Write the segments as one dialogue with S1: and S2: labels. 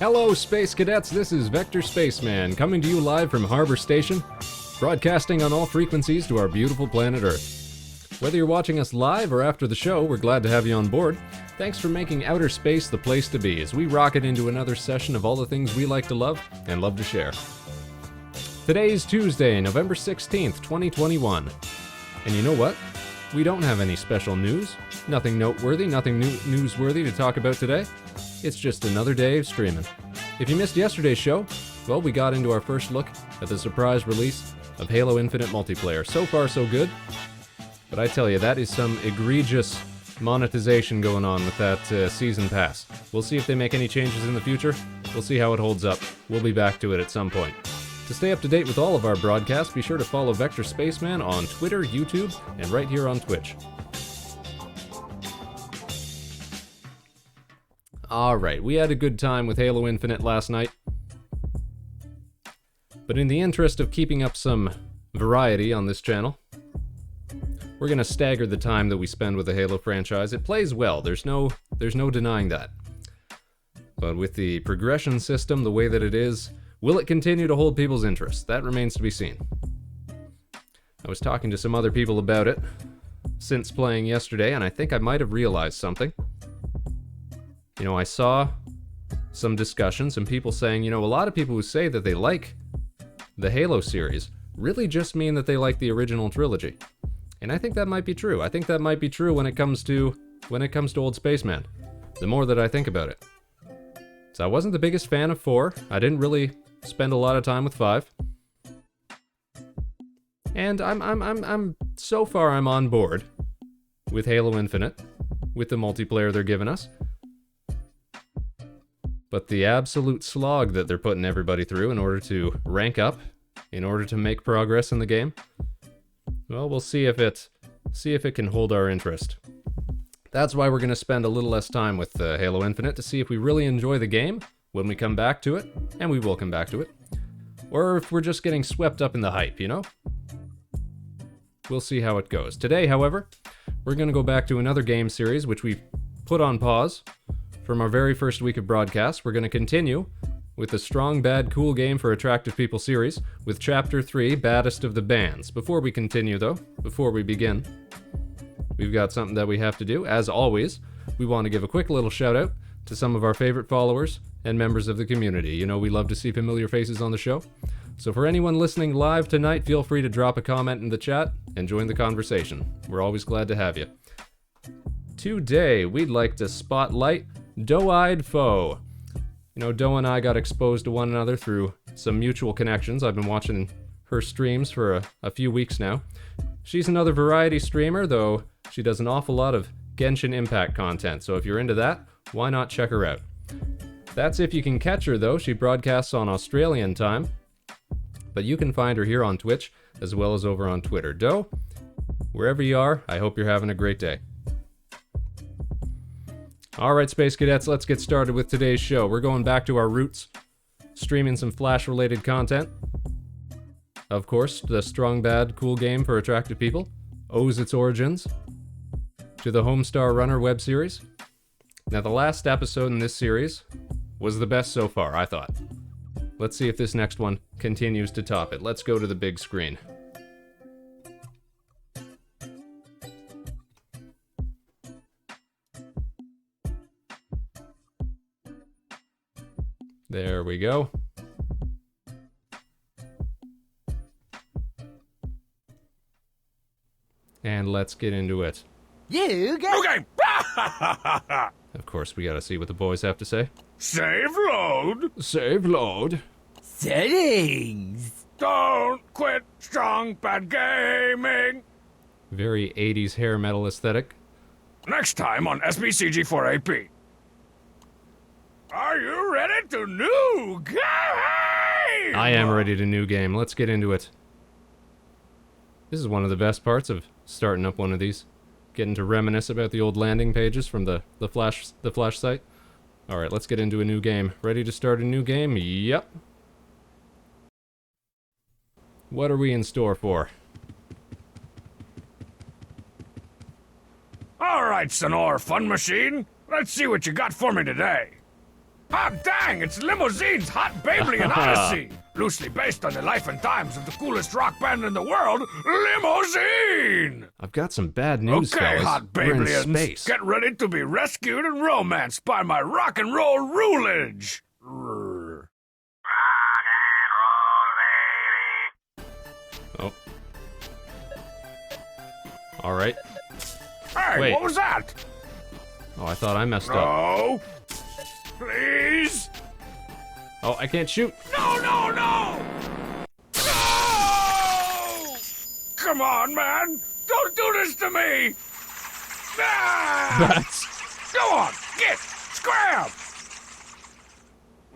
S1: Hello, Space Cadets, this is Vector Spaceman, coming to you live from Harbor Station, broadcasting on all frequencies to our beautiful planet Earth. Whether you're watching us live or after the show, we're glad to have you on board. Thanks for making outer space the place to be as we rocket into another session of all the things we like to love and love to share. Today's Tuesday, November 16th, 2021. And you know what? We don't have any special news, nothing noteworthy, nothing newsworthy to talk about today. It's just another day of streaming. If you missed yesterday's show, well, we got into our first look at the surprise release of Halo Infinite multiplayer. So far, so good. But I tell you, that is some egregious monetization going on with that season pass. We'll see if they make any changes in the future. We'll see how it holds up. We'll be back to it at some point. To stay up to date with all of our broadcasts, be sure to follow Vector Spaceman on Twitter, YouTube, and right here on Twitch. Alright, we had a good time with Halo Infinite last night. But in the interest of keeping up some variety on this channel, we're gonna stagger the time that we spend with the Halo franchise. It plays well, there's no denying that. But with the progression system the way that it is, will it continue to hold people's interest? That remains to be seen. I was talking to some other people about it since playing yesterday, and I think I might have realized something. You know, I saw some discussion, some people saying, you know, a lot of people who say that they like the Halo series really just mean that they like the original trilogy. And I think that might be true. I think that might be true when it comes to old Spaceman. The more that I think about it. So I wasn't the biggest fan of 4. I didn't really spend a lot of time with 5. And I'm so far I'm on board with Halo Infinite, with the multiplayer they're giving us. But the absolute slog that they're putting everybody through in order to rank up, in order to make progress in the game, well, we'll see if it can hold our interest. That's why we're going to spend a little less time with Halo Infinite to see if we really enjoy the game when we come back to it, and we will come back to it, or if we're just getting swept up in the hype, you know? We'll see how it goes. Today, however, we're going to go back to another game series which we've put on pause from our very first week of broadcast. We're going to continue with the Strong Bad Cool Game for Attractive People series with Chapter 3, Baddest of the Bands. Before we continue though, before we begin, we've got something that we have to do. As always, we want to give a quick little shout out to some of our favorite followers and members of the community. You know, we love to see familiar faces on the show. So for anyone listening live tonight, feel free to drop a comment in the chat and join the conversation. We're always glad to have you. Today, we'd like to spotlight Doe-Eyed Foe. You know, Doe and I got exposed to one another through some mutual connections. I've been watching her streams for a few weeks now. She's another variety streamer, though she does an awful lot of Genshin Impact content, so if you're into that, why not check her out? That's if you can catch her, though. She broadcasts on Australian time, but you can find her here on Twitch, as well as over on Twitter. Doe, wherever you are, I hope you're having a great day. Alright, Space Cadets, let's get started with today's show. We're going back to our roots, streaming some Flash-related content. Of course, the Strong Bad Cool Game for Attractive People owes its origins to the Homestar Runner web series. Now, the last episode in this series was the best so far, I thought. Let's see if this next one continues to top it. Let's go to the big screen. There we go. And let's get into it.
S2: You go.
S3: Okay.
S1: Of course, we gotta see what the boys have to say.
S3: Save load.
S1: Save load.
S2: Settings.
S3: Don't quit Strong Bad Gaming.
S1: Very 80s hair metal aesthetic.
S3: Next time on SBCG4AP. Are you ready to new game?
S1: I am ready to new game. Let's get into it. This is one of the best parts of starting up one of these. Getting to reminisce about the old landing pages from the Flash site. Alright, let's get into a new game. Ready to start a new game? Yep. What are we in store for?
S3: Alright, Sonor Fun Machine. Let's see what you got for me today. Hot dang, it's Limousine's Hot Babylon Odyssey! Loosely based on the life and times of the coolest rock band in the world, Limousine!
S1: I've got some bad news,
S3: Okay,
S1: fellas.
S3: Hot
S1: We're in
S3: Babylons,
S1: space.
S3: get ready to be rescued and romanced by my rock and roll rulage!
S1: Oh. All right.
S3: Hey,
S1: Wait.
S3: what was that?
S1: Oh, I thought I messed up.
S3: No! Please!
S1: Oh, I can't shoot.
S3: No, no, no! No! Come on, man! Don't do this to me! Ah!
S1: That's...
S3: Go on, get! Scram!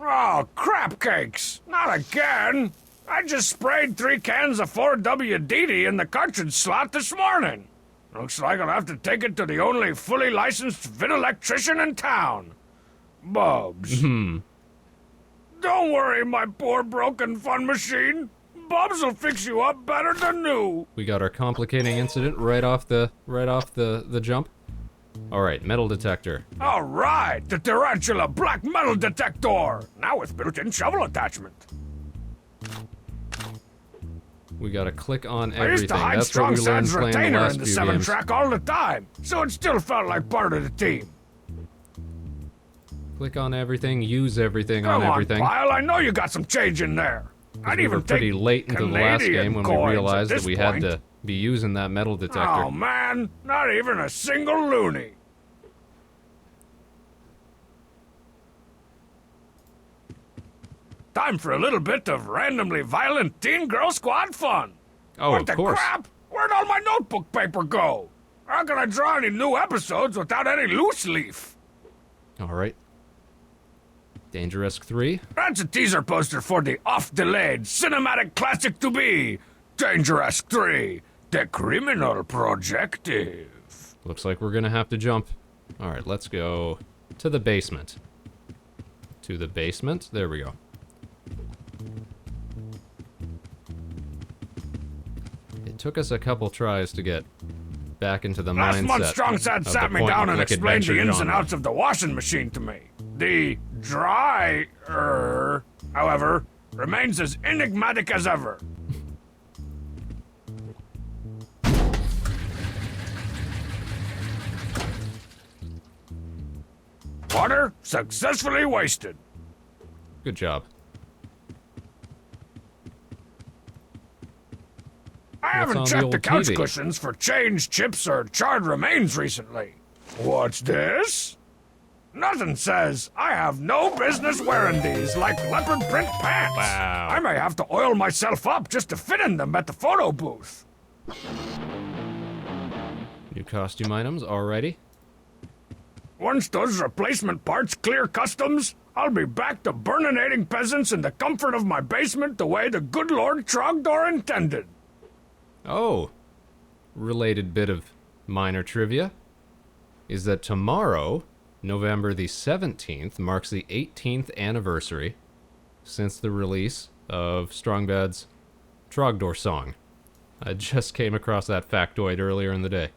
S3: Oh, crap cakes! Not again! I just sprayed 3 cans of 4WDD in the cartridge slot this morning. Looks like I'll have to take it to the only fully licensed vid electrician in town. Bubs. Don't worry, my poor broken fun machine. Bubs will fix you up better than new.
S1: We got our complicating incident right off the jump. All right, metal detector.
S3: All right, the Tarantula Black Metal Detector. Now with built-in shovel attachment.
S1: We gotta click on
S3: I used to
S1: everything.
S3: hide
S1: That's what we
S3: Strong
S1: learned
S3: Sad's
S1: playing the
S3: retainer
S1: last
S3: in the
S1: few
S3: 7-track
S1: games.
S3: all the time, so it still felt like part of the team.
S1: Click on everything, use everything
S3: Come
S1: on everything.
S3: Pyle, I know you got some change in there. I'd
S1: We
S3: even
S1: were pretty
S3: take
S1: late into the last
S3: Canadian
S1: game when we
S3: coins
S1: realized
S3: at
S1: that we
S3: this
S1: had
S3: point.
S1: to be using that metal detector.
S3: Oh man, not even a single loony. Time for a little bit of randomly violent teen girl squad fun.
S1: Oh,
S3: What
S1: of
S3: the
S1: course.
S3: crap? Where'd all my notebook paper go? How can I draw any new episodes without any loose leaf?
S1: All right. Dangerous 3.
S3: That's a teaser poster for the oft-delayed cinematic classic to be, Dangerous 3, The Criminal Projective.
S1: Looks like we're gonna have to jump. All right, let's go to the basement. To the basement. There we go. It took us a couple tries to get back into the
S3: Last
S1: mindset.
S3: month, Strong Sad
S1: of the
S3: sat me down and
S1: point-and-click
S3: explained the
S1: adventure
S3: ins and
S1: genre.
S3: outs of the washing machine to me. The dryer, however, remains as enigmatic as ever. Water successfully wasted.
S1: Good job.
S3: I
S1: on
S3: haven't
S1: the
S3: checked
S1: old
S3: the couch
S1: TV?
S3: cushions for changed chips or charred remains recently. What's this? Nothing says I have no business wearing these like leopard print pants.
S1: Wow.
S3: I may have to oil myself up just to fit in them at the photo booth.
S1: New costume items already.
S3: Once those replacement parts clear customs, I'll be back to burninating peasants in the comfort of my basement the way the good Lord Trogdor intended.
S1: Oh, related bit of minor trivia is that tomorrow, November the 17th, marks the 18th anniversary since the release of Strong Bad's Trogdor song. I just came across that factoid earlier in the day.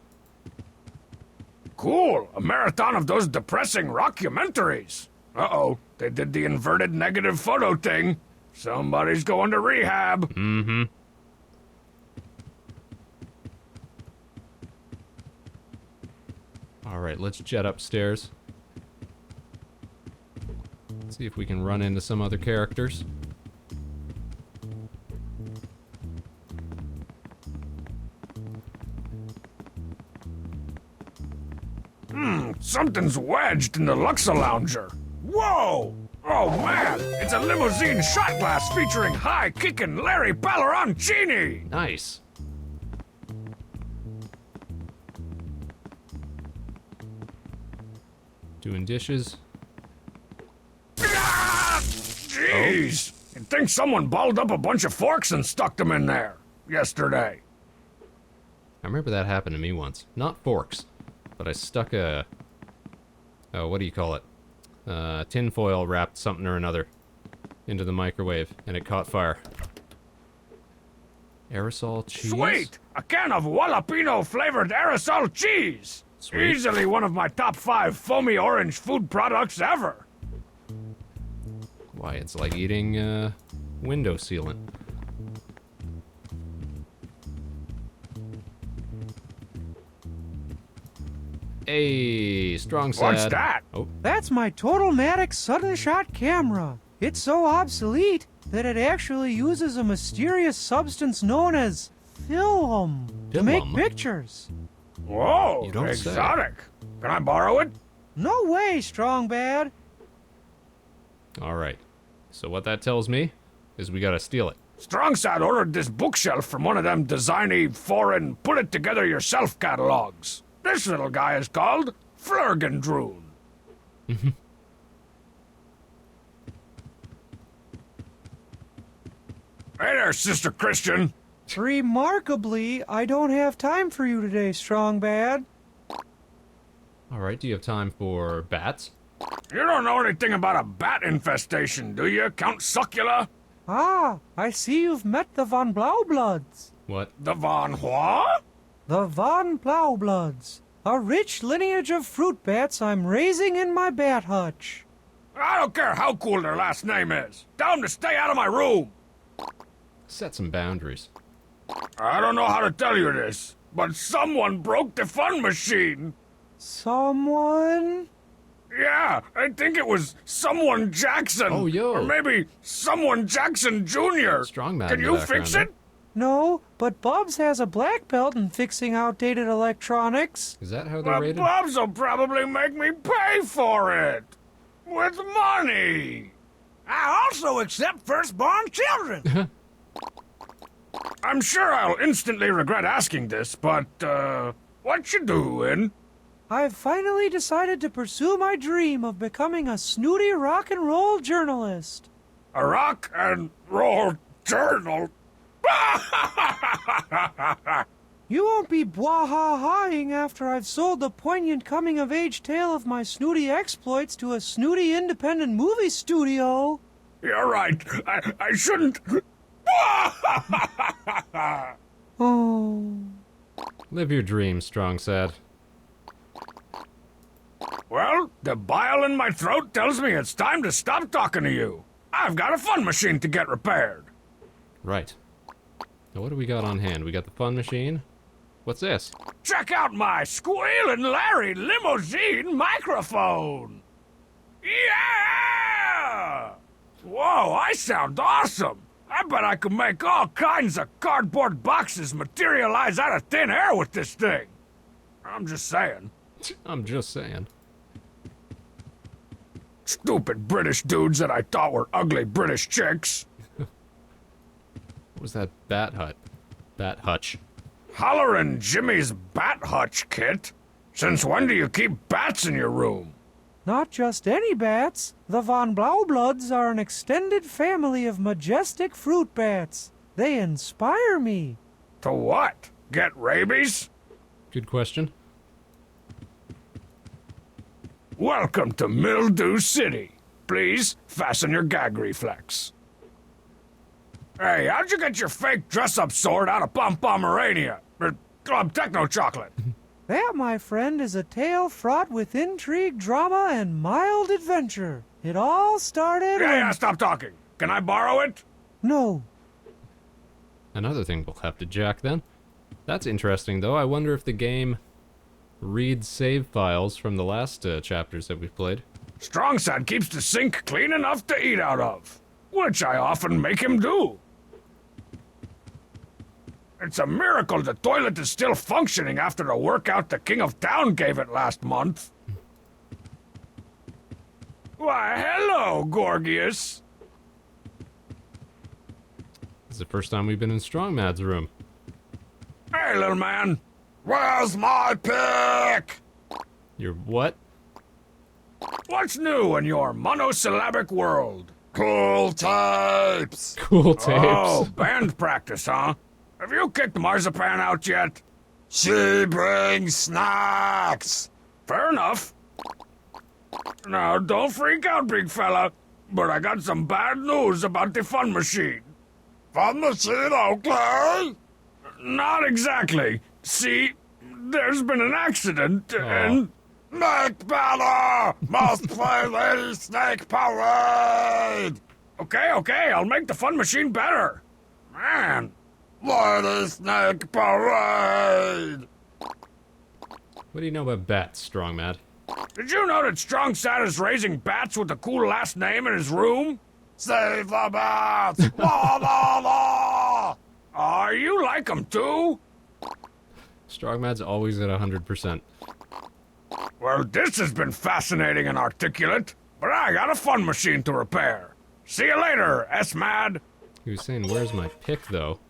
S3: Cool, a marathon of those depressing rockumentaries. Uh-oh, they did the inverted negative photo thing. Somebody's going to rehab.
S1: Mm-hmm. All right, let's jet upstairs. See if we can run into some other characters.
S3: Something's wedged in the Luxa Lounger. Whoa! Oh man, it's a limousine shot glass featuring high-kicking Larry Palleroncini!
S1: Nice. Doing dishes.
S3: Ah! Jeez! You'd think someone balled up a bunch of forks and stuck them in there yesterday.
S1: I remember that happened to me once. Not forks, but I stuck a... Oh, what do you call it? Tinfoil wrapped something or another into the microwave, and it caught fire. Aerosol cheese?
S3: Sweet! A can of jalapeno flavored aerosol cheese!
S1: Sweet.
S3: Easily one of my top 5 foamy orange food products ever.
S1: Why, it's like eating window sealant. Hey, Strong Sad.
S3: What's that?
S1: Oh,
S4: That's my Total-Matic sudden shot camera. It's so obsolete that it actually uses a mysterious substance known as film to make
S1: Film?
S4: pictures.
S3: Whoa,
S1: You don't say.
S3: exotic. Can I borrow it?
S4: No way, Strong Bad.
S1: all right. So what that tells me is we gotta steal it.
S3: Strongside ordered this bookshelf from one of them designy, foreign, put-it-together-yourself catalogs. This little guy is called Flurgendroon. Hey there, Sister Christian.
S4: Remarkably, I don't have time for you today, Strong Bad.
S1: All right, do you have time for bats?
S3: You don't know anything about a bat infestation, do you, Count Succula?
S4: Ah, I see you've met the Von Blaubloods.
S1: What?
S3: The Von What?
S4: The Von Blaubloods. A rich lineage of fruit bats I'm raising in my bat hutch.
S3: I don't care how cool their last name is. Tell them to stay out of my room.
S1: Set some boundaries.
S3: I don't know how to tell you this, but someone broke the fun machine.
S4: Someone?
S3: Yeah, I think it was someone Jackson.
S1: Oh, yo.
S3: Or maybe someone Jackson Jr.
S1: Strong man
S3: Can
S1: in the
S3: you
S1: background
S3: fix
S1: there.
S3: it?
S4: No, but Bubs has a black belt in fixing outdated electronics.
S1: Is that how they're
S3: Well,
S1: rated?
S3: Bobs will probably make me pay for it. With money.
S2: I also accept firstborn children.
S3: I'm sure I'll instantly regret asking this, but, what you doing?
S4: I've finally decided to pursue my dream of becoming a snooty rock and roll journalist.
S3: A rock and roll journal?
S4: You won't be bwaha-haing after I've sold the poignant coming-of-age tale of my snooty exploits to a snooty independent movie studio.
S3: You're right. I shouldn't.
S4: Oh.
S1: Live your dreams, Strong Sad.
S3: Well, the bile in my throat tells me it's time to stop talking to you. I've got a fun machine to get repaired.
S1: Right. Now what do we got on hand? We got the fun machine. What's this?
S3: Check out my Squealin' Larry limousine microphone. Yeah! Whoa, I sound awesome. I bet I could make all kinds of cardboard boxes materialize out of thin air with this thing. I'm just saying.
S1: I'm just saying.
S3: Stupid British dudes that I thought were ugly British chicks.
S1: What was that bat hut? Bat hutch.
S3: Hollerin' Jimmy's bat hutch, Kit. Since when do you keep bats in your room?
S4: Not just any bats. The Von Blaubloods are an extended family of majestic fruit bats. They inspire me.
S3: To what? Get rabies?
S1: Good question.
S3: Welcome to Mildew City. Please fasten your gag reflex. Hey, how'd you get your fake dress-up sword out of Pomerania? Or Club Techno Chocolate?
S4: That, my friend, is a tale fraught with intrigue, drama, and mild adventure. It all started
S3: Yeah, stop talking. Can I borrow it?
S4: No.
S1: Another thing we'll have to jack then. That's interesting though. I wonder if the game reads save files from the last chapters that we've played.
S3: Strongside keeps the sink clean enough to eat out of, which I often make him do. It's a miracle the toilet is still functioning after the workout the King of Town gave it last month. Why, hello, Gorgias.
S1: It's the first time we've been in Strong Mad's room.
S3: Hey, little man. Where's my pick?
S1: Your what?
S3: What's new in your monosyllabic world? Cool tapes.
S1: Cool tapes.
S3: Oh, band practice, huh? Have you kicked Marzipan out yet? She brings snacks. Fair enough. Now, don't freak out, big fella, but I got some bad news about the fun machine. Fun machine, okay? Not exactly. See, there's been an accident, and... Make better! Must play Lady Snake Parade! Okay, I'll make the fun machine better. Man, what a snake parade!
S1: What do you know about bats, Strong Mad?
S3: Did you know that Strong Sad is raising bats with a cool last name in his room? Save the bats! La la la! You like them too?
S1: Strong Mad's always at 100%.
S3: Well, this has been fascinating and articulate, but I got a fun machine to repair. See you later, S-Mad.
S1: He was saying, where's my pick, though?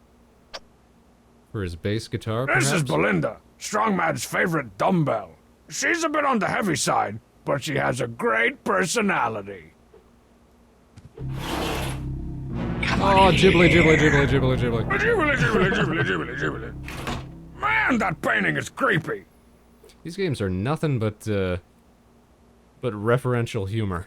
S1: For his bass guitar,
S3: This is
S1: perhaps?
S3: Belinda, Strong Mad's favorite dumbbell. She's a bit on the heavy side, but she has a great personality.
S1: Oh, jibbly, jibbly, jibbly, jibbly, jibbly.
S3: Jibbly. Man, that painting is creepy.
S1: These games are nothing but referential humor.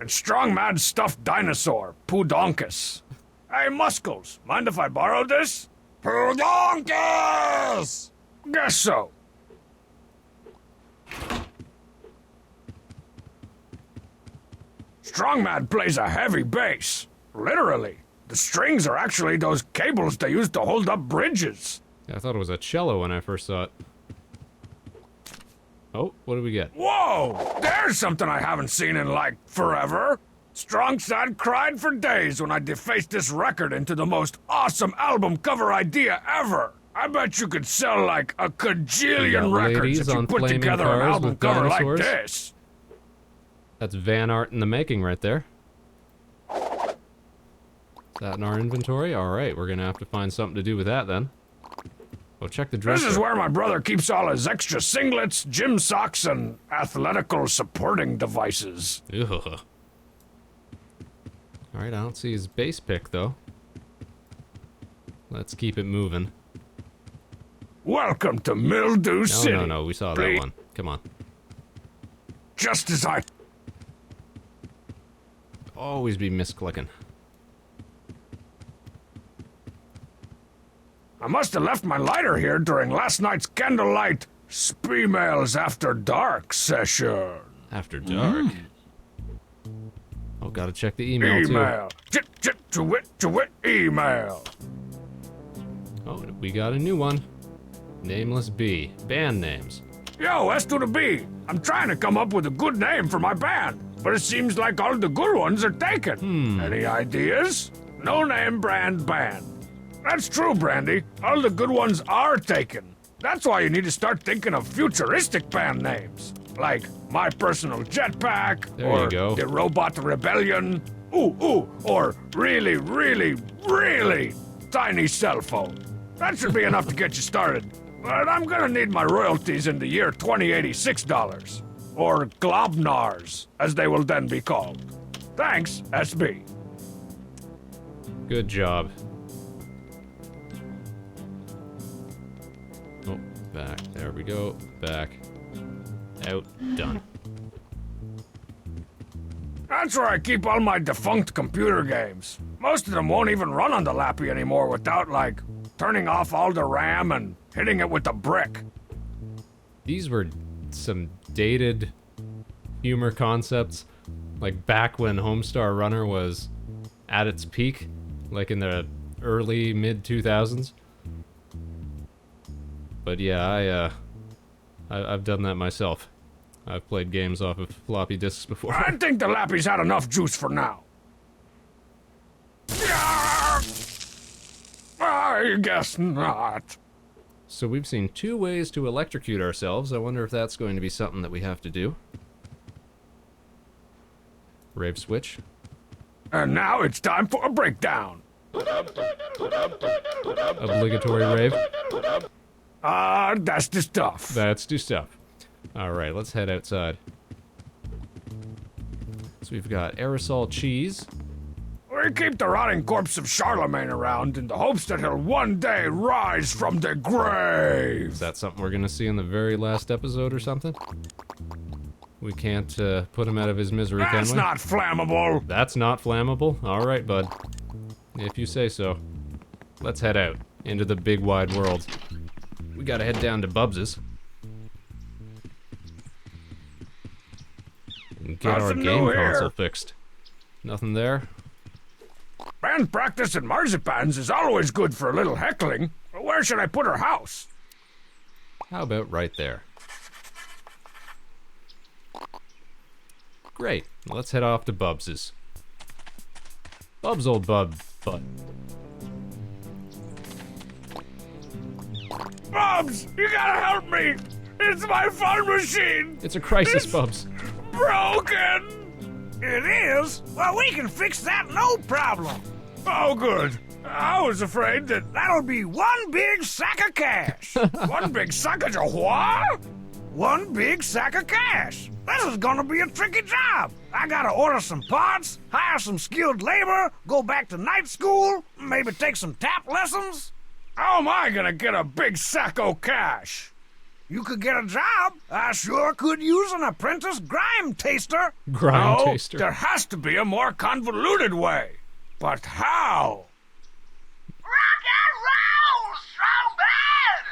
S3: And Strong Mad's stuffed dinosaur, Pudonkus. Hey, Muscles, mind if I borrow this? Pudonkus! Guess so. Strong Mad plays a heavy bass. Literally. The strings are actually those cables they use to hold up bridges.
S1: Yeah, I thought it was a cello when I first saw it. Oh, what do we get?
S3: Whoa! There's something I haven't seen in, like, forever. Strong Sad cried for days when I defaced this record into the most awesome album cover idea ever. I bet you could sell, like, a cajillion records
S1: ladies
S3: if you
S1: on
S3: put
S1: flaming
S3: together an
S1: cars
S3: album
S1: with
S3: cover
S1: dinosaurs.
S3: like this.
S1: That's van art in the making right there. Is that in our inventory? Alright, we're gonna have to find something to do with that then. Oh, check the dresser.
S3: This is where my brother keeps all his extra singlets, gym socks, and athletical supporting devices.
S1: Ugh. Alright, I don't see his bass pick though. Let's keep it moving.
S3: Welcome to Mildew City.
S1: No, we saw
S3: Please.
S1: that one. Come on.
S3: Just as I...
S1: Always be misclicking.
S3: I must have left my lighter here during last night's candlelight Spemails After Dark session.
S1: After dark. Oh, gotta check the email too.
S3: Email. To-wit, email.
S1: Oh, we got a new one. Nameless B. Band names.
S3: Yo, S to the B. I'm trying to come up with a good name for my band, but it seems like all the good ones are taken. Any ideas? No name brand band. That's true, Brandy. All the good ones are taken. That's why you need to start thinking of futuristic band names. Like My Personal Jetpack,
S1: There
S3: or
S1: you go.
S3: The Robot Rebellion, or really, really, really tiny cell phone. That should be enough to get you started. But I'm gonna need my royalties in the year $2086. Or globnars, as they will then be called. Thanks, SB.
S1: Good job. Oh, back. There we go. Back. Out. Done.
S3: That's where I keep all my defunct computer games. Most of them won't even run on the Lappy anymore without, like, turning off all the RAM and hitting it with a brick.
S1: These were some dated humor concepts. Like back when Homestar Runner was at its peak. Like in the early, mid-2000s. But yeah, I've done that myself. I've played games off of floppy disks before.
S3: I think the Lappy's had enough juice for now. I guess not.
S1: So we've seen 2 ways to electrocute ourselves. I wonder if that's going to be something that we have to do. Rave switch.
S3: And now it's time for a breakdown.
S1: Obligatory rave.
S3: That's the stuff.
S1: That's do stuff. Alright, let's head outside. So we've got aerosol cheese.
S3: We keep the rotting corpse of Charlemagne around in the hopes that he'll one day rise from the grave.
S1: Is that something we're gonna see in the very last episode or something? We can't put him out of his misery, can we?
S3: That's not flammable.
S1: That's not flammable? Alright, bud. If you say so. Let's head out into the big wide world. We gotta head down to Bubs's. and get our
S3: Nothing
S1: game
S3: new here.
S1: console fixed. Nothing there?
S3: Band practice at Marzipan's is always good for a little heckling. But where should I put her house?
S1: How about right there? Great. Let's head off to Bubs's. Bub's old bud.
S3: Bubs, you gotta help me! It's my fun machine!
S1: It's a crisis, Bubs.
S3: Broken!
S2: It is? Well, we can fix that no problem.
S3: Oh, good. I was afraid that
S2: That'll be one big sack of cash.
S3: one big sack of what?
S2: One big sack of cash. This is gonna be a tricky job. I gotta order some parts, hire some skilled labor, go back to night school, maybe take some tap lessons.
S3: How am I gonna get a big sack of cash?
S2: You could get a job. I sure could use an apprentice grime taster.
S1: Grind
S3: No,
S1: taster.
S3: there has to be a more convoluted way. But how?
S2: Rock and roll, Strong Bad!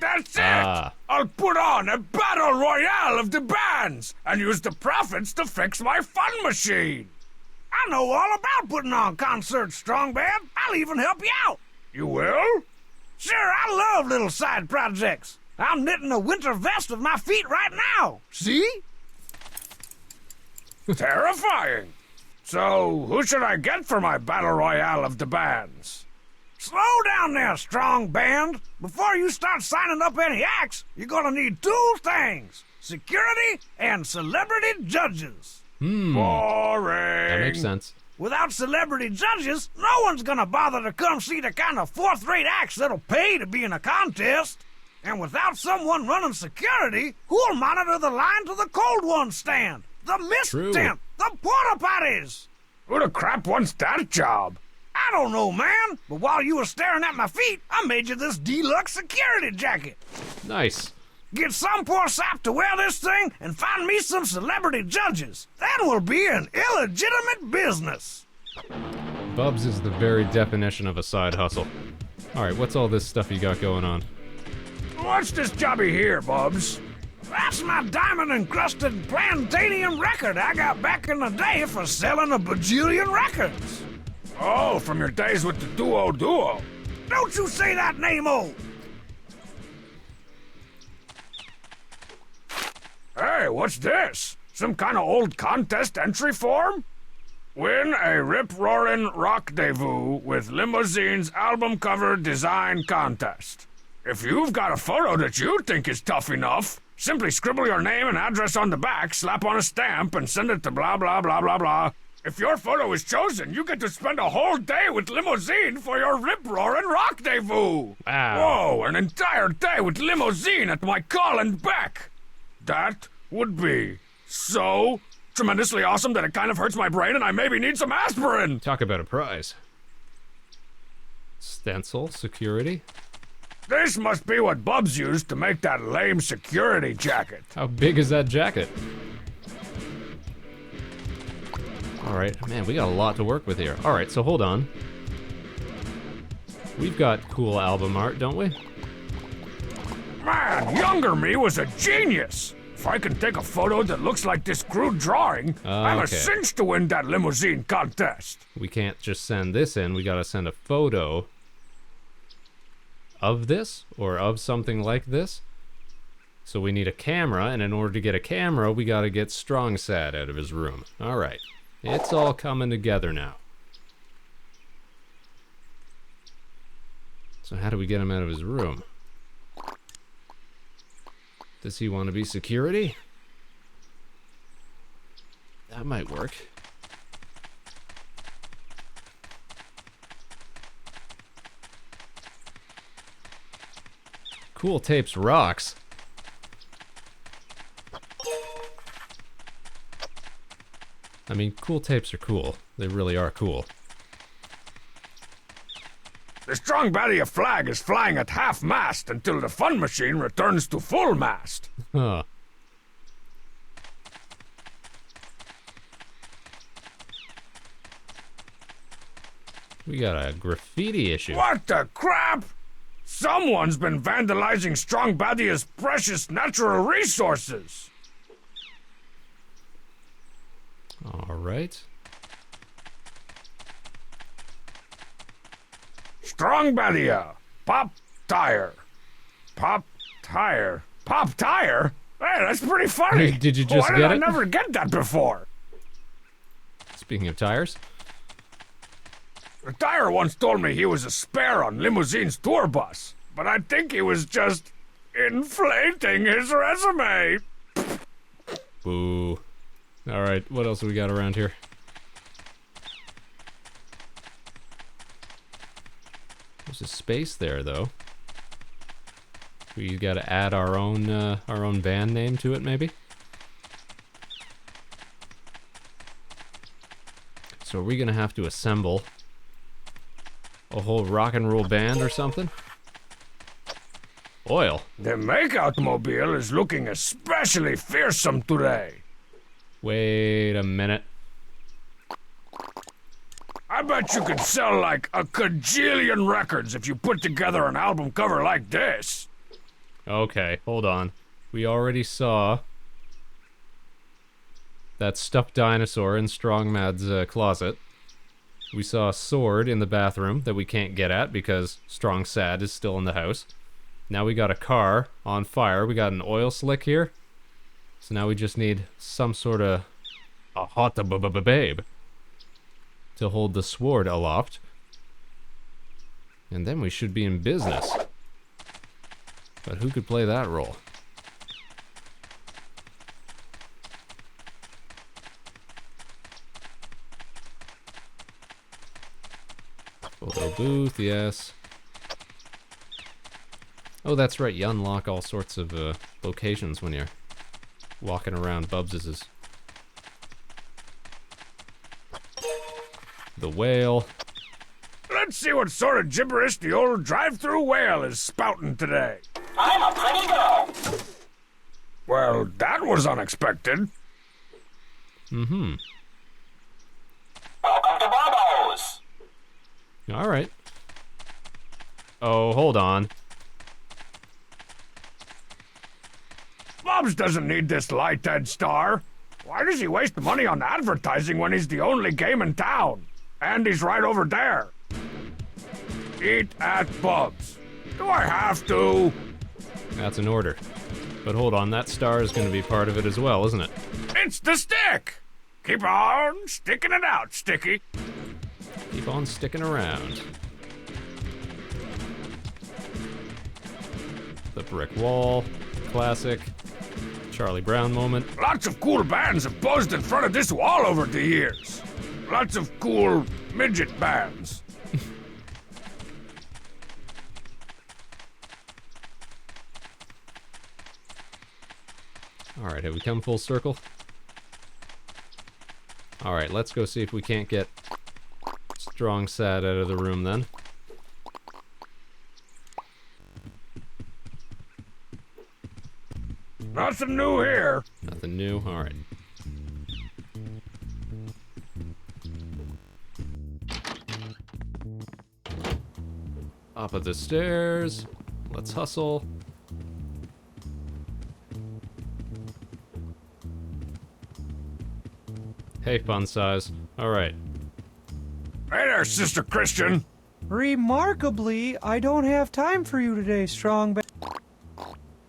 S3: That's it!
S1: Ah.
S3: I'll put on a battle royale of the bands and use the profits to fix my fun machine.
S2: I know all about putting on concerts, Strong Bad. I'll even help you out.
S3: You will?
S2: Sure, I love little side projects. I'm knitting a winter vest with my feet right now. See?
S3: Terrifying. So, who should I get for my battle royale of the bands?
S2: Slow down there, Strong Band. Before you start signing up any acts, you're gonna need two things: security and celebrity judges.
S3: Boring.
S1: That makes sense.
S2: Without celebrity judges, no one's gonna bother to come see the kind of fourth-rate acts that'll pay to be in a contest. And without someone running security, who'll monitor the line to the cold one stand, the mist
S1: True.
S2: tent, the porta potties?
S3: Who the crap wants that job?
S2: I don't know, man, but while you were staring at my feet, I made you this deluxe security jacket.
S1: Nice.
S2: Get some poor sap to wear this thing and find me some celebrity judges. Then we'll be an illegitimate business.
S1: Bubs is the very definition of a side hustle. Alright, what's all this stuff you got going on?
S3: What's this jobby here, Bubs?
S2: That's my diamond-encrusted Plantanium record I got back in the day for selling a bajillion records.
S3: Oh, from your days with the duo.
S2: Don't you say that name, oh!
S3: Hey, what's this? Some kind of old contest entry form? Win a rip-roaring rendezvous with Limousine's album cover design contest. If you've got a photo that you think is tough enough, simply scribble your name and address on the back, slap on a stamp, and send it to blah blah blah blah blah. If your photo is chosen, you get to spend a whole day with Limousine for your rip-roaring rendezvous.
S1: Wow.
S3: Whoa, an entire day with Limousine at my call and beck. That would be so tremendously awesome that it kind of hurts my brain and I maybe need some aspirin.
S1: Talk about a prize. Stencil, security.
S3: This must be what Bubs used to make that lame security jacket.
S1: How big is that jacket? Alright, man, we got a lot to work with here. Alright, so hold on. We've got cool album art, don't we?
S3: Man, younger me was a genius. If I can take a photo that looks like this crude drawing, I'm a
S1: Okay.
S3: cinch to win that limousine contest.
S1: We can't just send this in, we gotta send a photo of this, or of something like this. So we need a camera, and in order to get a camera, we gotta get Strong Sad out of his room. Alright, it's all coming together now. So how do we get him out of his room? Does he want to be security? That might work. Cool Tapes rocks. I mean, Cool Tapes are cool. They really are cool.
S3: The Strong Badia flag is flying at half-mast until the fun machine returns to full mast.
S1: Huh. We got a graffiti issue.
S3: What the crap? Someone's been vandalizing Strong Badia's precious natural resources.
S1: right.
S3: Strong Badia. Pop tire. Pop tire. Pop tire? Hey, that's pretty funny.
S1: Did you just
S3: Why
S1: get
S3: did I
S1: it?
S3: never get that before?
S1: Speaking of tires.
S3: The tire once told me he was a spare on Limousine's tour bus, but I think he was just inflating his resume.
S1: Boo. Alright, what else we got around here? There's a space there, though. We gotta add our own band name to it, maybe? So are we gonna have to assemble a whole rock and roll band or something? Oil.
S3: The makeout mobile is looking especially fearsome today.
S1: Wait a minute.
S3: I bet you could sell like a cajillion records if you put together an album cover like this.
S1: Okay, hold on. We already saw that stuffed dinosaur in Strong Mad's closet. We saw a sword in the bathroom that we can't get at because Strong Sad is still in the house. Now we got a car on fire. We got an oil slick here. So now we just need some sort of a hot babe to hold the sword aloft. And then we should be in business. But who could play that role? Photo booth, yes. Oh, that's right. You unlock all sorts of locations when you're walking around Bubs's. The whale.
S3: Let's see what sort of gibberish the old drive-through whale is spouting today.
S5: I'm a pretty girl.
S3: Well, that was unexpected.
S1: Mm-hmm.
S5: Welcome to Bobos.
S1: All right. Oh, hold on.
S3: Bob's doesn't need this lighthead star. Why does he waste money on advertising when he's the only game in town? And he's right over there. Eat at Bob's. Do I have to?
S1: That's an order. But hold on, that star is going to be part of it as well, isn't it?
S3: It's the stick. Keep on sticking it out, Sticky.
S1: Keep on sticking around. The brick wall. Classic. Charlie Brown moment.
S3: Lots of cool bands have posed in front of this wall over the years. Lots of cool midget bands.
S1: Alright, have we come full circle? Alright, let's go see if we can't get Strong Sad out of the room then.
S3: Nothing new here.
S1: Nothing new? Alright. Up of the stairs. Let's hustle. Hey, fun size. Alright.
S3: Hey there, Sister Christian.
S4: Remarkably, I don't have time for you today, Strong Badia.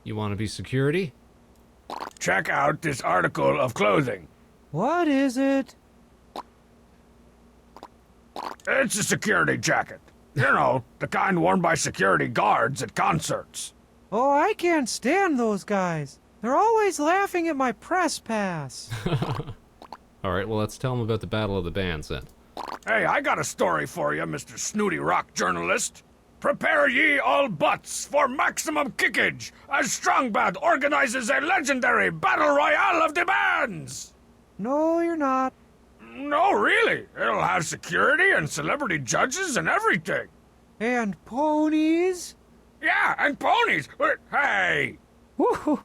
S1: You want to be security?
S3: Check out this article of clothing.
S4: What is it?
S3: It's a security jacket. You know, the kind worn by security guards at concerts.
S4: Oh, I can't stand those guys. They're always laughing at my press pass.
S1: Alright, well, let's tell them about the Battle of the Bands then.
S3: Hey, I got a story for you, Mr. Snooty Rock journalist. Prepare ye all butts for maximum kickage as Strong Bad organizes a legendary battle royale of the bands!
S4: No, you're not.
S3: No, really. It'll have security and celebrity judges and everything.
S4: And ponies?
S3: Yeah, and ponies. Wait, hey,
S4: Woohoo!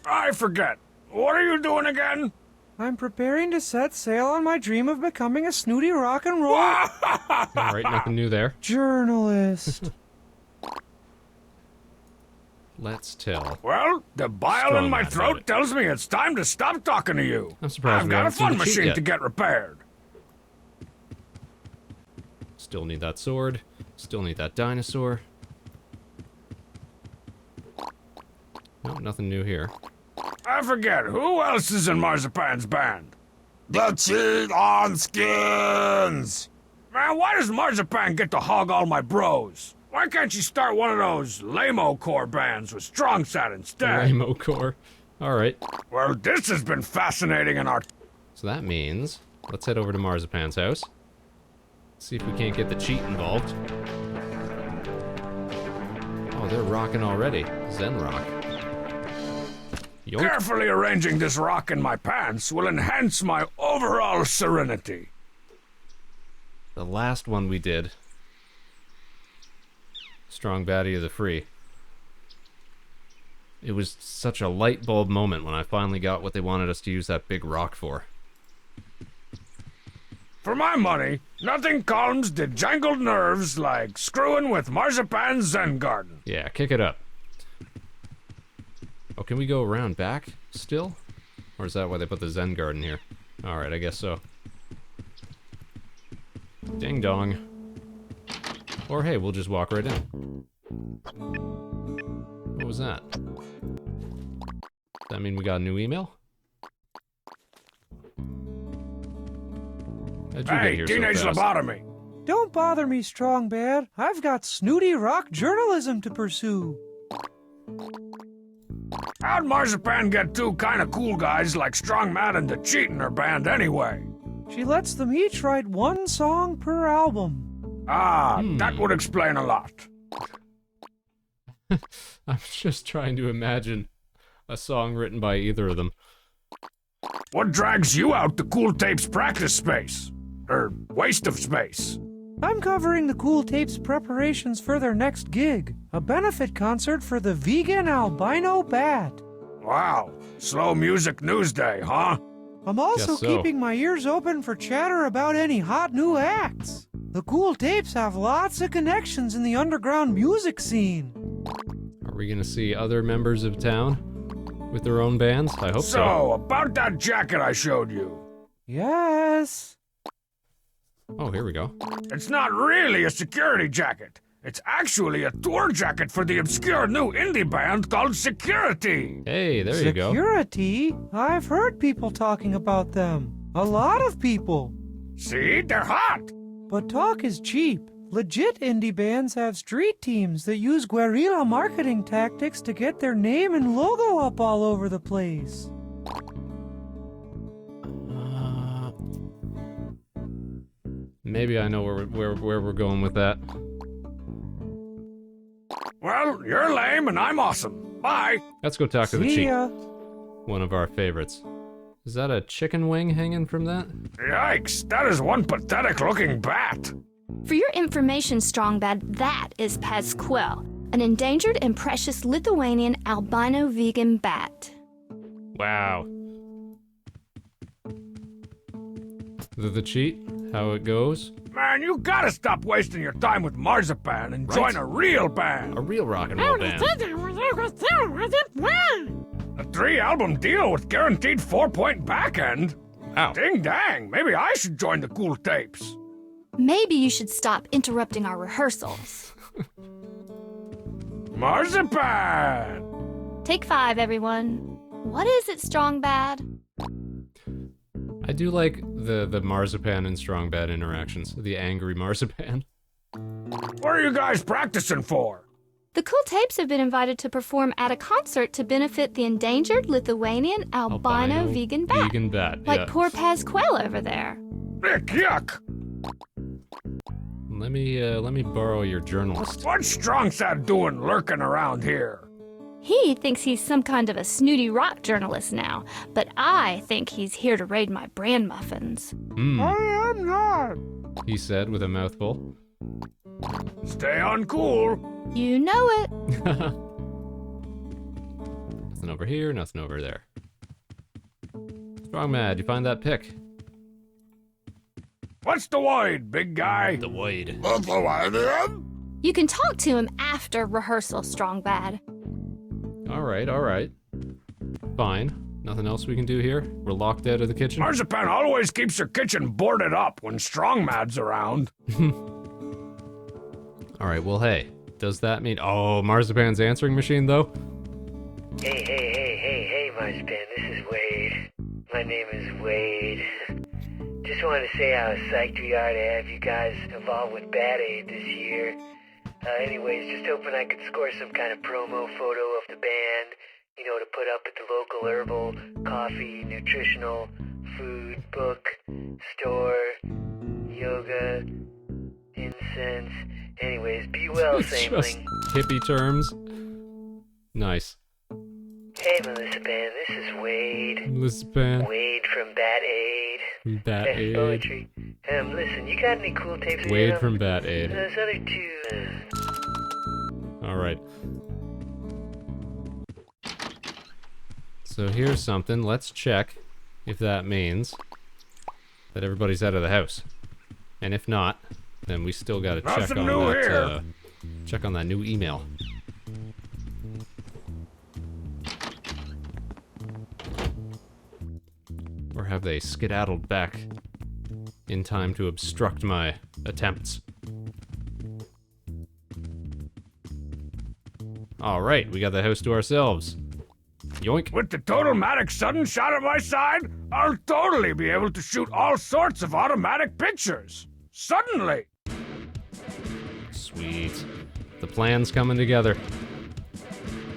S3: I forget. What are you doing again?
S4: I'm preparing to set sail on my dream of becoming a snooty rock and roll
S1: Alright, nothing new there.
S4: journalist.
S1: Let's tell.
S3: Well, the bile
S1: Strong
S3: in my
S1: Bad
S3: throat
S1: about it.
S3: tells me it's time to stop talking to you.
S1: I'm surprised
S3: I've
S1: we
S3: got a
S1: haven't seen
S3: fun
S1: the cheat
S3: machine
S1: yet.
S3: to get repaired.
S1: Still need that sword. Still need that dinosaur. No, nothing new here.
S3: I forget, who else is in Marzipan's band?
S6: The cheat on skins!
S3: Man, why does Marzipan get to hog all my bros? Why can't you start one of those lame-o core bands with Strong Sat instead?
S1: Rainbow core. Alright.
S3: Well, this has been fascinating in our...
S1: So that means, let's head over to Marzipan's house. See if we can't get the cheat involved. Oh, they're rocking already. Zen rock. Yoink.
S3: Carefully arranging this rock in my pants will enhance my overall serenity.
S1: The last one we did. Strong Badia the Free. It was such a light bulb moment when I finally got what they wanted us to use that big rock for.
S3: For my money, nothing calms the jangled nerves like screwing with Marzipan's Zen garden.
S1: Yeah, kick it up. Oh, can we go around back still? Or is that why they put the Zen garden here? Alright, I guess so. Ding dong. Or hey, we'll just walk right in. What was that? Does that mean we got a new email? How'd you get
S3: Hey,
S1: here
S3: teenage
S1: so fast?
S3: lobotomy.
S4: Don't bother me, Strong Bad. I've got snooty rock journalism to pursue.
S3: How'd Marzipan get two kinda cool guys like Strong Mad and the Cheat in her band anyway?
S4: She lets them each write one song per album.
S3: Ah, that would explain a lot.
S1: I'm just trying to imagine a song written by either of them.
S3: What drags you out the Cool Tapes practice space? Or waste of space?
S4: I'm covering the Cool Tapes preparations for their next gig, a benefit concert for the vegan albino bat.
S3: Wow, slow music news day, huh?
S4: I'm also
S1: Guess so.
S4: keeping my ears open for chatter about any hot new acts. The Cool Tapes have lots of connections in the underground music scene.
S1: Are we gonna see other members of town with their own bands? I hope so.
S3: So, about that jacket I showed you.
S4: Yes.
S1: Oh, here we go.
S3: It's not really a security jacket. It's actually a tour jacket for the obscure new indie band called Security.
S1: Hey, there you go.
S4: Security? I've heard people talking about them. A lot of people.
S3: See, they're hot.
S4: But talk is cheap. Legit indie bands have street teams that use guerrilla marketing tactics to get their name and logo up all over the place.
S1: Maybe I know where we're going with that.
S3: Well, you're lame and I'm awesome. Bye.
S1: Let's go talk to the
S4: See
S1: cheat.
S4: ya.
S1: One of our favorites. Is that a chicken wing hanging from that?
S3: Yikes, that is one pathetic looking bat.
S7: For your information, Strong Bad, that is Pasquale, an endangered and precious Lithuanian albino vegan bat.
S1: Wow. The cheat? How it goes?
S3: Man, you gotta stop wasting your time with Marzipan and join a real band.
S1: A real rock and roll band.
S3: A 3-album deal with guaranteed 4-point back end?
S1: Ow.
S3: Ding dang, maybe I should join the Cool Tapes.
S7: Maybe you should stop interrupting our rehearsals.
S3: Marzipan!
S7: Take 5, everyone. What is it, Strong Bad?
S1: I do like the Marzipan and Strong Bad interactions. The angry Marzipan.
S3: What are you guys practicing for?
S7: The Cool Tapes have been invited to perform at a concert to benefit the endangered Lithuanian albino vegan bat.
S1: Vegan bat,
S7: Like
S1: yeah.
S7: poor Pasquale over there.
S3: Ick, yuck!
S1: Let me borrow your journalist.
S3: What's Strong Sad doing lurking around here?
S7: He thinks he's some kind of a snooty rock journalist now, but I think he's here to raid my bran muffins.
S4: I am not.
S1: He said with a mouthful.
S3: Stay uncool.
S7: You know it.
S1: Nothing over here, nothing over there. Strong Mad, you find that pick?
S3: What's the wide, big guy?
S1: The Wade.
S6: Lithuanian?
S7: You can talk to him after rehearsal, Strong Bad.
S1: Alright, alright. Fine. Nothing else we can do here? We're locked out of the kitchen?
S3: Marzipan always keeps her kitchen boarded up when Strong Mad's around.
S1: Alright, well hey. Does that mean... Oh, Marzipan's answering machine, though?
S8: Hey, Marzipan, this is Wade. My name is Wade. Just wanted to say how psyched we are to have you guys involved with Bad Aid this year. Anyways, just hoping I could score some kind of promo photo of the band, you know, to put up at the local herbal, coffee, nutritional, food, book, store, yoga, incense. Anyways, be well,
S1: It's just
S8: Sameling.
S1: hippie terms. Nice.
S8: Hey, Melissa Band, this is Wade.
S1: Marzipan.
S8: Wade from Bad Aid.
S1: Bat
S8: Best
S1: Aid.
S8: poetry. Listen, you got any cool tapes?
S1: Wade from Bat Aid.
S8: Those other two.
S1: Alright. So here's something. Let's check if that means that everybody's out of the house. And if not, then we still gotta check
S3: Nothing
S1: on
S3: new
S1: that
S3: here.
S1: check on that new email. Or have they skedaddled back in time to obstruct my attempts? Alright, we got the house to ourselves. Yoink.
S3: With the Total-matic sudden shot at my side, I'll totally be able to shoot all sorts of automatic pictures. Suddenly.
S1: Sweet. The plan's coming together.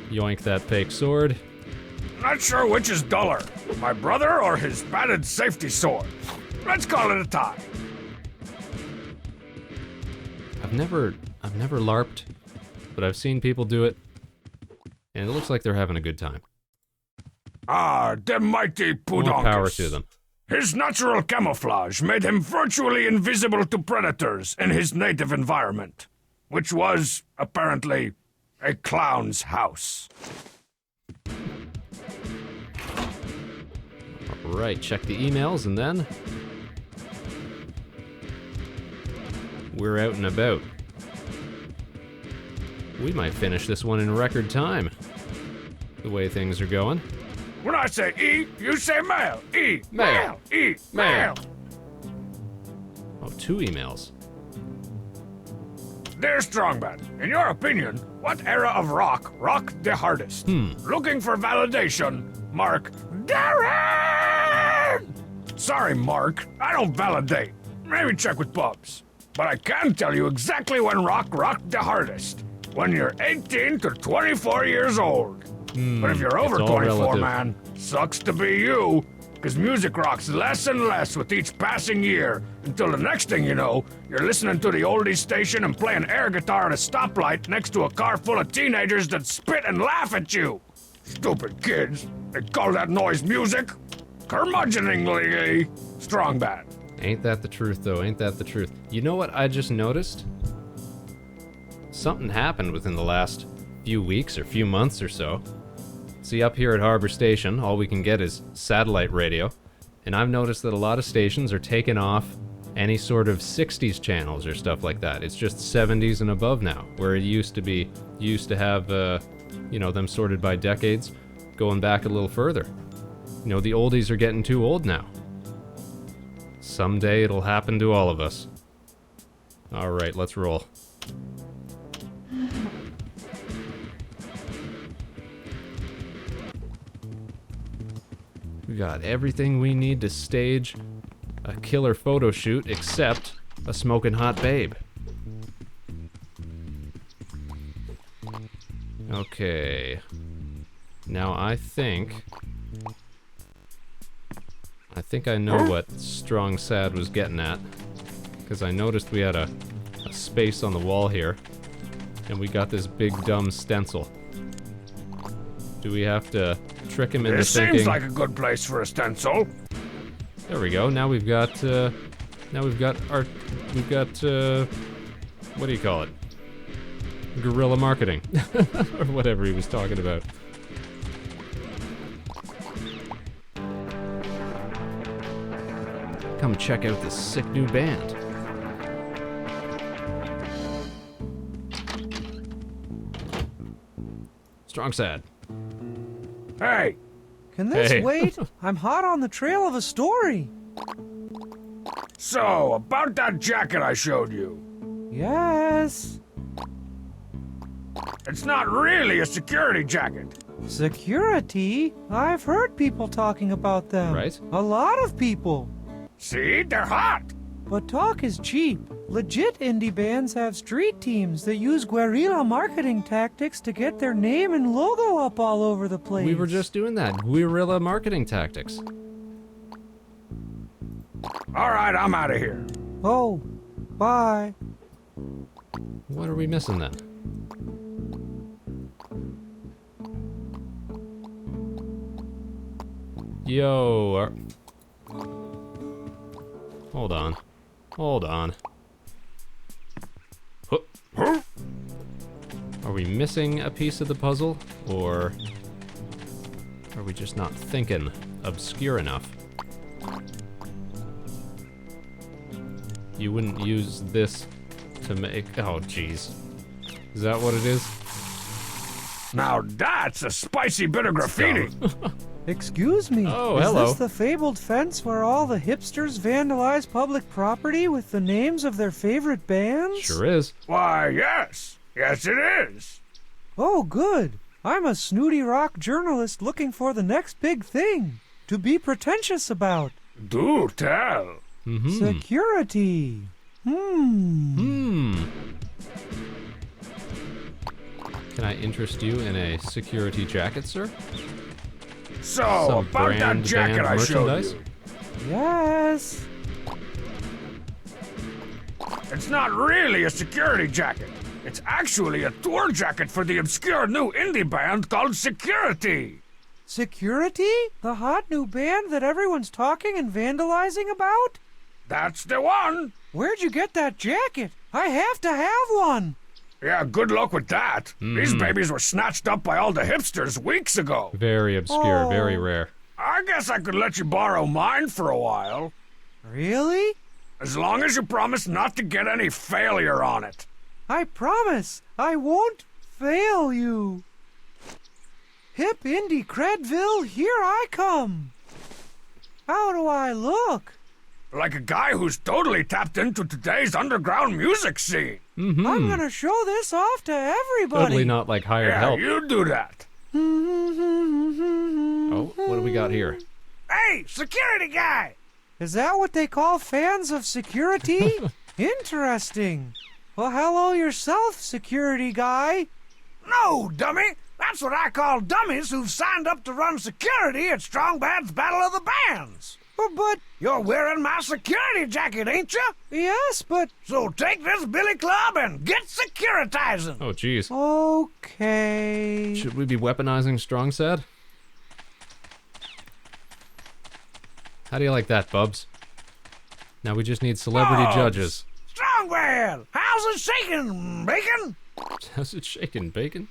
S1: Yoink that fake sword.
S3: Not sure which is duller, my brother or his padded safety sword. Let's call it a tie.
S1: I've never LARPed, but I've seen people do it, and it looks like they're having a good time.
S3: Ah, the mighty Puddle.
S1: More power to them.
S3: His natural camouflage made him virtually invisible to predators in his native environment, which was, apparently, a clown's house.
S1: Alright, check the emails, and then we're out and about. We might finish this one in record time, the way things are going.
S3: When I say E, you say mail. E,
S1: Mail.
S3: E,
S1: Mail.
S3: mail.
S1: Oh, 2 emails.
S3: Dear Strongbad, in your opinion, what era of rock rocked the hardest? Looking for validation, Mark Darren! Sorry, Mark, I don't validate. Maybe check with Bubs. But I can tell you exactly when rock rocked the hardest. When you're 18 to 24 years old. But if you're over
S1: it's all
S3: 24,
S1: relative.
S3: man, sucks to be you. Because music rocks less and less with each passing year, until the next thing you know, you're listening to the oldies station and playing air guitar at a stoplight next to a car full of teenagers that spit and laugh at you. Stupid kids. They call that noise music? Curmudgeoningly Strong Bad.
S1: Ain't that the truth, though? Ain't that the truth? You know what I just noticed? Something happened within the last few weeks or few months or so. See, up here at Harbor Station, all we can get is satellite radio, and I've noticed that a lot of stations are taking off any sort of 60s channels or stuff like that. It's just 70s and above now, where it used to be, you used to have, you know, them sorted by decades, going back a little further. You know, the oldies are getting too old now. Someday it'll happen to all of us. Alright, let's roll. We got everything we need to stage a killer photo shoot except a smoking hot babe. Okay. Now I think I know what Strong Sad was getting at, because I noticed we had a space on the wall here, and we got this big dumb stencil. Do we have to trick him into
S3: It
S1: thinking?
S3: seems like a good place for a stencil.
S1: There we go. Now we've got what do you call it? Guerrilla marketing, or whatever he was talking about. Come check out this sick new band. Strong Sad.
S3: Hey,
S4: Can this
S1: Hey.
S4: wait? I'm hot on the trail of a story.
S3: so about that jacket I showed you.
S4: Yes.
S3: It's not really a security jacket.
S4: Security? I've heard people talking about them.
S1: Right.
S4: A lot of people.
S3: See, they're hot.
S4: But talk is cheap. Legit indie bands have street teams that use guerrilla marketing tactics to get their name and logo up all over the place.
S1: We were just doing that. Guerrilla marketing tactics.
S3: All right, I'm out of here.
S4: Oh, bye.
S1: What are we missing then? Yo, hold on. Hold on. Huh. Are we missing a piece of the puzzle? Or are we just not thinking obscure enough? You wouldn't use this to make... Oh, jeez. Is that what it is?
S3: Now that's a spicy bit of graffiti.
S4: Excuse me.
S1: Oh,
S4: is
S1: hello.
S4: this the fabled fence where all the hipsters vandalize public property with the names of their favorite bands?
S1: Sure is.
S3: Why, yes. Yes, it is.
S4: Oh, good. I'm a snooty rock journalist looking for the next big thing to be pretentious about.
S3: Do tell.
S1: Mm-hmm.
S4: Security.
S1: Can I interest you in a security jacket, sir?
S3: So,
S1: Some
S3: about that
S1: brand
S3: jacket
S1: band
S3: I showed
S1: merchandise?
S3: you.
S4: Yes.
S3: It's not really a security jacket. It's actually a tour jacket for the obscure new indie band called Security.
S4: Security? The hot new band that everyone's talking and vandalizing about?
S3: That's the one.
S4: Where'd you get that jacket? I have to have one.
S3: Yeah, good luck with that. These babies were snatched up by all the hipsters weeks ago.
S1: Very obscure, very
S4: Oh.
S1: rare.
S3: I guess I could let you borrow mine for a while.
S4: Really?
S3: As long as you promise not to get any failure on it.
S4: I promise I won't fail you. Hip Indie Credville, here I come. How do I look?
S3: Like a guy who's totally tapped into today's underground music scene.
S4: I'm gonna show this off to everybody.
S1: Totally not like hired
S3: Yeah,
S1: help.
S3: you do that.
S1: Oh, what do we got here?
S2: Hey, security guy!
S4: Is that what they call fans of security? Interesting. Well, hello yourself, security guy.
S2: No, dummy! That's what I call dummies who've signed up to run security at Strong Bad's Battle of the Bands.
S4: But
S2: You're wearing my security jacket, ain't you?
S4: yes, but
S2: So take this billy club and get securitizing.
S1: Oh, jeez.
S4: okay.
S1: Should we be weaponizing Strong Sad? How do you like that, Bubs? Now we just need celebrity
S2: Bubs.
S1: judges.
S2: Strong Bad! How's it shaking, Bacon?
S1: How's it shaking, Bacon?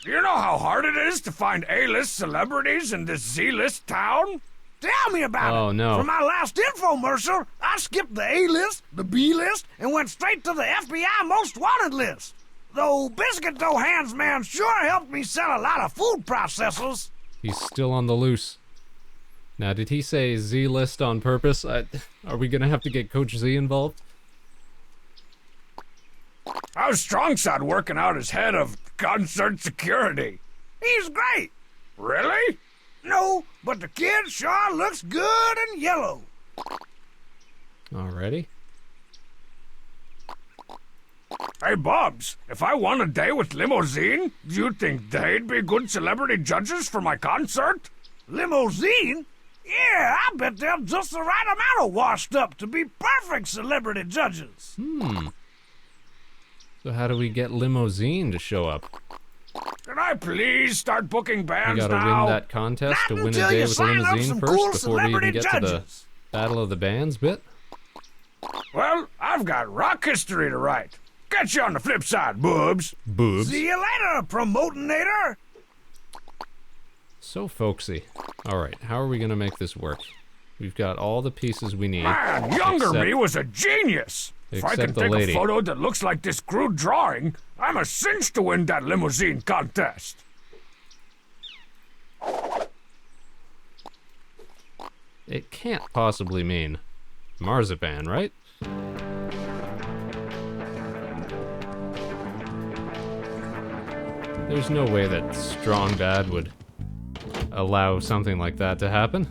S3: Do you know how hard it is to find A-list celebrities in this Z-list town?
S2: Tell me about it.
S1: Oh, no.
S2: For my last infomercial, I skipped the A-list, the B-list, and went straight to the FBI Most Wanted list. Though Biscuit Dough Hands Man sure helped me sell a lot of food processors.
S1: He's still on the loose. Now, did he say Z-list on purpose? Are we gonna have to get Coach Z involved?
S3: How's Strongside working out as head of concert security?
S2: He's great.
S3: Really?
S2: No, but the kid sure looks good and yellow.
S1: Alrighty.
S3: Hey, Bubs, if I won a day with Limousine, do you think they'd be good celebrity judges for my concert?
S2: Limousine? Yeah, I bet they're just the right amount of washed up to be perfect celebrity judges.
S1: So how do we get Limousine to show up?
S3: Can I please start booking
S1: We
S3: bands
S1: gotta
S3: now?
S1: win that contest to
S2: Not
S1: win a
S2: until
S1: day
S2: you
S1: with
S2: sign up
S1: Limousine
S2: some
S1: first
S2: cool
S1: before we even
S2: celebrity
S1: get to the
S2: judges.
S1: Battle of the Bands bit?
S3: Well, I've got rock history to write. Catch you on the flip side, Bubs.
S1: Boobs.
S2: See you later, promoting-nator.
S1: So folksy. Alright, how are we gonna make this work? We've got all the pieces we need.
S3: Man, younger
S1: Except-
S3: me was a genius. If I
S1: except
S3: can
S1: the
S3: take
S1: lady.
S3: a photo that looks like this crude drawing, I'm a cinch to win that Limousine contest.
S1: It can't possibly mean marzipan, right? There's no way that Strong Bad would allow something like that to happen.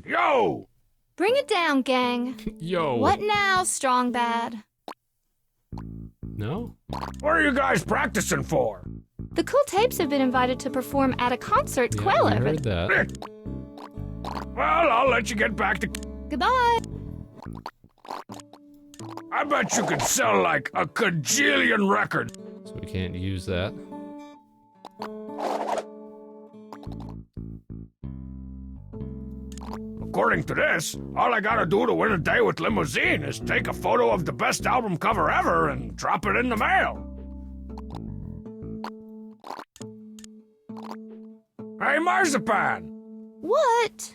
S3: Yo!
S7: Bring it down, gang.
S1: Yo!
S7: What now, Strong Bad?
S1: No?
S3: What are you guys practicing for?
S7: The Cool Tapes have been invited to perform at a concert
S1: Yeah,
S7: quell
S1: we
S7: over.
S1: heard that.
S3: Well, I'll let you get back to...
S7: Goodbye.
S3: I bet you could sell like a cajillion records.
S1: So we can't use that.
S3: According to this, all I gotta do to win a day with Limousine is take a photo of the best album cover ever and drop it in the mail. Hey, Marzipan!
S7: What?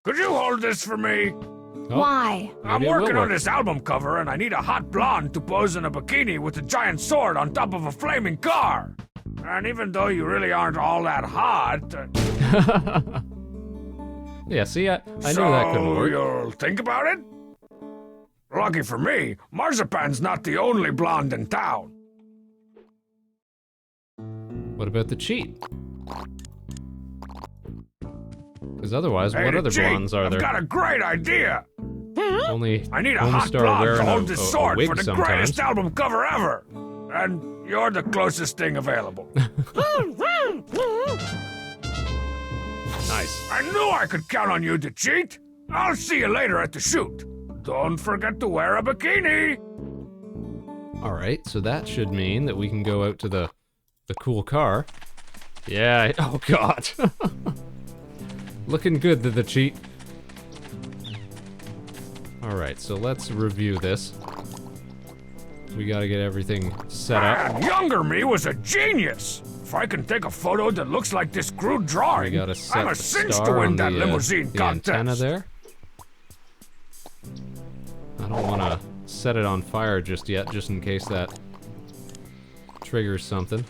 S3: Could you hold this for me?
S1: Oh,
S7: Why?
S3: I'm
S1: maybe it will
S3: working on
S1: work.
S3: this album cover and I need a hot blonde to pose in a bikini with a giant sword on top of a flaming car. And even though you really aren't all that hot...
S1: Yeah, see, I knew
S3: so
S1: that couldn't work.
S3: you'll think about it? Lucky for me, Marzipan's not the only blonde in town.
S1: What about the cheat? Because otherwise,
S3: Hey,
S1: what
S3: the
S1: other
S3: cheat,
S1: blondes are
S3: I've
S1: there?
S3: got a great idea.
S1: Only
S3: I need a
S1: only
S3: hot
S1: star
S3: blonde
S1: wearing
S3: to
S1: a,
S3: hold this
S1: a
S3: sword
S1: wig
S3: for the
S1: sometimes.
S3: greatest album cover ever. And you're the closest thing available.
S1: Nice.
S3: I knew I could count on you to cheat. I'll see you later at the shoot. Don't forget to wear a bikini.
S1: All right, so that should mean that we can go out to the cool car. Yeah. Oh God. Looking good to the cheat. All right, so let's review this. We gotta get everything set up.
S3: Man, younger me was a genius. If I can take a photo that looks like this crude
S1: We
S3: drawing,
S1: gotta set
S3: I'm a
S1: the
S3: cinch
S1: star
S3: to win
S1: on
S3: that
S1: the,
S3: limousine
S1: the
S3: contest.
S1: antenna there. I don't want to set it on fire just yet, just in case that triggers something.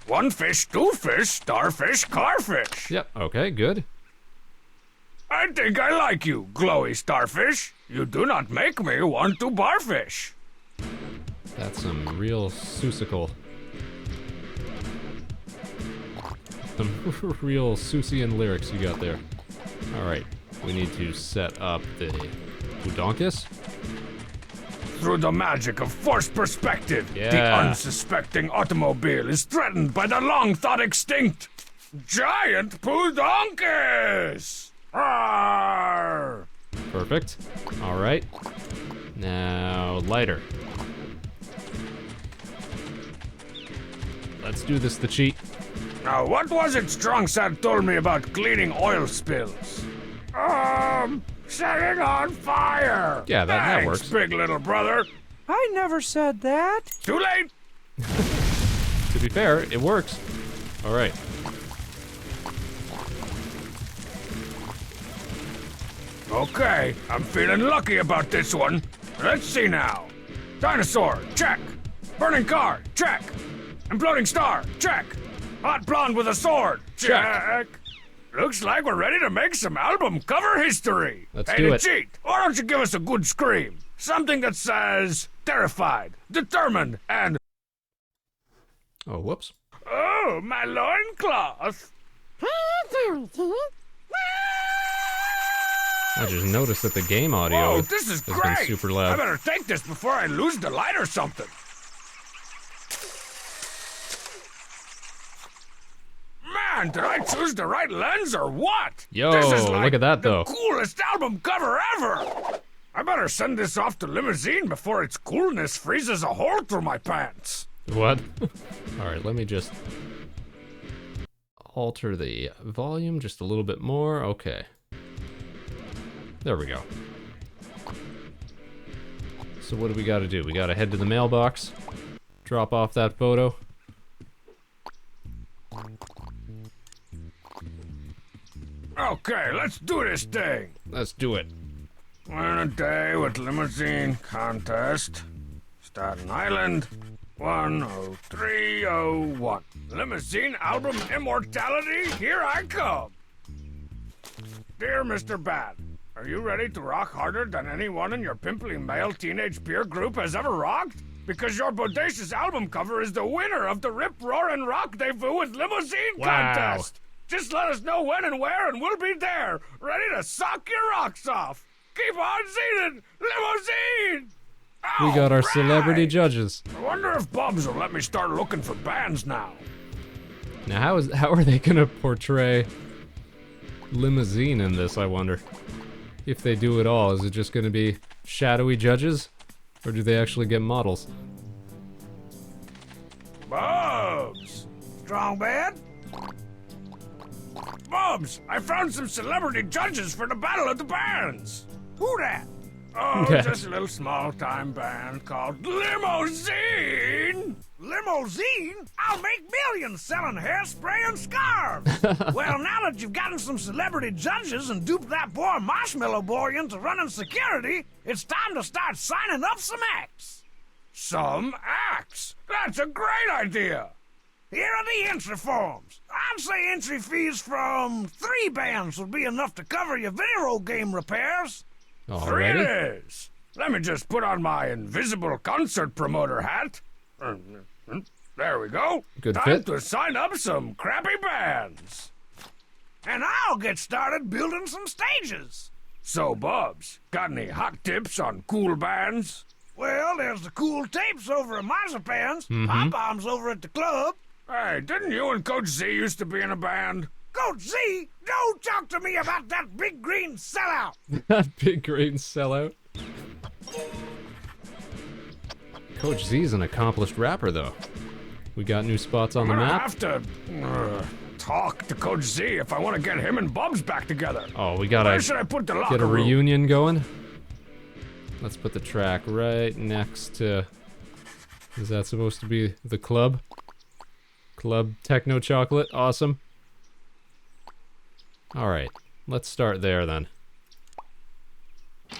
S3: One fish, two fish, starfish, carfish.
S1: Yep. Okay. Good.
S3: I think I like you, glowy starfish. You do not make me want to barfish.
S1: That's some real susical. Some real Susian lyrics you got there. Alright, we need to set up the Udonkus.
S3: Through the magic of forced perspective, the
S1: Yeah.
S3: unsuspecting automobile is threatened by the long-thought extinct giant Pudonkus! Arr!
S1: Perfect. Alright. Now, lighter. Let's do this the cheat.
S3: Now, what was it Strong Sad told me about cleaning oil spills? Set it on fire!
S1: Yeah, that
S3: Thanks,
S1: works.
S3: big little brother.
S4: I never said that.
S3: Too late!
S1: To be fair, it works. Alright.
S3: Okay, I'm feeling lucky about this one. Let's see now. Dinosaur, check. Burning car, check. Imploding star, check. Hot blonde with a sword, check. Looks like we're ready to make some album cover history.
S1: Let's
S3: hey,
S1: do
S3: to
S1: it.
S3: cheat, why don't you give us a good scream? Something that says terrified, determined, and
S1: Oh, whoops.
S3: oh, my loincloth.
S1: I just noticed that the game audio
S3: Whoa, this is
S1: has
S3: great.
S1: been super
S3: I
S1: loud.
S3: better take this before I lose the light or something. Man, did I choose the right lens or what?
S1: Yo,
S3: this is like
S1: look at that,
S3: the
S1: though.
S3: coolest album cover ever. I better send this off to Limousine before its coolness freezes a hole through my pants.
S1: What? Alright, let me just alter the volume just a little bit more. Okay. There we go. So what do we gotta do? We gotta head to the mailbox, drop off that photo.
S3: Okay, let's do this thing.
S1: Let's do it.
S3: Win a day with Limousine contest. Staten Island. 10301. Limousine album immortality, here I come. Dear Mr. Bad, are you ready to rock harder than anyone in your pimply male teenage peer group has ever rocked? Because your bodacious album cover is the winner of the Rip Roarin' Rockdevous with Limousine contest. Just let us know when and where, and we'll be there, ready to sock your rocks off. Keep on seeing Limousine!
S1: We got our
S3: Alright.
S1: celebrity judges.
S3: I wonder if Bubs will let me start looking for bands now.
S1: Now, how are they gonna portray Limousine in this, I wonder? If they do it all, is it just gonna be shadowy judges? Or do they actually get models?
S3: Bubs!
S2: Strong Bad?
S3: Bubs, I found some celebrity judges for the Battle of the Bands.
S2: Who that?
S3: Oh,
S1: Okay.
S3: just a little small-time band called Limousine.
S2: Limousine? I'll make millions selling hairspray and scarves. Well, now that you've gotten some celebrity judges and duped that poor Marshmallow Boy into running security, it's time to start signing up some acts.
S3: Some acts. That's a great idea.
S2: Here are the entry forms. I'd say entry fees from 3 bands would be enough to cover your video game repairs.
S3: 3
S1: Alrighty.
S3: it is. Let me just put on my invisible concert promoter hat. There we go.
S1: Good
S3: Time
S1: fit.
S3: to sign up some crappy bands.
S2: And I'll get started building some stages.
S3: So, Bubs, got any hot tips on cool bands?
S2: Well, there's the cool tapes over at Marzipan's, Pom-Poms over at the club.
S3: Hey, didn't you and Coach Z used to be in a band?
S2: Coach Z, don't talk to me about that big green sellout.
S1: That big green sellout. Coach Z's an accomplished rapper, though. We got new spots on the
S3: I'm gonna
S1: map.
S3: have to talk to Coach Z if I want to get him and Bubs back together.
S1: Oh, we
S3: Where
S1: gotta
S3: should I put the locker
S1: get a
S3: room?
S1: reunion going. Let's put the track right next to... Is that supposed to be the club? Club Techno Chocolate, awesome. Alright, let's start there then.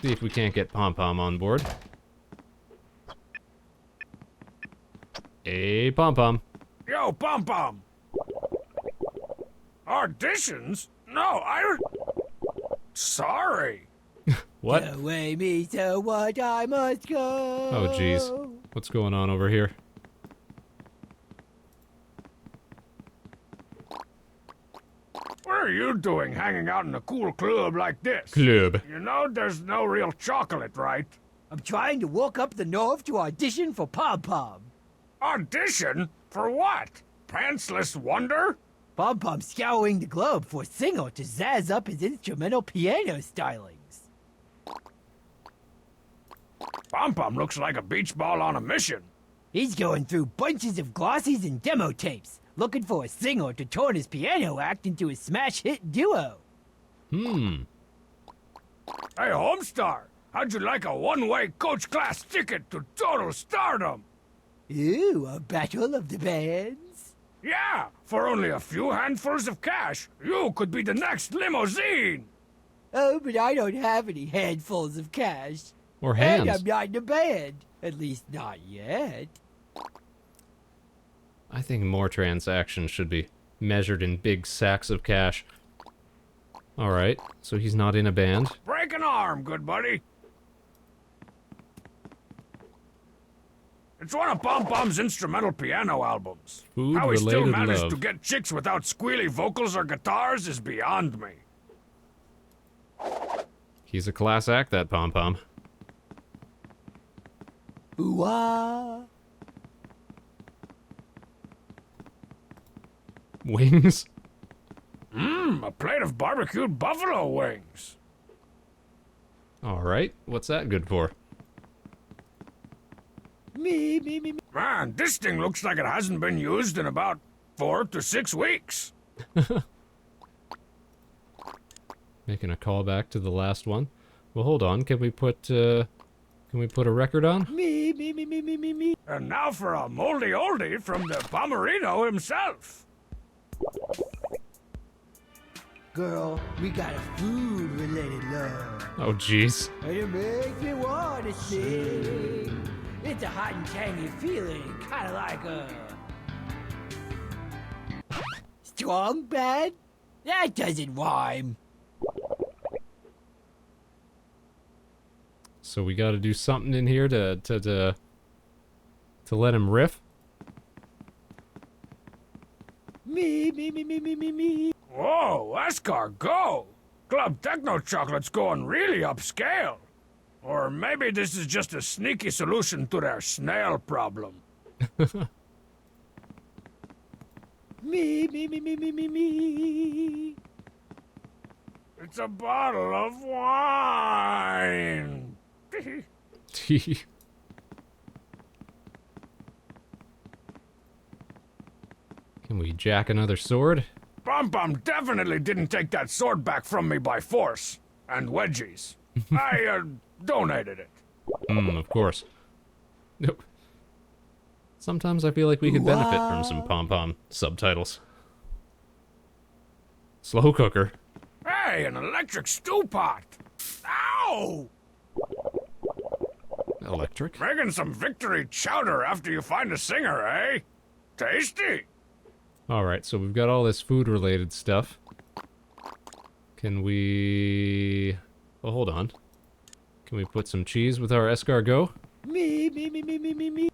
S1: See if we can't get Pom-Pom on board. Hey, Pom-Pom.
S3: Yo, Pom Pom. Auditions? No, Sorry.
S1: What?
S4: Away me to what I must go.
S1: Oh, jeez. What's going on over here?
S3: What are you doing hanging out in a cool club like this?
S1: Club.
S3: You know there's no real chocolate, right?
S4: I'm trying to walk up the north to audition for Pom Pom.
S3: Audition? For what? Pantsless Wonder?
S4: Pom Pom's scouring the globe for a singer to zazz up his instrumental piano stylings.
S3: Pom Pom looks like a beach ball on a mission.
S4: He's going through bunches of glossies and demo tapes, looking for a singer to turn his piano act into a smash hit duo.
S1: Hmm.
S3: Hey, Homestar, how'd you like a one-way coach class ticket to total stardom?
S4: Ooh, a battle of the bands?
S3: Yeah, for only a few handfuls of cash, you could be the next limousine.
S4: Oh, but I don't have any handfuls of cash.
S1: Or
S4: And
S1: hands.
S4: I'm not in a band. At least not yet.
S1: I think more transactions should be measured in big sacks of cash. Alright, so he's not in a band.
S3: Break an arm, good buddy. It's one of Pom Pom's instrumental piano albums. How he still
S1: Food-related
S3: managed
S1: love.
S3: to get chicks without squealy vocals or guitars is beyond me.
S1: He's a class act, that Pom-Pom.
S4: Ooh-ah.
S1: Wings?
S3: A plate of barbecued buffalo wings.
S1: Alright, what's that good for?
S4: Me.
S3: Man, this thing looks like it hasn't been used in about 4 to 6 weeks.
S1: Making a callback to the last one. Well, hold on, can we put a record on?
S4: Me.
S3: And now for a moldy oldie from the Pomerino himself.
S4: Girl, we got a food-related love.
S1: Oh, jeez.
S4: And it makes me wanna sing.
S8: It's a hot and tangy feeling, kind of like a... Strong Bad? That doesn't rhyme.
S1: So we got to do something in here to let him riff.
S8: Me.
S3: Whoa, escargot! Club Techno Chocolate's going really upscale. Or maybe this is just a sneaky solution to their snail problem.
S8: Me.
S3: It's a bottle of wine.
S1: Can we jack another sword?
S3: Pom Pom definitely didn't take that sword back from me by force. And wedgies. I, donated it.
S1: Of course. Nope. Sometimes I feel like we could benefit from some pom-pom subtitles. Slow cooker.
S3: Hey, an electric stew pot. Ow!
S1: Electric?
S3: Making some victory chowder after you find a singer, eh? Tasty.
S1: Alright, so we've got all this food-related stuff. Can we... Oh, hold on. Can we put some cheese with our escargot?
S8: Me.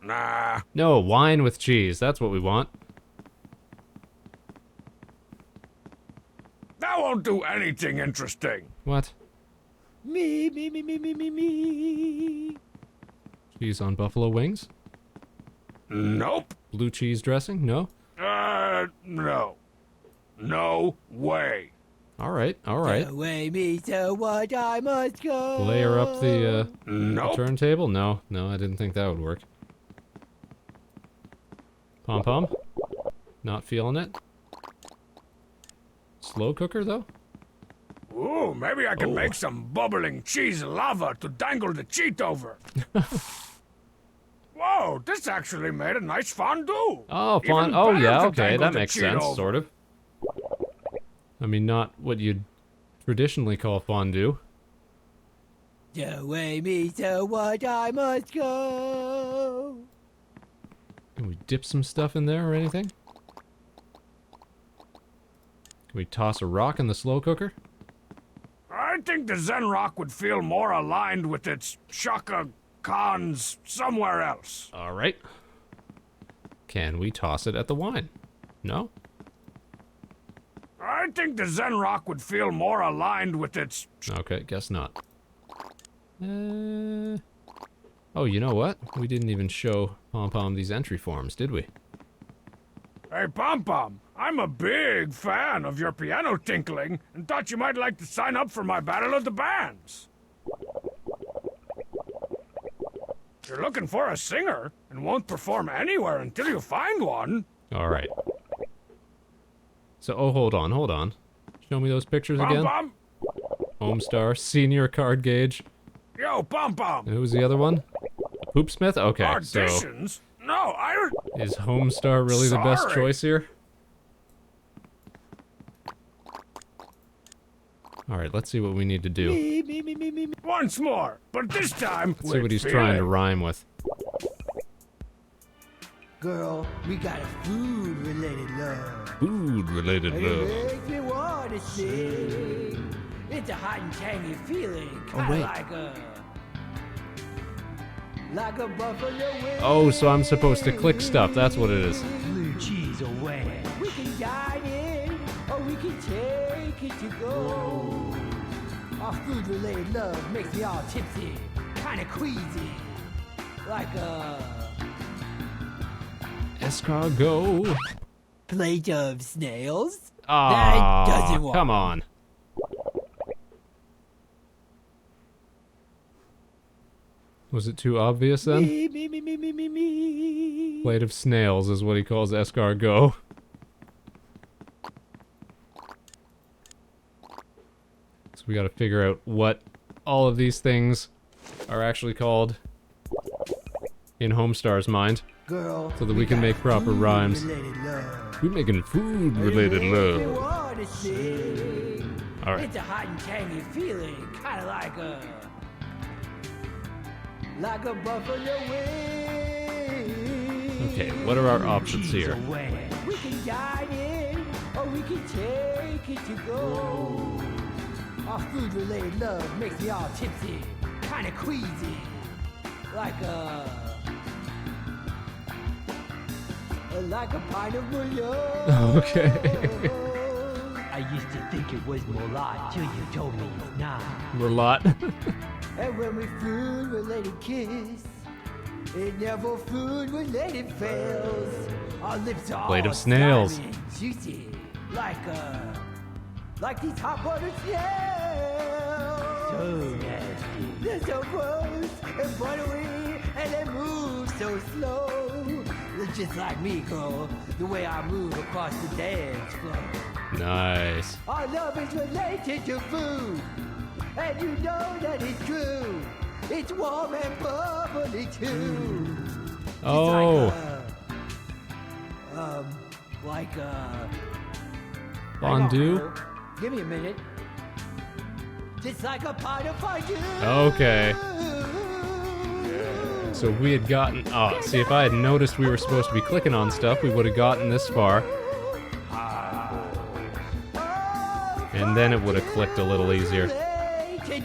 S3: Nah.
S1: No, wine with cheese. That's what we want.
S3: That won't do anything interesting.
S1: What?
S8: Me.
S1: Cheese on buffalo wings?
S3: Nope.
S1: Blue cheese dressing? No?
S3: No. No way.
S1: Alright.
S8: Away me to what I must go.
S1: Layer up the
S3: Nope.
S1: turntable? No, I didn't think that would work. Pom-pom? Not feeling it? Slow cooker, though?
S3: Ooh, maybe I can make some bubbling cheese lava to dangle the cheat over. Whoa, this actually made a nice fondue.
S1: Oh,
S3: Even
S1: oh
S3: better
S1: yeah,
S3: to
S1: okay,
S3: dangle
S1: that
S3: the
S1: makes
S3: cheat
S1: sense,
S3: over.
S1: sort of. I mean, not what you'd traditionally call fondue.
S8: Away me to what I must go.
S1: Can we dip some stuff in there or anything? Can we toss a rock in the slow cooker?
S3: I think the Zen Rock would feel more aligned with its Shaka Khan's somewhere else.
S1: Alright. Can we toss it at the wine? No?
S3: I think the Zen Rock would feel more aligned with its...
S1: Okay, guess not. Oh, you know what? We didn't even show Pom-Pom these entry forms, did we?
S3: Hey, Pom Pom, I'm a big fan of your piano tinkling and thought you might like to sign up for my Battle of the Bands. You're looking for a singer and won't perform anywhere until you find one.
S1: Alright. So, oh, hold on. Show me those pictures again.
S3: Pom Pom?
S1: Homestar, Senior Card Gauge.
S3: Yo, Pom Pom.
S1: And who was the other one? Poopsmith? Okay,
S3: Auditions? No, I...
S1: so is Homestar really the best
S3: Sorry.
S1: choice here? Alright, let's see what we need to do.
S8: Me.
S3: Once more, but this time
S1: Let's see what he's trying to rhyme with.
S8: Girl, we got a food-related love.
S1: Food-related
S8: It
S1: love.
S8: makes me wanna sing. It's a hot and tangy feeling, kinda
S1: wait.
S8: like a buffalo wing.
S1: Oh, so I'm supposed to click stuff. That's what it is.
S8: Blue cheese away. We can dine in, or we can take it to go. Our food-related love makes me all tipsy, kinda queasy, like a
S1: Escargot.
S8: plate of snails.
S1: Ah,
S8: That doesn't work.
S1: come on. Was it too obvious then?
S8: Me.
S1: Plate of snails is what he calls escargot. So we gotta figure out what all of these things are actually called in Homestar's mind,
S8: Girl,
S1: so that we can make proper rhymes.
S8: food-related love.
S1: We're making food-related love.
S8: Wanna sing.
S1: Alright.
S8: It's a hot and tangy feeling, kinda like a like a buffalo wing.
S1: Okay, what are our options here?
S8: We can dine in, or we can take it to go. Our food-related love makes me all tipsy, kinda queasy, like a pint of bouillon.
S1: Okay.
S8: I used to think it was Molat till you told me it's not.
S1: Merlot.
S8: And when we food-related kiss, it never food-related fails. Our lips are
S1: Plate
S8: all
S1: of snails.
S8: slimy and juicy, like these hot butter snails. So nasty. They're so gross and buttery, and they move so slow. They're just like me, girl, the way I move across the dance floor.
S1: Nice.
S8: Our love is related to food, and you know that it's true. It's warm and bubbly too.
S1: Oh.
S8: Like
S1: Fondue?
S8: Give me a minute. Just like a pot of fondue.
S1: Okay. So we had gotten... Oh, see, if I had noticed we were supposed to be clicking on stuff, we would have gotten this far. And then it would have clicked a little easier.
S8: That's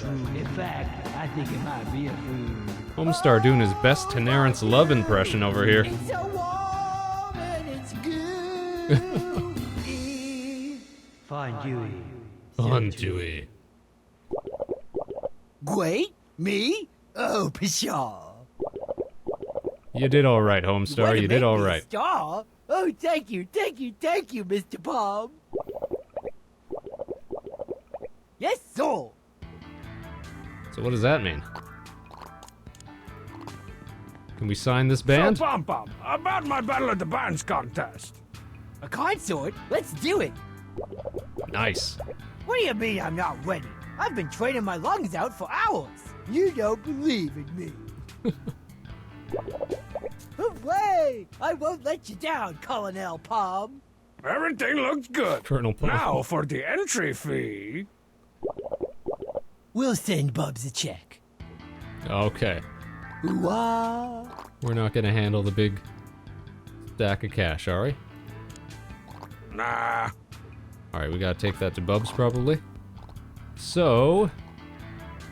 S8: true. In fact, I think it might be a food.
S1: Homestar doing his best Tenerence love impression over here.
S8: It's so warm and it's good. Fondue.
S1: Fondue.
S8: Wait, me? Oh, pshaw.
S1: You did all right, Homestar. You did all right.
S8: Star? Oh, thank you, Mr. Palm. Yes, sir.
S1: So what does that mean? Can we sign this band?
S3: So, Pom, about my Battle of the Bands contest.
S8: A consort? Let's do it.
S1: Nice.
S8: What do you mean I'm not ready? I've been training my lungs out for hours. You don't believe in me. Hooray! I won't let you down, Colonel Palm.
S3: Everything looks good.
S1: Colonel Palm.
S3: Now for the entry fee.
S8: We'll send Bubs a check.
S1: Okay.
S8: Ooh-ah.
S1: We're not gonna handle the big stack of cash, are we?
S3: Nah.
S1: Alright, we gotta take that to Bubs probably. So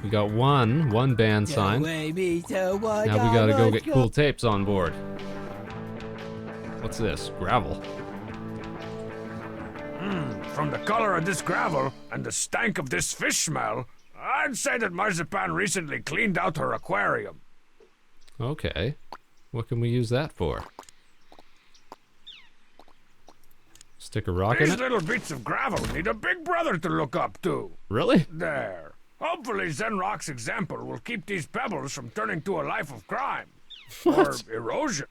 S1: we got one band signed. Now we gotta go get cool tapes on board. What's this? Gravel.
S3: From the color of this gravel and the stank of this fish smell, I'd say that Marzipan recently cleaned out her aquarium.
S1: Okay. What can we use that for? Stick a rock in
S3: These
S1: it?
S3: little bits of gravel need a big brother to look up to.
S1: Really?
S3: There. Hopefully Zenrock's example will keep these pebbles from turning to a life of crime. Or erosion.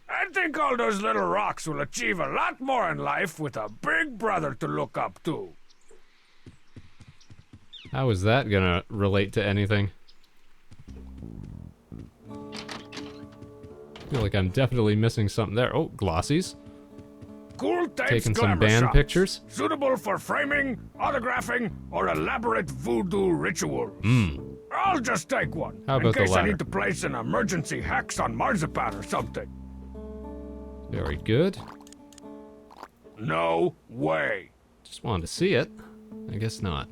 S3: I think all those little rocks will achieve a lot more in life with a big brother to look up to.
S1: How is that gonna relate to anything? I feel like I'm definitely missing something there. Oh, glossies.
S3: Cool tapes,
S1: Taking some
S3: glamour
S1: band
S3: shots,
S1: pictures.
S3: suitable for framing, autographing, or elaborate voodoo rituals. I'll just take one.
S1: How about the
S3: in case I
S1: latter?
S3: need to place an emergency hex on Marzipan or something.
S1: Very good.
S3: No way.
S1: Just wanted to see it. I guess not.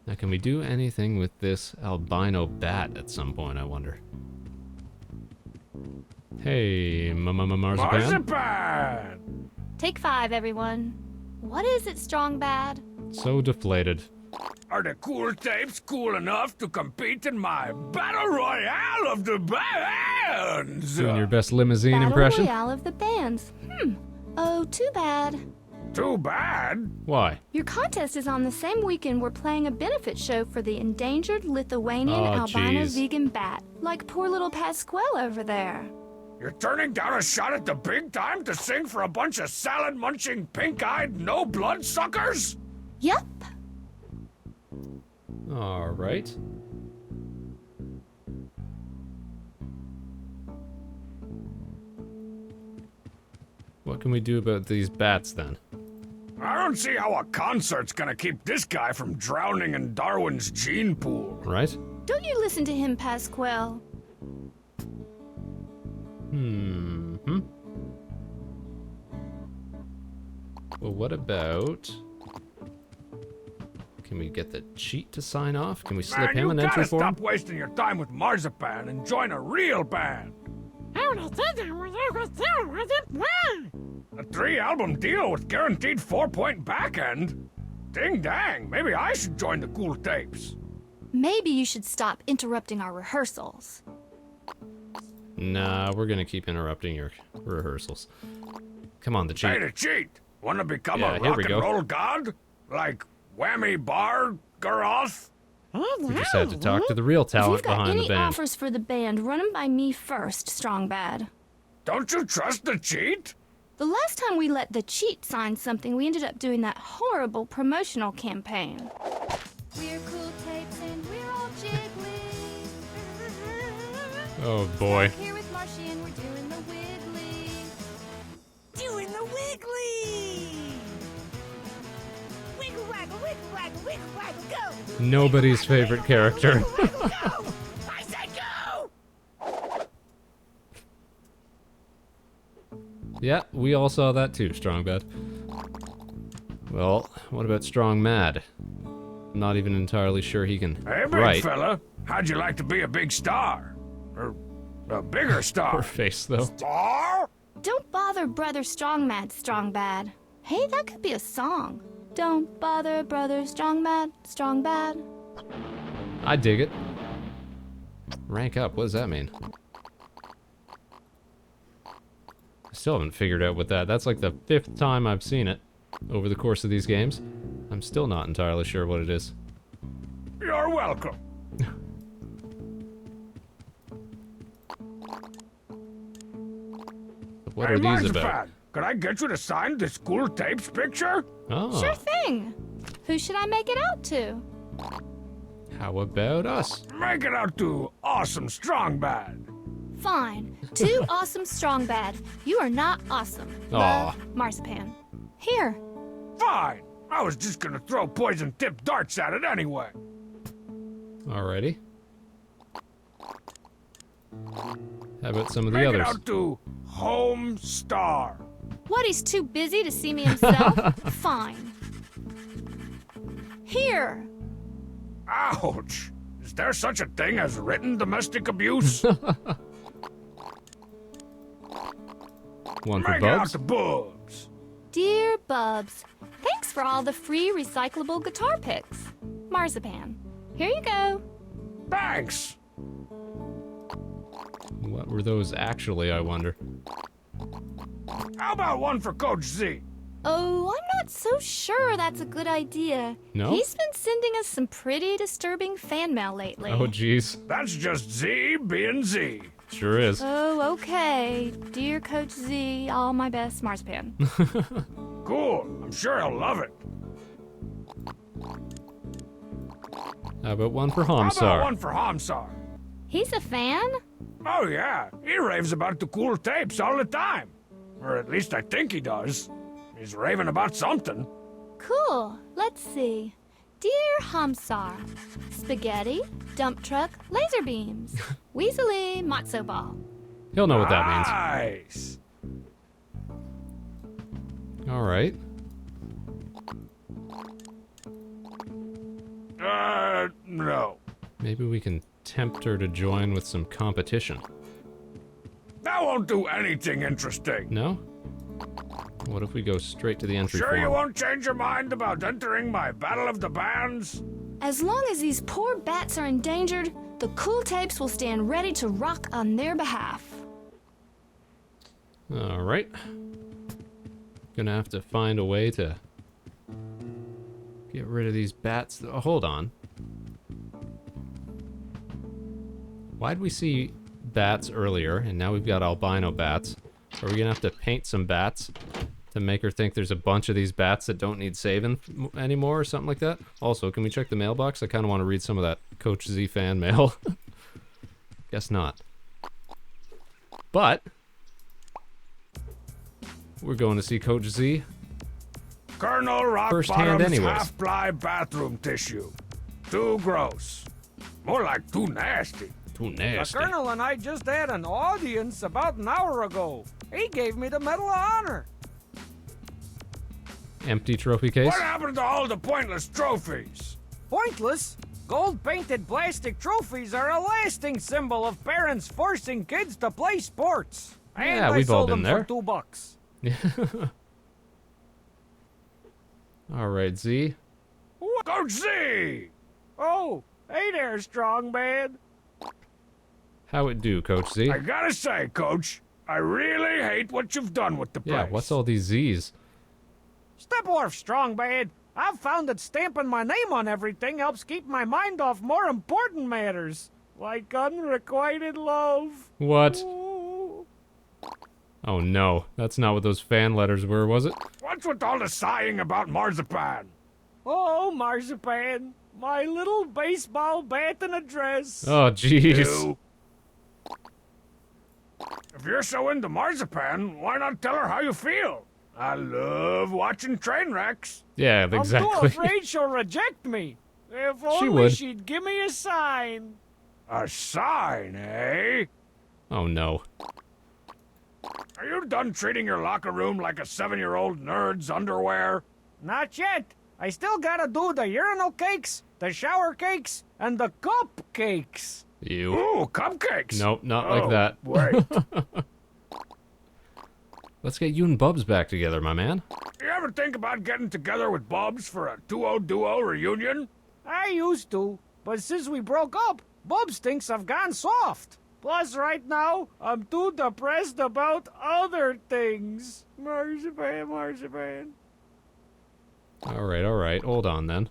S1: Now, can we do anything with this albino bat at some point, I wonder? Hey, Marzipan?
S3: Marzipan!
S7: Take 5, everyone. What is it, Strong Bad?
S1: So deflated.
S3: Are the cool tapes cool enough to compete in my Battle Royale of the Bands?
S1: Doing your best limousine
S7: Battle
S1: impression?
S7: Royale of the bands. Oh, too bad.
S3: Too bad.
S1: Why?
S7: Your contest is on the same weekend we're playing a benefit show for the endangered Lithuanian
S1: Oh,
S7: albino
S1: jeez.
S7: vegan bat. Like poor little Pasquale over there.
S3: You're turning down a shot at the big time to sing for a bunch of salad-munching, pink-eyed, no-blood suckers?
S7: Yup.
S1: Alright. What can we do about these bats then?
S3: I don't see how a concert's gonna keep this guy from drowning in Darwin's gene pool.
S1: Right?
S7: Don't you listen to him, Pasquale.
S1: Well, what about... Can we get the cheat to sign off? Can we slip him an entry
S3: you
S1: form?
S3: gotta stop wasting your time with Marzipan and join a real band. A 3-album deal with guaranteed 4-point back end? Ding dang, maybe I should join the Cool Tapes.
S7: Maybe you should stop interrupting our rehearsals.
S1: Nah, we're gonna keep interrupting your rehearsals. Come on, the cheat.
S3: Hey, the cheat! Wanna become
S1: Yeah,
S3: a
S1: here
S3: rock
S1: we
S3: and
S1: go.
S3: roll god? Like Whammy Bar Garoth?
S1: We just had to talk to the real
S7: If you've
S1: talent
S7: got
S1: behind
S7: any
S1: the band.
S7: offers for the band, run them by me first, Strong Bad.
S3: Don't you trust the cheat?
S7: The last time we let the cheat sign something, we ended up doing that horrible promotional campaign. We're cool tapes and we're all jiggly.
S1: Oh boy.
S7: Here with Marshy and we're doing the wiggly.
S2: Doing the wiggly! Wiggle waggle, wiggle waggle, wiggle waggle, go!
S1: Nobody's favorite character.
S2: Wiggle, go! I said go!
S1: Yeah, we all saw that too, Strong Bad. Well, what about Strong Mad? Not even entirely sure he can
S3: Hey, big
S1: write.
S3: fella, how'd you like to be a big star? Or a bigger
S1: Poor
S3: star?
S1: face, though.
S3: Star?
S7: Don't bother Brother Strong Mad, Strong Bad. Hey, that could be a song. Don't bother Brother Strong Mad, Strong Bad.
S1: I dig it. Rank up, what does that mean? I still haven't figured out what that's like the 5th time I've seen it over the course of these games. I'm still not entirely sure what it is.
S3: You're welcome.
S1: What
S3: Hey,
S1: are these about?
S3: Marzipan, could I get you to sign this Cool Tapes picture?
S1: Oh,
S7: Sure thing. Who should I make it out to?
S1: how about us?
S3: Make it out to Awesome Strong Bad.
S7: Fine. Too awesome, Strong Bad. You are not awesome.
S1: Aw.
S7: Love, Marzipan. Here.
S3: Fine. I was just gonna throw poison-tipped darts at it anyway.
S1: Alrighty. How about some of the
S3: Make
S1: others?
S3: it out to Home Star.
S7: What, he's too busy to see me himself? Fine. Here.
S3: Ouch. Is there such a thing as written domestic abuse?
S1: One for
S3: Make it out
S1: Bubs?
S3: to Bubs.
S7: Dear Bubs, thanks for all the free recyclable guitar picks. Marzipan. Here you go.
S3: Thanks.
S1: What were those actually, I wonder?
S3: How about one for Coach Z?
S7: Oh, I'm not so sure that's a good idea.
S1: No?
S7: He's been sending us some pretty disturbing fan mail lately.
S1: Oh, jeez.
S3: That's just Z being Z.
S1: Sure is.
S7: Oh, okay. Dear Coach Z, all my best, Marzipan.
S3: Cool. I'm sure he'll love it.
S1: How about one for
S3: How about
S1: Hamsar?
S3: one for Hamsar?
S7: He's a fan?
S3: Oh, yeah. He raves about the Cool Tapes all the time. Or at least I think he does. He's raving about something.
S7: Cool. Let's see. Dear Hamsar, spaghetti, dump truck, laser beams, weaselly, matzo ball.
S1: He'll know what that
S3: Nice.
S1: means. Alright.
S3: No.
S1: Maybe we can tempt her to join with some competition.
S3: That won't do anything interesting.
S1: No? What if we go straight to the entry
S3: Sure
S1: form?
S3: you won't change your mind about entering my Battle of the Bands?
S7: As long as these poor bats are endangered, the Cool Tapes will stand ready to rock on their behalf.
S1: Alright. Gonna have to find a way to get rid of these bats. Oh, hold on. Why'd we see bats earlier and now we've got albino bats? Are we gonna have to paint some bats to make her think there's a bunch of these bats that don't need saving anymore or something like that? Also, can we check the mailbox? I kind of want to read some of that Coach Z fan mail. Guess not. But we're going to see Coach Z
S3: Colonel Rock
S1: firsthand
S3: Bottom's
S1: anyways.
S3: half-ply bathroom tissue. Too gross. More like too nasty.
S1: Too
S2: The
S1: nasty.
S2: Colonel and I just had an audience about an hour ago. He gave me the Medal of Honor.
S1: Empty trophy case.
S3: What happened to all the pointless trophies?
S2: Pointless? Gold-painted plastic trophies are a lasting symbol of parents forcing kids to play sports. And
S1: Yeah,
S2: I
S1: we've all
S2: sold
S1: been
S2: them
S1: there.
S2: for $2.
S1: All right, Z.
S3: Coach Z!
S2: Oh, hey there, strong man.
S1: How it do, Coach Z?
S3: I gotta say, Coach, I really hate what you've done with the place.
S1: Yeah, what's all these Z's?
S2: Step off, strong man. I've found that stamping my name on everything helps keep my mind off more important matters, like unrequited love.
S1: What?
S2: Ooh.
S1: Oh no, that's not what those fan letters were, was it?
S3: What's with all the sighing about marzipan?
S2: Oh, Marzipan, my little baseball bat and a dress.
S1: Oh jeez.
S3: You. If you're so into marzipan, why not tell her how you feel? I love watching train wrecks.
S1: Yeah,
S2: I'm too
S1: exactly.
S2: afraid she'll reject me. If
S1: She
S2: only
S1: would.
S2: she'd give me a sign.
S3: A sign, eh?
S1: Oh no.
S3: Are you done treating your locker room like a 7-year-old nerd's underwear?
S2: Not yet. I still gotta do the urinal cakes, the shower cakes, and the cupcakes.
S1: You.
S3: Ooh, cupcakes.
S1: Nope, not
S3: Oh,
S1: like that.
S3: Wait.
S1: Let's get you and Bubs back together, my man.
S3: You ever think about getting together with Bubs for a duo reunion?
S2: I used to, but since we broke up, Bubs thinks I've gone soft. Plus, right now, I'm too depressed about other things. Marzipan, marzipan.
S1: All right. Hold on then.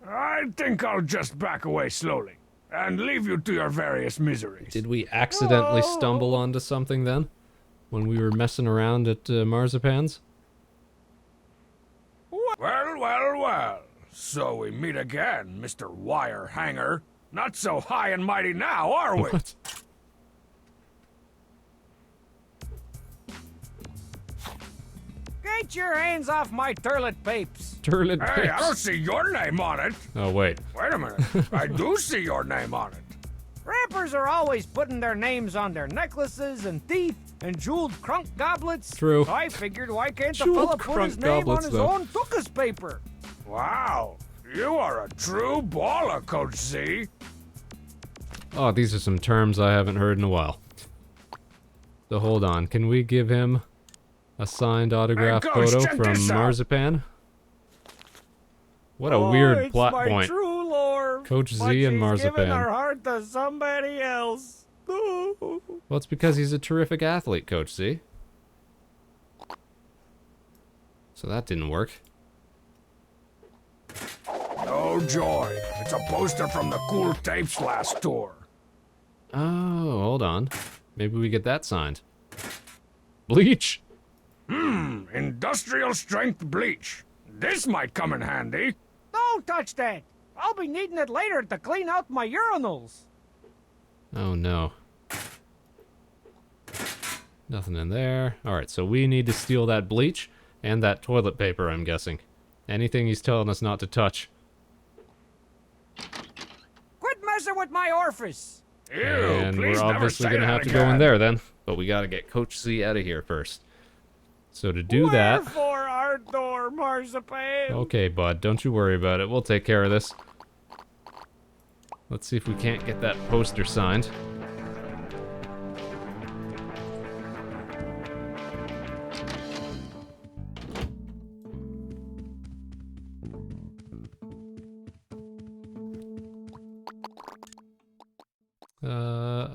S3: I think I'll just back away slowly and leave you to your various miseries.
S1: Did we accidentally stumble onto something then? When we were messing around at Marzipan's?
S3: Well. So we meet again, Mr. Wire Hanger. Not so high and mighty now, are we?
S1: What?
S2: Get your hands off my turlet papes.
S1: Turlet
S3: Hey, I don't
S1: pics.
S3: see your name on it.
S1: Oh wait.
S3: Wait a minute. I do see your name on it.
S2: Rappers are always putting their names on their necklaces and teeth and jeweled crunk goblets.
S1: True.
S2: I figured, why can't the
S1: Jeweled
S2: fella put his
S1: crunk
S2: name on
S1: goblets,
S2: his
S1: though.
S2: own tuchus paper?
S3: Wow. You are a true baller, Coach Z.
S1: Oh, these are some terms I haven't heard in a while. So hold on, can we give him a signed autograph
S3: Hey, Coach,
S1: photo
S3: check
S1: from
S3: this out.
S1: Marzipan? What a
S2: Oh,
S1: weird
S2: it's
S1: plot
S2: my
S1: point.
S2: True lore.
S1: Coach Z
S2: But
S1: and
S2: she's
S1: Marzipan.
S2: giving her heart to somebody else.
S1: Well, it's because he's a terrific athlete, Coach Z. So that didn't work.
S3: Oh, joy. It's a poster from the Cool Tapes last tour.
S1: Oh, hold on. Maybe we get that signed. Bleach!
S3: Industrial strength bleach. This might come in handy.
S2: Don't touch that. I'll be needing it later to clean out my urinals.
S1: Oh no. Nothing in there. Alright, so we need to steal that bleach and that toilet paper, I'm guessing. Anything he's telling us not to touch.
S2: Quit messing with my orifice.
S3: Ew,
S1: And
S3: please
S1: we're
S3: never
S1: obviously
S3: say
S1: gonna
S3: that
S1: have to go in
S3: again.
S1: there then. But we gotta get Coach Z out of here first. So to do that...
S2: Wherefore art thou, Marzipan?
S1: Okay, bud, don't you worry about it. We'll take care of this. Let's see if we can't get that poster signed.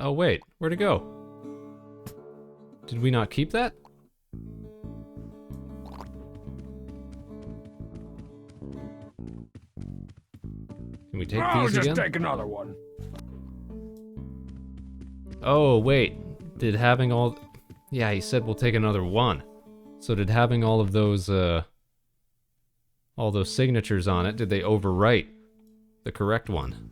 S1: Oh wait, where'd it go? Did we not keep that? Can we take
S3: I'll
S1: these
S3: just
S1: again?
S3: take another one.
S1: Oh, wait. Did having all... Yeah, he said we'll take another one. So did having all those signatures on it, did they overwrite the correct one?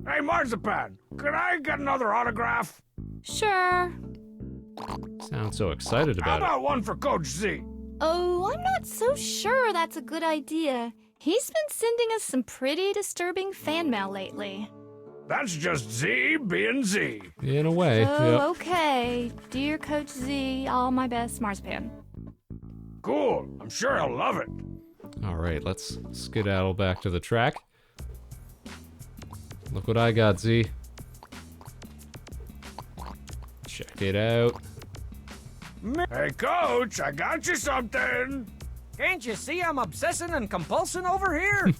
S3: Hey, Marzipan, could I get another autograph?
S7: Sure.
S1: Sound so excited
S3: How
S1: about it.
S3: about one for Coach Z?
S7: Oh, I'm not so sure that's a good idea. He's been sending us some pretty disturbing fan mail lately.
S3: That's just Z being Z.
S1: In a way,
S7: Oh,
S1: yep.
S7: okay. Dear Coach Z, all my best, Marzipan.
S3: Cool. I'm sure he'll love it.
S1: All right, let's skedaddle back to the track. Look what I got, Z. Check it out.
S3: Hey, Coach, I got you something.
S4: Can't you see I'm obsessing and compulsing over here?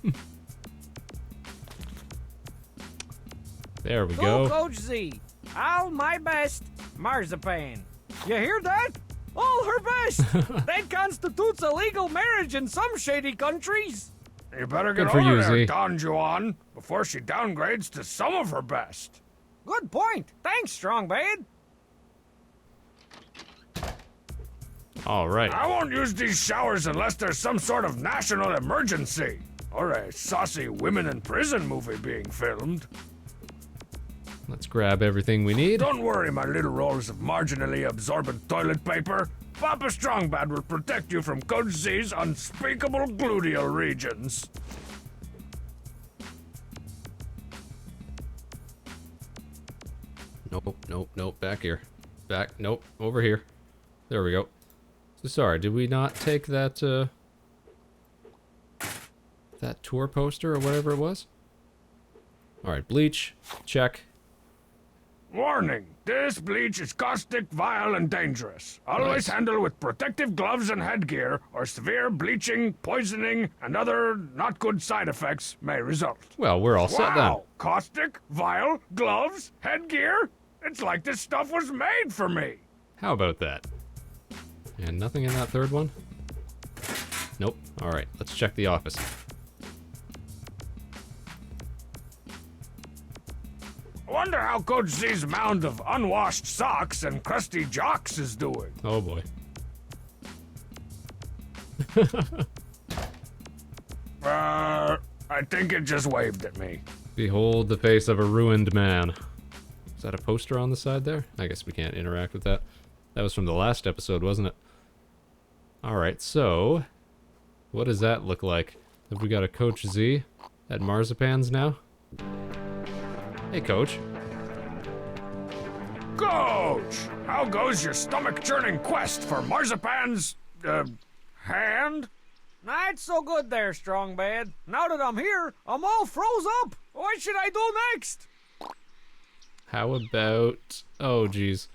S1: There we
S4: To
S1: go.
S4: Coach Z, all my best, Marzipan. You hear that? All her best. That constitutes a legal marriage in some shady countries.
S3: You better get
S1: Good for
S3: over
S1: you,
S3: there,
S1: Z.
S3: Don Juan, before she downgrades to some of her best.
S4: Good point. Thanks, Strong Bad.
S1: All right.
S3: I won't use these showers unless there's some sort of national emergency. Or a saucy women in prison movie being filmed.
S1: Let's grab everything we need.
S3: Don't worry, my little rolls of marginally absorbent toilet paper. Papa Strongbad will protect you from Coach Z's unspeakable gluteal regions.
S1: Nope. Back here. Nope. Over here. There we go. So sorry, did we not take that, that tour poster or whatever it was? All right, bleach. Check.
S3: Warning, this bleach is caustic, vile, and dangerous. Always
S1: Nice.
S3: handle with protective gloves and headgear, or severe bleaching, poisoning, and other not good side effects may result.
S1: Well, we're all set then.
S3: Wow, caustic, vile, gloves, headgear? It's like this stuff was made for me.
S1: How about that? And nothing in that third one? Nope. All right, let's check the office.
S3: I wonder how Coach Z's mound of unwashed socks and crusty jocks is doing.
S1: Oh boy.
S3: I think it just waved at me.
S1: Behold the face of a ruined man. Is that a poster on the side there? I guess we can't interact with that. That was from the last episode, wasn't it? Alright, so... what does that look like? Have we got a Coach Z at Marzipan's now? Hey, Coach.
S3: Coach! How goes your stomach-churning quest for Marzipan's, hand?
S4: Not so good there, Strong Bad. Now that I'm here, I'm all froze up. What should I do next?
S1: How about... oh, geez.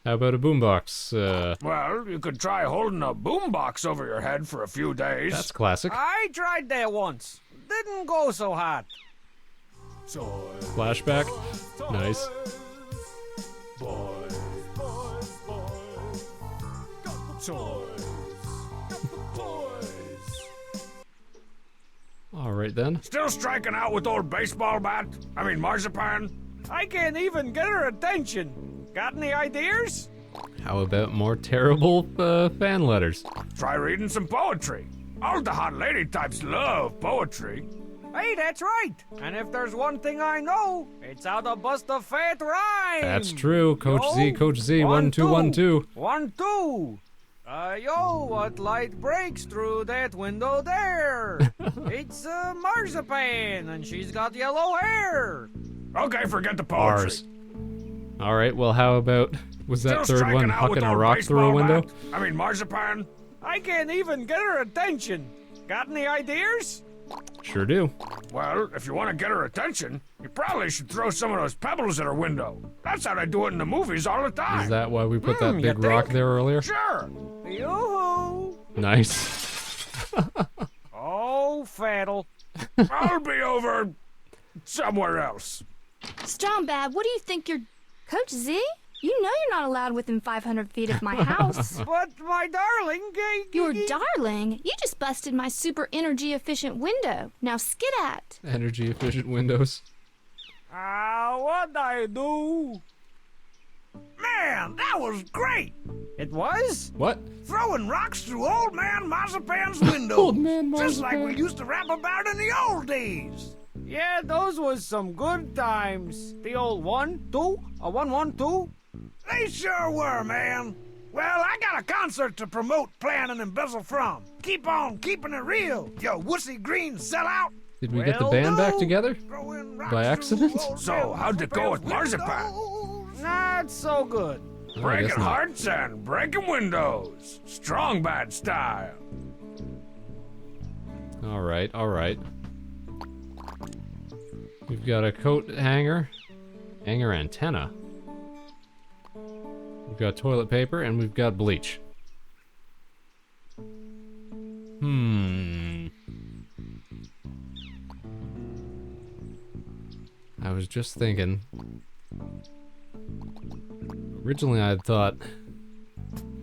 S1: How about a boombox?
S3: Well, you could try holding a boombox over your head for a few days.
S1: That's classic.
S4: I tried that once. Didn't go so hot.
S1: Flashback. Nice. Alright then.
S3: Still striking out with old baseball bat? I mean, Marzipan?
S4: I can't even get her attention. Got any ideas?
S1: How about more terrible fan letters?
S3: Try reading some poetry. All the hot lady types love poetry.
S4: Hey, that's right. And if there's one thing I know, it's how to bust a fat rhyme.
S1: That's true. Coach
S4: Yo,
S1: Z, Coach Z, 1 2 1 2.
S4: 1 2. Yo, what light breaks through that window there? It's Marzipan, and she's got yellow hair.
S3: Okay, forget the poetry.
S1: Ours. Alright, well, how about. Was that
S3: Still
S1: third one
S3: striking out with
S1: hucking a
S3: old
S1: rock through a
S3: baseball
S1: window?
S3: bat? I mean, Marzipan?
S4: I can't even get her attention. Got any ideas?
S1: Sure do.
S3: Well, if you want to get her attention, you probably should throw some of those pebbles at her window. That's how they do it in the movies all the time.
S1: Is that why we put that
S4: you
S1: big rock
S4: think?
S1: there earlier?
S3: Sure.
S4: Yoo-hoo.
S1: Nice.
S4: Oh, Faddle.
S3: I'll be over somewhere else.
S7: Strong Bad, what do you think you're... Coach Z? You know you're not allowed within 500 feet of my house.
S4: But, my darling...
S7: Your darling, you just busted my super energy efficient window. Now skedat.
S1: Energy efficient windows.
S4: What'd I do?
S2: Man, that was great!
S4: It was?
S1: What?
S2: Throwing rocks through Old Man Marzipan's window.
S1: Old Man
S2: Just like we
S1: Marzipan.
S2: used to rap about in the old days.
S4: Yeah, those was some good times. The old 1 2, a 1 1 2.
S2: They sure were, man. Well, I got a concert to promote, plan, and embezzle from. Keep on keeping it real, you wussy green sellout.
S1: Did we get the band back together? By accident?
S3: So, how'd it go with Marzipan?
S2: Not so good.
S1: Oh, I
S3: Breaking
S1: guess not.
S3: hearts and breaking windows. Strong bad style.
S1: Alright, alright. We've got a coat hanger antenna. We've got toilet paper and we've got bleach. I was just thinking. Originally I had thought,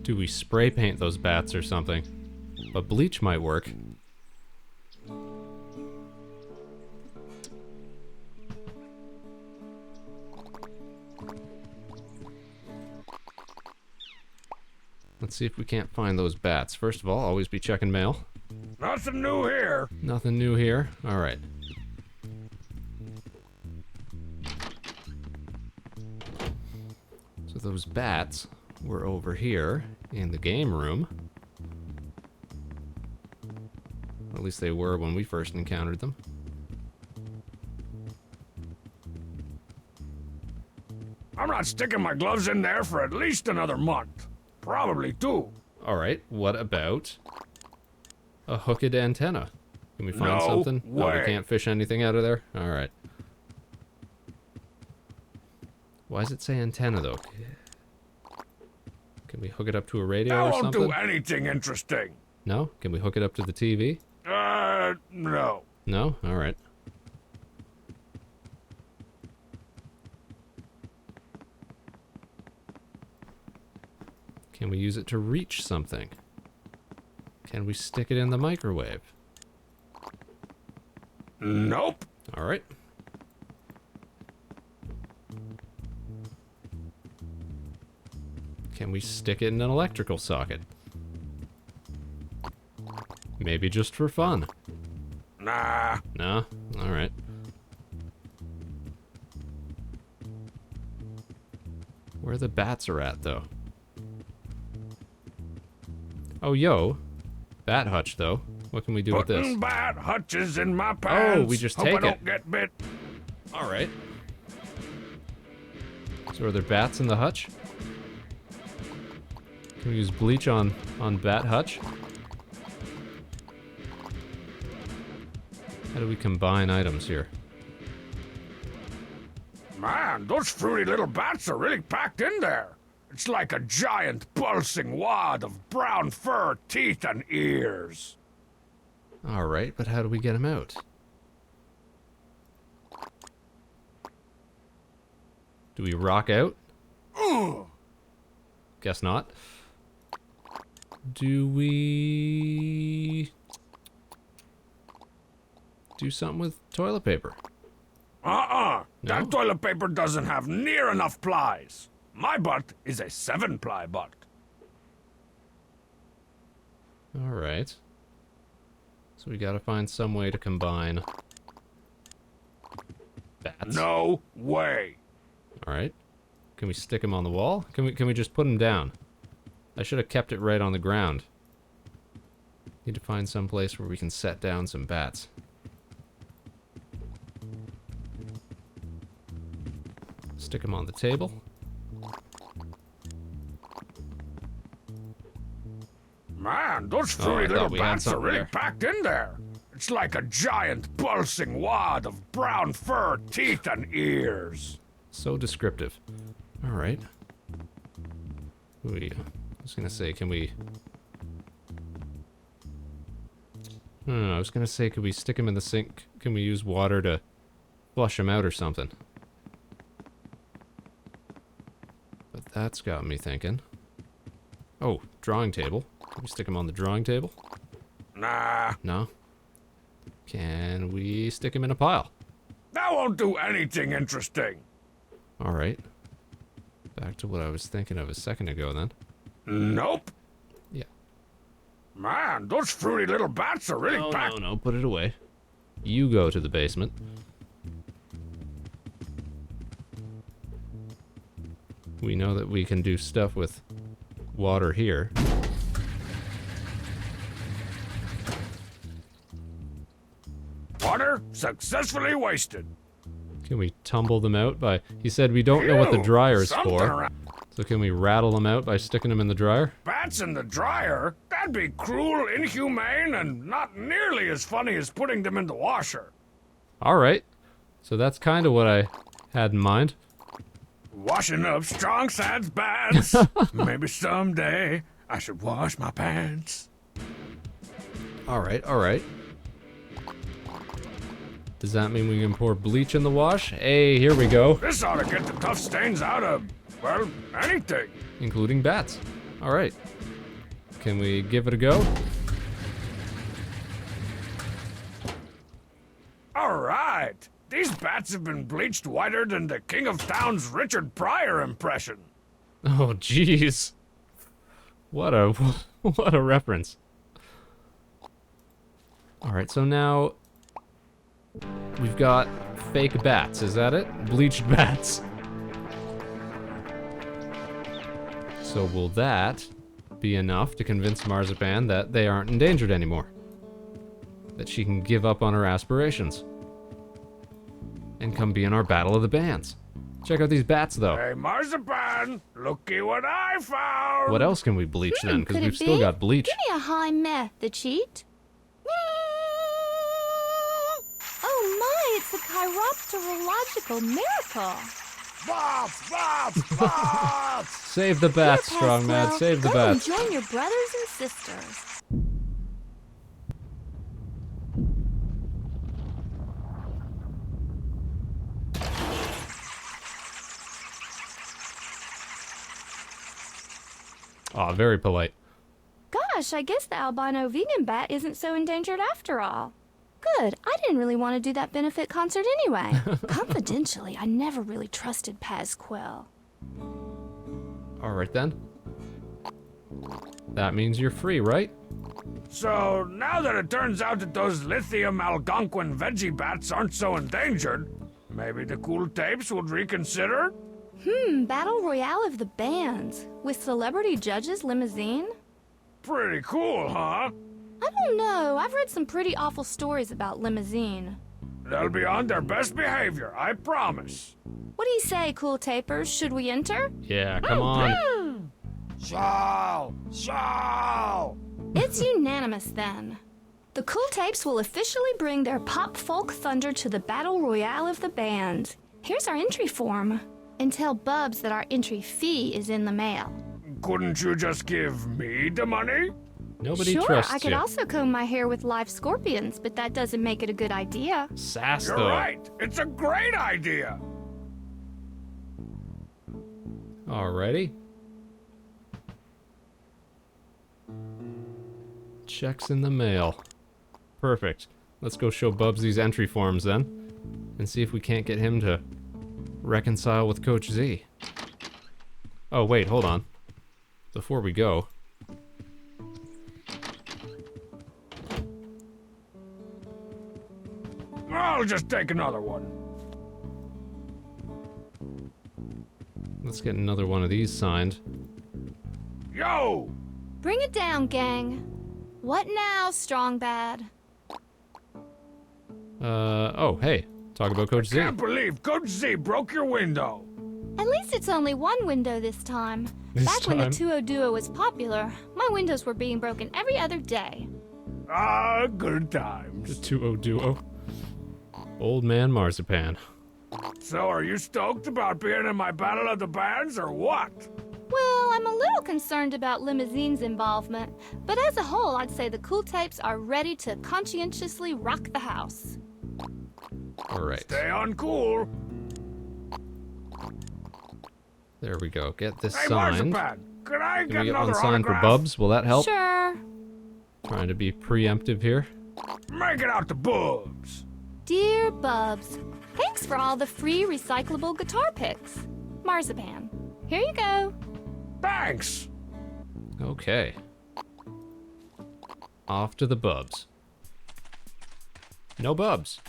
S1: do we spray paint those bats or something? But bleach might work. Let's see if we can't find those bats. First of all, always be checking mail.
S3: Nothing new here.
S1: Nothing new here. Alright. So those bats were over here in the game room. At least they were when we first encountered them.
S3: I'm not sticking my gloves in there for at least another month. Probably two.
S1: Alright, what about a hooked antenna? Can we find
S3: No
S1: something? No, we
S3: way.
S1: can't fish anything out of there? Alright. Why does it say antenna though? Can we hook it up to a radio
S3: That
S1: or
S3: won't
S1: something?
S3: do anything interesting.
S1: No? Can we hook it up to the TV?
S3: No.
S1: No? Alright. Can we use it to reach something? Can we stick it in the microwave?
S3: Nope.
S1: Alright. Can we stick it in an electrical socket? Maybe just for fun.
S3: Nah.
S1: No? Alright. Where the bats are at, though. Oh, yo. Bat hutch, though. What can we do with this?
S3: Putting bat hutches in my pants.
S1: we just
S3: Hope
S1: take
S3: I don't
S1: it.
S3: get bit.
S1: Alright. So are there bats in the hutch? Can we use bleach on bat hutch? How do we combine items here?
S3: Man, those fruity little bats are really packed in there. It's like a giant pulsing wad of brown fur, teeth, and ears.
S1: Alright, but how do we get them out? Do we rock out? Guess not. Do we do something with toilet paper?
S3: No? That
S1: No?
S3: toilet paper doesn't have near enough plies. My butt is a 7-ply butt.
S1: Alright. So we gotta find some way to combine bats.
S3: No way.
S1: Alright. Can we stick them on the wall? Can we just put them down? I should have kept it right on the ground. Need to find some place where we can set down some bats. Stick them on the table.
S3: Man, those
S1: I
S3: fruity
S1: thought
S3: little
S1: we had
S3: bats are
S1: something
S3: really
S1: there.
S3: packed in there. It's like a giant pulsing wad of brown fur, teeth, and ears.
S1: So descriptive. Alright. I was gonna say, can we... No, I was gonna say, could we stick them in the sink? Can we use water to flush them out or something? But that's got me thinking. Oh, drawing table. Can we stick them on the drawing table?
S3: Nah,
S1: No? Can we stick them in a pile?
S3: that won't do anything interesting.
S1: Alright. Back to what I was thinking of a second ago then.
S3: Nope.
S1: Yeah.
S3: Man, those fruity little bats are really
S1: No,
S3: packed.
S1: no, put it away. You go to the basement. We know that we can do stuff with water here.
S3: Water successfully wasted.
S1: Can we tumble them out by... He said we don't know what the dryer's
S3: Something
S1: for.
S3: around-
S1: So can we rattle them out by sticking them in the dryer?
S3: Bats in the dryer? That'd be cruel, inhumane, and not nearly as funny as putting them in the washer.
S1: Alright. So that's kind of what I had in mind.
S3: Washing up strong side's bats. Maybe someday I should wash my pants.
S1: Alright, alright. Does that mean we can pour bleach in the wash? Hey, here we go.
S3: This ought to get the tough stains out of, well, anything.
S1: Including bats. Alright. Can we give it a go?
S3: All right. These bats have been bleached whiter than the King of Town's Richard Pryor impression.
S1: Oh, jeez. What a reference. Alright, so now we've got fake bats, is that it? Bleached bats. So will that be enough to convince Marzipan that they aren't endangered anymore? That she can give up on her aspirations? And come be in our Battle of the Bands. Check out these bats, though.
S3: Hey, Marzipan, looky what I found.
S1: What else can we bleach then? Because
S7: could
S1: we've
S7: it
S1: still
S7: be?
S1: got bleach.
S7: Give me a high meth, the cheat. Oh my, it's a chiropterological miracle.
S6: Bats! Bats! Bats!
S1: Save the bats,
S7: Here,
S1: Strong Mad.
S7: Pasquale,
S1: Save the
S7: go
S1: bats.
S7: and join your brothers and sisters.
S1: Aw, very polite.
S7: Gosh, I guess the albino vegan bat isn't so endangered after all. Good. I didn't really want to do that benefit concert anyway. Confidentially, I never really trusted Pasquale.
S1: Alright then. That means you're free, right?
S3: So, now that it turns out that those lithium Algonquin veggie bats aren't so endangered, maybe the cool tapes would reconsider?
S7: Battle Royale of the Bands with celebrity judges limousine?
S3: Pretty cool, huh?
S7: I don't know. I've read some pretty awful stories about limousine.
S3: They'll be on their best behavior, I promise.
S7: What do you say, cool tapers? Should we enter?
S1: Yeah, come on.
S6: Show! Show!
S7: It's unanimous then. The Cool Tapes will officially bring their pop folk thunder to the Battle Royale of the Bands. Here's our entry form. And tell Bubs that our entry fee is in the mail.
S3: Couldn't you just give me the money?
S1: Nobody
S7: Sure,
S1: trusts
S7: I could
S1: you.
S7: also comb my hair with live scorpions, but that doesn't make it a good idea.
S1: Sass,
S3: You're
S1: though.
S3: right. It's a great idea.
S1: Alrighty. Checks in the mail. Perfect. Let's go show Bubs these entry forms then, and see if we can't get him to reconcile with Coach Z. Oh, wait, hold on. Before we go...
S3: I'll just take another one.
S1: Let's get another one of these signed.
S3: Yo!
S7: Bring it down, gang. What now, Strong Bad?
S1: Oh, hey. Talk about Coach Z.
S3: Can't believe Coach Z broke your window.
S7: At least it's only one window this time.
S1: This
S7: Back when the
S1: time?
S7: 2-0 duo was popular, my windows were being broken every other day.
S3: Ah, good
S1: The
S3: times.
S1: 2-0 duo. Old Man Marzipan.
S3: So are you stoked about being in my Battle of the Bands or what?
S7: Well, I'm a little concerned about Limousine's involvement, but as a whole, I'd say the Cool Tapes are ready to conscientiously rock the house.
S1: Alright.
S3: Stay on cool.
S1: There we go. Get this
S3: Hey,
S1: signed.
S3: Marzipan, could I
S1: Can
S3: get
S1: we get
S3: another
S1: one signed for
S3: autograph?
S1: Bubs? Will that help?
S7: Sure.
S1: Trying to be preemptive here.
S3: Make it out to Bubs.
S7: Dear Bubs, thanks for all the free recyclable guitar picks. Marzipan, here you go.
S3: Thanks.
S1: Okay. Off to the Bubs. No Bubs.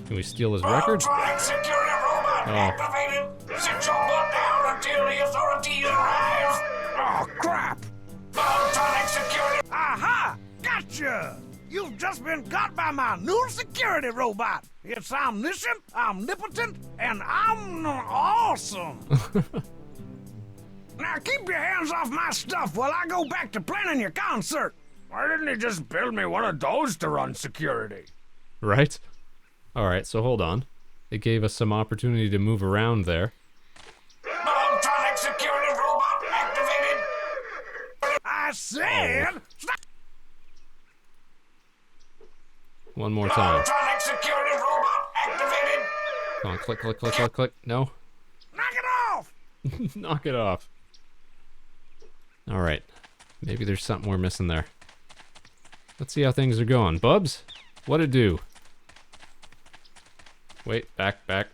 S1: Can we steal his record?
S6: Ultra security room activated. Sit your butt down until the authorities arrive.
S2: Oh, crap!
S6: Electronic security.
S2: Aha! Gotcha! You've just been got by my new security robot. It's omniscient, omnipotent, and awesome. Now keep your hands off my stuff while I go back to planning your concert.
S3: Why didn't he just build me one of those to run security?
S1: Right? Alright, so hold on. It gave us some opportunity to move around there.
S6: Electronic security robot activated.
S2: I said... Stop.
S1: One more time.
S6: Electronic security robot activated.
S1: Come on, click, click, click, click, click. No?
S2: Knock it off!
S1: Knock it off. Alright. Maybe there's something we're missing there. Let's see how things are going. Bubs? What'd it do? Wait, back, back.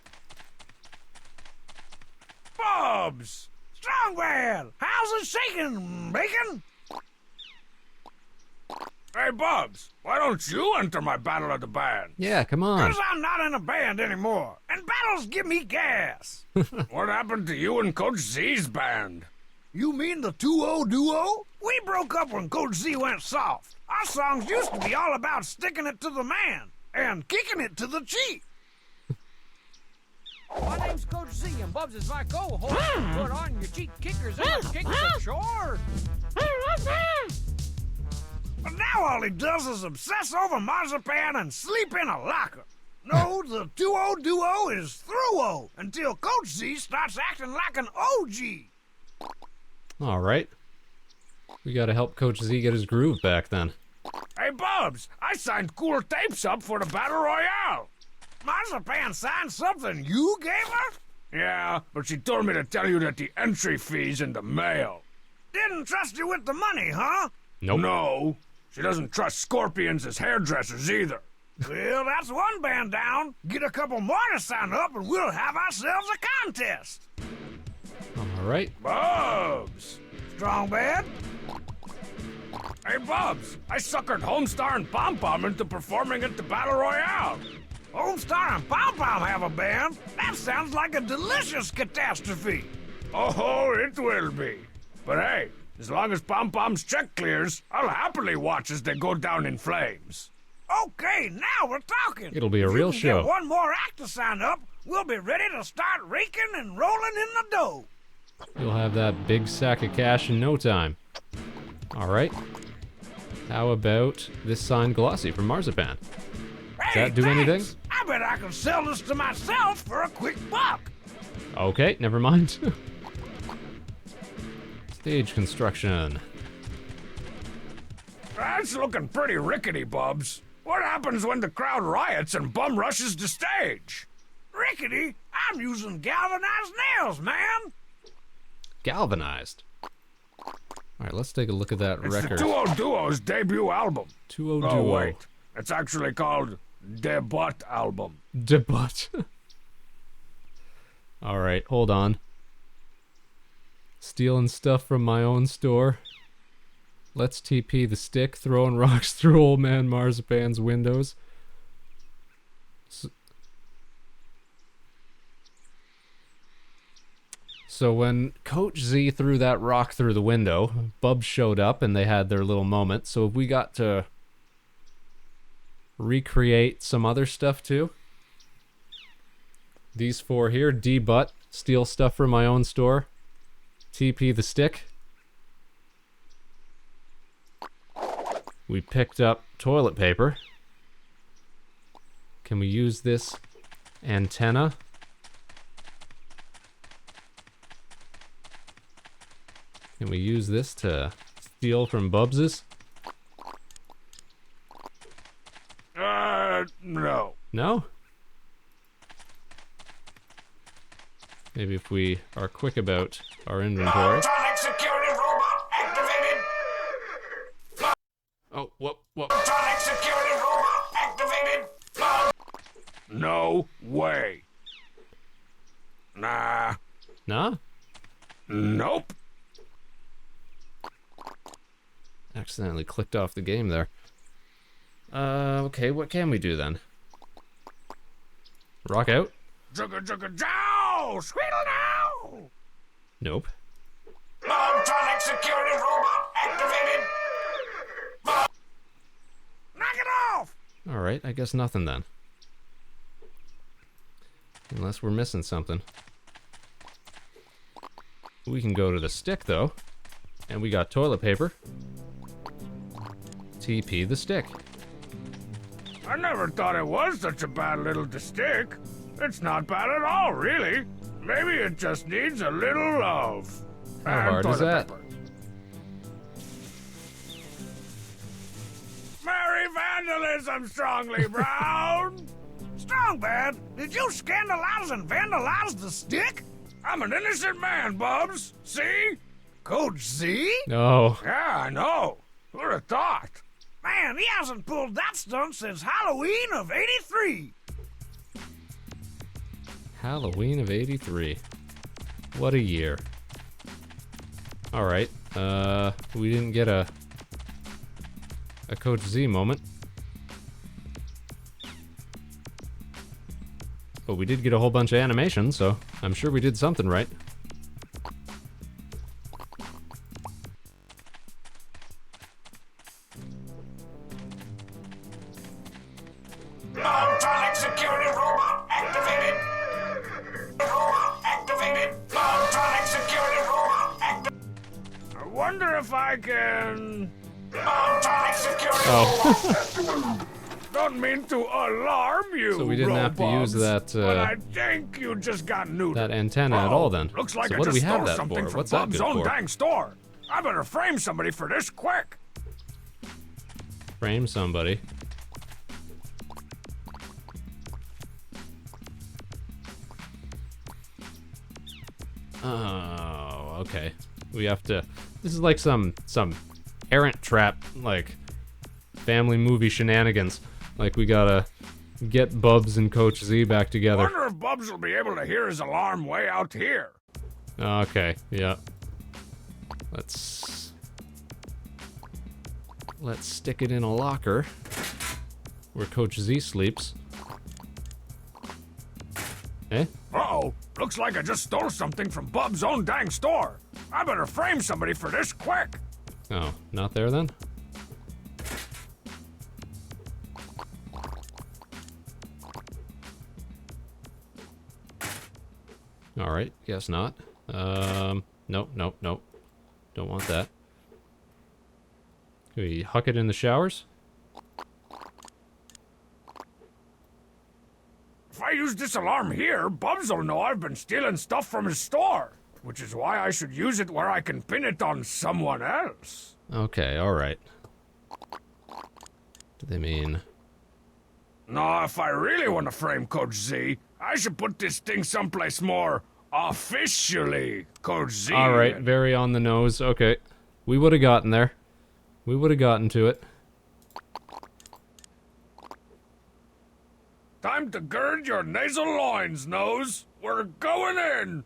S2: Bubs! Strong Bad! How's it shaking, Bacon?
S3: Hey, Bubs, why don't you enter my battle of the band?
S1: Yeah, come on.
S2: Because I'm not in a band anymore, and battles give me gas.
S3: What happened to you and Coach Z's band?
S2: You mean the 2-0 duo? We broke up when Coach Z went soft. Our songs used to be all about sticking it to the man and kicking it to the cheek.
S4: My name's Coach Z, and Bubs is my co-host. Put on your cheek kickers and kick the shore.
S2: But now all he does is obsess over marzipan and sleep in a locker. No, the 2-0 duo is through-o until Coach Z starts acting like an OG.
S1: Alright. We gotta help Coach Z get his groove back then.
S3: Hey, Bubs, I signed Cool Tapes up for the Battle Royale.
S2: Marzipan signed something you gave her?
S3: Yeah, but she told me to tell you that the entry fee's in the mail.
S2: Didn't trust you with the money, huh?
S1: Nope.
S3: No, she doesn't trust scorpions as hairdressers either.
S2: Well, that's one band down. Get a couple more to sign up and we'll have ourselves a contest.
S1: Alright.
S3: Bubs!
S2: Strong Bad?
S3: Hey, Bubs, I suckered Homestar and Pom Pom into performing at the Battle Royale.
S2: Homestar and Pom Pom have a band? That sounds like a delicious catastrophe.
S3: Oh, it will be. But hey, as long as Pom Pom's check clears, I'll happily watch as they go down in flames.
S2: Okay, now we're talking.
S1: It'll be a
S2: If
S1: real
S2: you can
S1: show.
S2: Get one more act to sign up, we'll be ready to start raking and rolling in the dough.
S1: You'll have that big sack of cash in no time. Alright. How about this signed glossy from Marzipan?
S2: Hey,
S1: that do
S2: thanks.
S1: anything?
S2: I bet I can sell this to myself for a quick buck.
S1: Okay, never mind. Stage construction.
S3: That's looking pretty rickety, Bubs. What happens when the crowd riots and bum rushes the stage?
S2: Rickety, I'm using galvanized nails, man.
S1: Galvanized. Alright, let's take a look at that
S3: It's
S1: record.
S3: the 2-0 Duo's debut album.
S1: 2-0
S3: Oh,
S1: Duo.
S3: wait. It's actually called Debut Album.
S1: Debut. Alright, hold on. Stealing stuff from my own store. Let's TP the stick, throwing rocks through old man Marzipan's windows. So when Coach Z threw that rock through the window, Bubs showed up and they had their little moment. So we got to recreate some other stuff too. These four here, D-Butt, steal stuff from my own store. TP the stick. We picked up toilet paper. Can we use this antenna? Can we use this to steal from Bubs's?
S3: No.
S1: No? Maybe if we are quick about our inventory.
S6: Electronic security robot activated.
S1: Oh, what?
S6: Electronic security robot activated.
S3: No way. Nah.
S1: Nah?
S3: Nope.
S1: Accidentally clicked off the game there. Okay, what can we do then? Rock out?
S3: Jugga jugga jow!
S2: now! Squeal now!
S1: Nope.
S6: Mobtronic security robot activated.
S2: Knock it off!
S1: Alright, I guess nothing then. Unless we're missing something. We can go to the stick, though. And we got toilet paper. TP the stick.
S3: I never thought it was such a bad little stick. It's not bad at all, really. Maybe it just needs a little love.
S1: How
S3: And
S1: hard is
S3: toilet
S1: that?
S3: paper. Merry vandalism, Strongly Brown!
S2: Strong Bad, did you scandalize and vandalize the stick?
S3: I'm an innocent man, Bubs. See?
S2: Coach Z?
S1: No.
S3: Yeah, I know. Who'd have thought?
S2: Man, he hasn't pulled that stunt since Halloween of '83.
S1: Halloween of '83. What a year. Alright. We didn't get a Coach Z moment. But we did get a whole bunch of animation, so I'm sure we did something right.
S6: Mobtronic security robot activated. Robot activated. Mobtronic security robot activated.
S3: I wonder if I can...
S6: Mobtronic security
S1: Oh.
S3: Don't mean to alarm you,
S1: So we didn't have to use
S3: Robobs,
S1: that,
S3: but I think you just got neutered.
S1: that antenna at all then.
S3: Looks like
S1: So
S3: I
S1: what do
S3: just
S1: we have
S3: stole
S1: that
S3: something
S1: for?
S3: from
S1: What's that
S3: Bub's
S1: good
S3: own
S1: for?
S3: dang store. I better frame somebody for this quick.
S1: Frame somebody. Oh, okay. We have to... This is like some errant trap, like family movie shenanigans. Like we gotta get Bubs and Coach Z back together.
S3: Wonder if Bubs will be able to hear his alarm way out here.
S1: Okay, yeah. Let's stick it in a locker where Coach Z sleeps. Eh?
S3: Uh-oh. Looks like I just stole something from Bub's own dang store. I better frame somebody for this quick.
S1: Oh, not there then? Alright, guess not. Nope. Don't want that. Can we huck it in the showers?
S3: If I use this alarm here, Bubs will know I've been stealing stuff from his store. Which is why I should use it where I can pin it on someone else.
S1: Okay, alright. Do they mean...
S3: No, if I really want to frame Coach Z, I should put this thing someplace more officially Coach Z.
S1: Alright, very on the nose. Okay. We would have gotten there. We would have gotten to it.
S3: Time to gird your nasal loins, Nose. We're going in.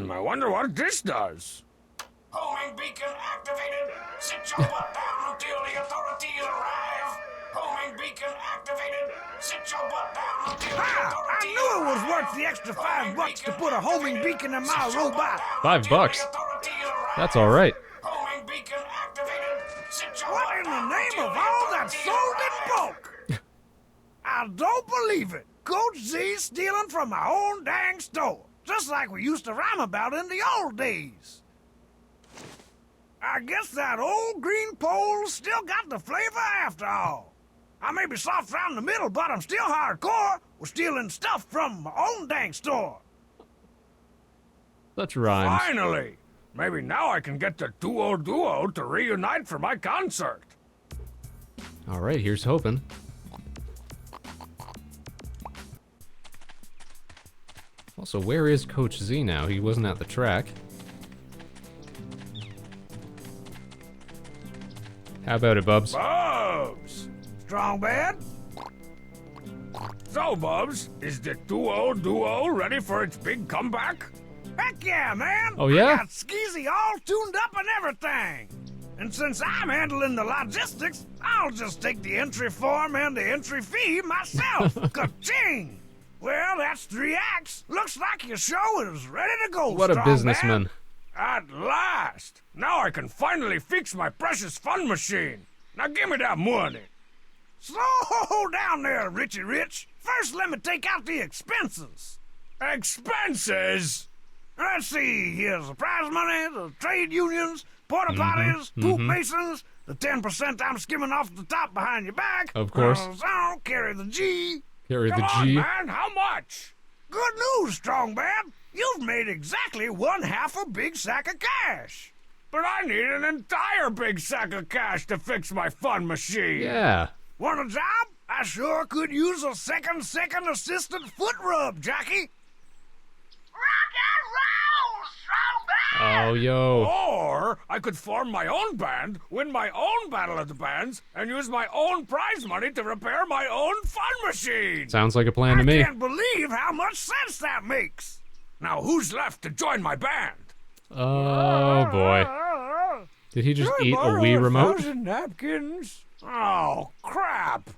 S3: I wonder what this does.
S6: Homing beacon activated. Sit your butt down until the authorities arrive. Homing beacon activated. Sit your butt down until the
S2: I
S6: authorities
S2: knew it was
S6: arrive.
S2: worth the extra $5 to put a homing beacon in my robot.
S1: $5? That's alright.
S6: Homing beacon activated. Sit your
S2: What
S6: butt
S2: in the
S6: down
S2: name
S6: until
S2: of
S6: the
S2: all that's
S6: authorities
S2: sold in
S6: arrive.
S2: bulk? I don't believe it. Coach Z's stealing from my own dang store. Just like we used to rhyme about in the old days. I guess that old green pole still got the flavor after all. I may be soft around the middle, but I'm still hardcore with stealing stuff from my own dang store.
S1: Such rhymes.
S3: Finally! Maybe now I can get the duo to reunite for my concert.
S1: Alright, here's hoping. Also, where is Coach Z now? He wasn't at the track. How about it, Bubs?
S3: Bubs!
S2: Strong Bad?
S3: So, Bubs, is the duo ready for its big comeback?
S2: Heck yeah, man!
S1: Oh, yeah?
S2: I got Skeezy all tuned up and everything. And since I'm handling the logistics, I'll just take the entry form and the entry fee myself. Ka-ching! Well, that's 3 acts. Looks like your show is ready to go,
S1: What a
S2: Strong
S1: businessman.
S2: Man.
S3: At last! Now I can finally fix my precious fun machine. Now give me that money.
S2: Slow down there, Richie Rich. First, let me take out the expenses.
S3: Expenses?
S2: Let's see. Here's the prize money, the trade unions, porta potties, poop masons, the 10% I'm skimming off the top behind your back.
S1: Of course.
S2: So carry the G.
S1: Carry
S3: Come
S1: the
S3: on,
S1: G.
S3: man, how much?
S2: Good news, Strong Bad. You've made exactly 1/2 a big sack of cash.
S3: But I need an entire big sack of cash to fix my fun machine.
S1: Yeah.
S2: Want a job? I sure could use a second assistant foot rub, Jackie.
S6: Rock and roll, Strong Bad!
S1: Oh, yo.
S3: Or I could form my own band, win my own battle of the bands, and use my own prize money to repair my own fun machine.
S1: Sounds like a plan to
S2: I
S1: me.
S2: can't believe how much sense that makes.
S3: Now who's left to join my band?
S1: Oh, boy. Did he just eat a
S3: Borrow
S1: Wii remote?
S3: 1,000 napkins? Oh, crap.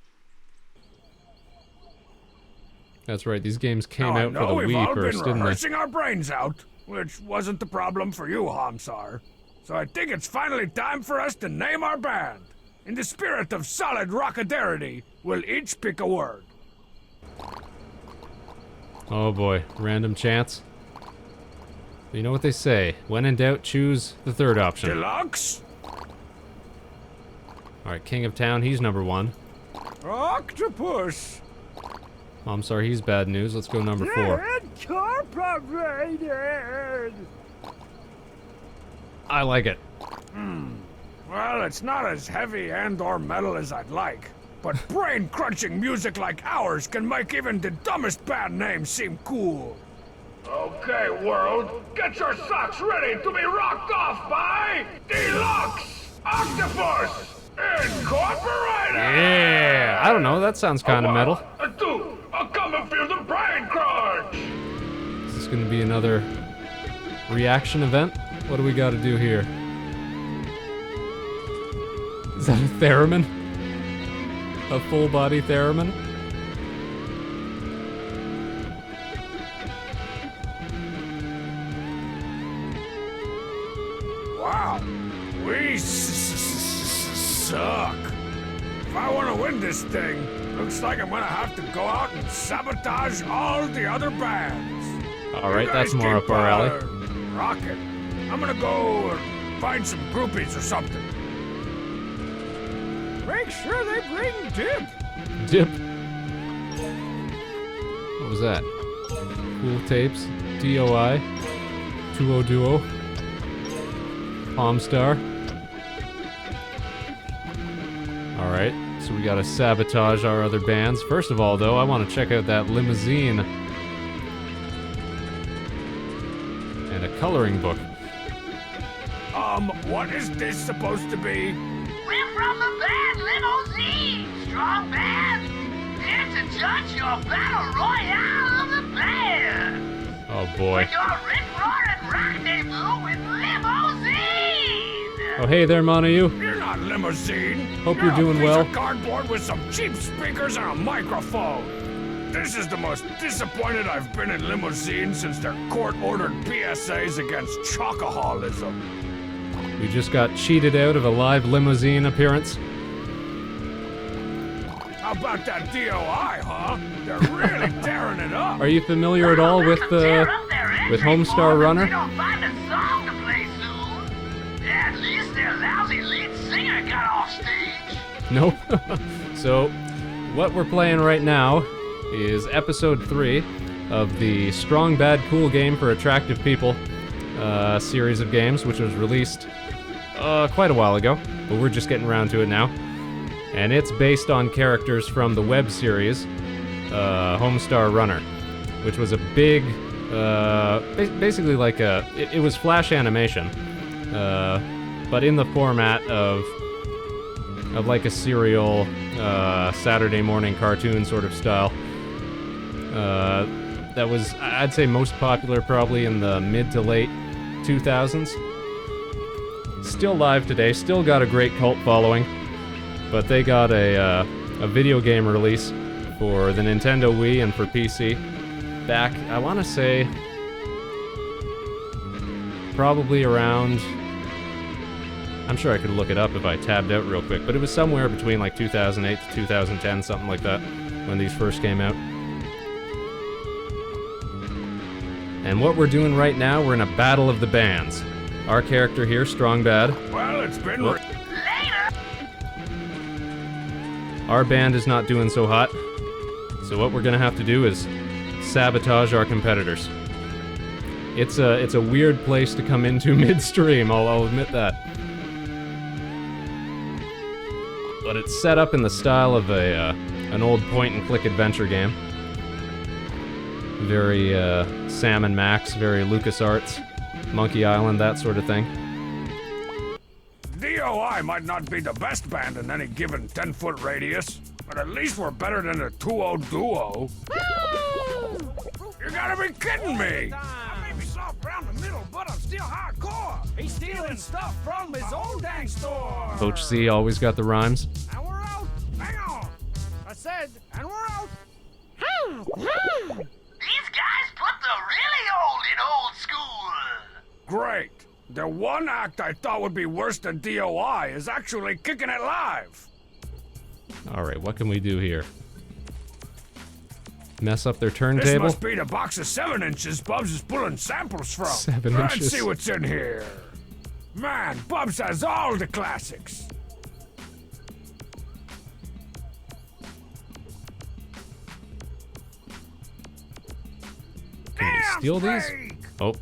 S1: That's right, these games came
S3: Now, I
S1: out for
S3: know
S1: the
S3: we've
S1: Wii
S3: all
S1: first,
S3: been
S1: didn't they?
S3: rehearsing our brains out, which wasn't the problem for you, Hamsar. So I think it's finally time for us to name our band. In the spirit of solid rockadarity, we'll each pick a word.
S1: Oh boy, random chance. You know what they say, when in doubt, choose the third option.
S3: Deluxe?
S1: Alright, King of Town, he's number 1.
S3: Octopus?
S1: Oh, I'm sorry, he's bad news. Let's go number 4.
S3: Incorporated!
S1: I like it.
S3: Well, it's not as heavy and or metal as I'd like, but brain-crunching music like ours can make even the dumbest band name seem cool. Okay, world, get your socks ready to be rocked off by Deluxe Octopus Incorporated!
S1: Yeah! I don't know, that sounds kind of metal.
S3: A 2, come and feel the brain crunch!
S1: Is this gonna be another reaction event? What do we gotta do here? Is that a theremin? A full-body theremin?
S3: Wow, we suck. If I want to win this thing, looks like I'm gonna have to go out and sabotage all the other bands.
S1: Alright,
S3: You
S1: that's
S3: guys
S1: more
S3: keep,
S1: up our alley.
S3: Rocket. I'm gonna go find some groupies or something. Make sure they bring dip.
S1: Dip. What was that? Cool Tapes, DOI, Duo Duo, Palmstar. Alright, so we gotta sabotage our other bands. First of all, though, I want to check out that limousine. And a coloring book.
S3: What is this supposed to be?
S6: We're from the band Limousine, Strong Bad. Here to judge your battle royale of the band.
S1: Oh boy.
S6: With your rip-roaring rendezvous with Limousine.
S1: Oh hey there, Monayu.
S3: You're not Limousine.
S1: Hope you're doing
S3: a piece
S1: well.
S3: of cardboard with some cheap speakers and a microphone. This is the most disappointed I've been in Limousine since their court-ordered PSAs against chocoholism.
S1: We just got cheated out of a live limousine appearance.
S3: How about that DOI, huh? They're really tearing it up.
S1: Are you familiar at all with Homestar Runner?
S6: They don't find a song to play soon. Yeah, at least their lousy lead singer got off stage.
S1: Nope. So, what we're playing right now is episode 3 of the Strong Bad Cool Game for Attractive People series of games, which was released quite a while ago, but we're just getting around to it now. And it's based on characters from the web series Homestar Runner, which was a big, basically like it was flash animation, but in the format of like a serial Saturday morning cartoon sort of style. That was, I'd say, most popular probably in the mid to late 2000s. Still live today, still got a great cult following, but they got a video game release for the Nintendo Wii and for PC back, I want to say, probably around, I'm sure I could look it up if I tabbed out real quick, but it was somewhere between like 2008 to 2010, something like that, when these first came out. And what we're doing right now, we're in a battle of the bands. Our character here, Strong Bad.
S3: Well, it's been...
S1: Our band is not doing so hot, so what we're gonna have to do is sabotage our competitors. It's a weird place to come into midstream, I'll admit that. But it's set up in the style of an old point-and-click adventure game. Very Sam and Max, very LucasArts, Monkey Island, that sort of thing.
S3: DOI might not be the best band in any given 10-foot radius, but at least we're better than a 2-0 duo. You gotta be kidding me!
S2: I may be soft around the middle, but I'm still hardcore. He's stealing stuff from his own dang store.
S1: Coach C always got the rhymes.
S2: And we're out. Hang on. I said, and we're out.
S6: These guys put the really old in old school.
S3: Great. The one act I thought would be worse than DOI is actually kicking it live.
S1: Alright, what can we do here? Mess up their
S3: This
S1: turntable?
S3: must be the box of 7 inches Bubs is pulling samples from.
S1: 7
S3: Try and
S1: inches.
S3: see what's in here. Man, Bubs has all the classics.
S1: Can we steal these?
S2: Snake.
S1: Oh,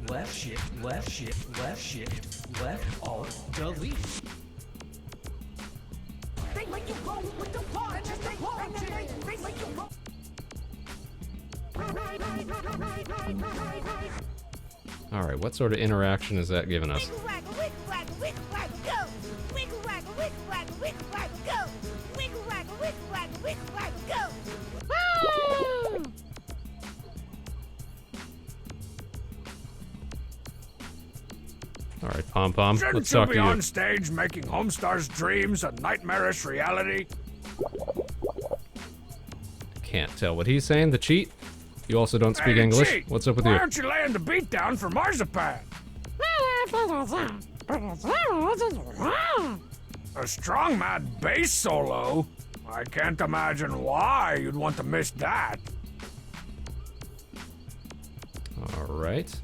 S9: Left shift, left shift, left shift, left alt, delete.
S6: They make you roll with the punch. They make you roll.
S1: alright, what sort of interaction is that giving us?
S10: Wiggle waggle, wiggle waggle, wiggle waggle, go. Wiggle waggle, wiggle waggle, wiggle waggle, go. Wiggle waggle, wiggle waggle, wiggle waggle, go. Woo!
S1: Alright, Pom Pom,
S3: Shouldn't
S1: let's
S3: you
S1: talk
S3: be
S1: to you.
S3: on stage making Homestar's dreams a nightmarish reality?
S1: Can't tell what he's saying, the cheat? You also don't speak
S3: Hey,
S1: English?
S3: cheat.
S1: What's up with
S3: Why
S1: you?
S3: aren't you laying the beat down for Marzipan? A strong mad bass solo? I can't imagine why you'd want to miss that.
S1: Alright.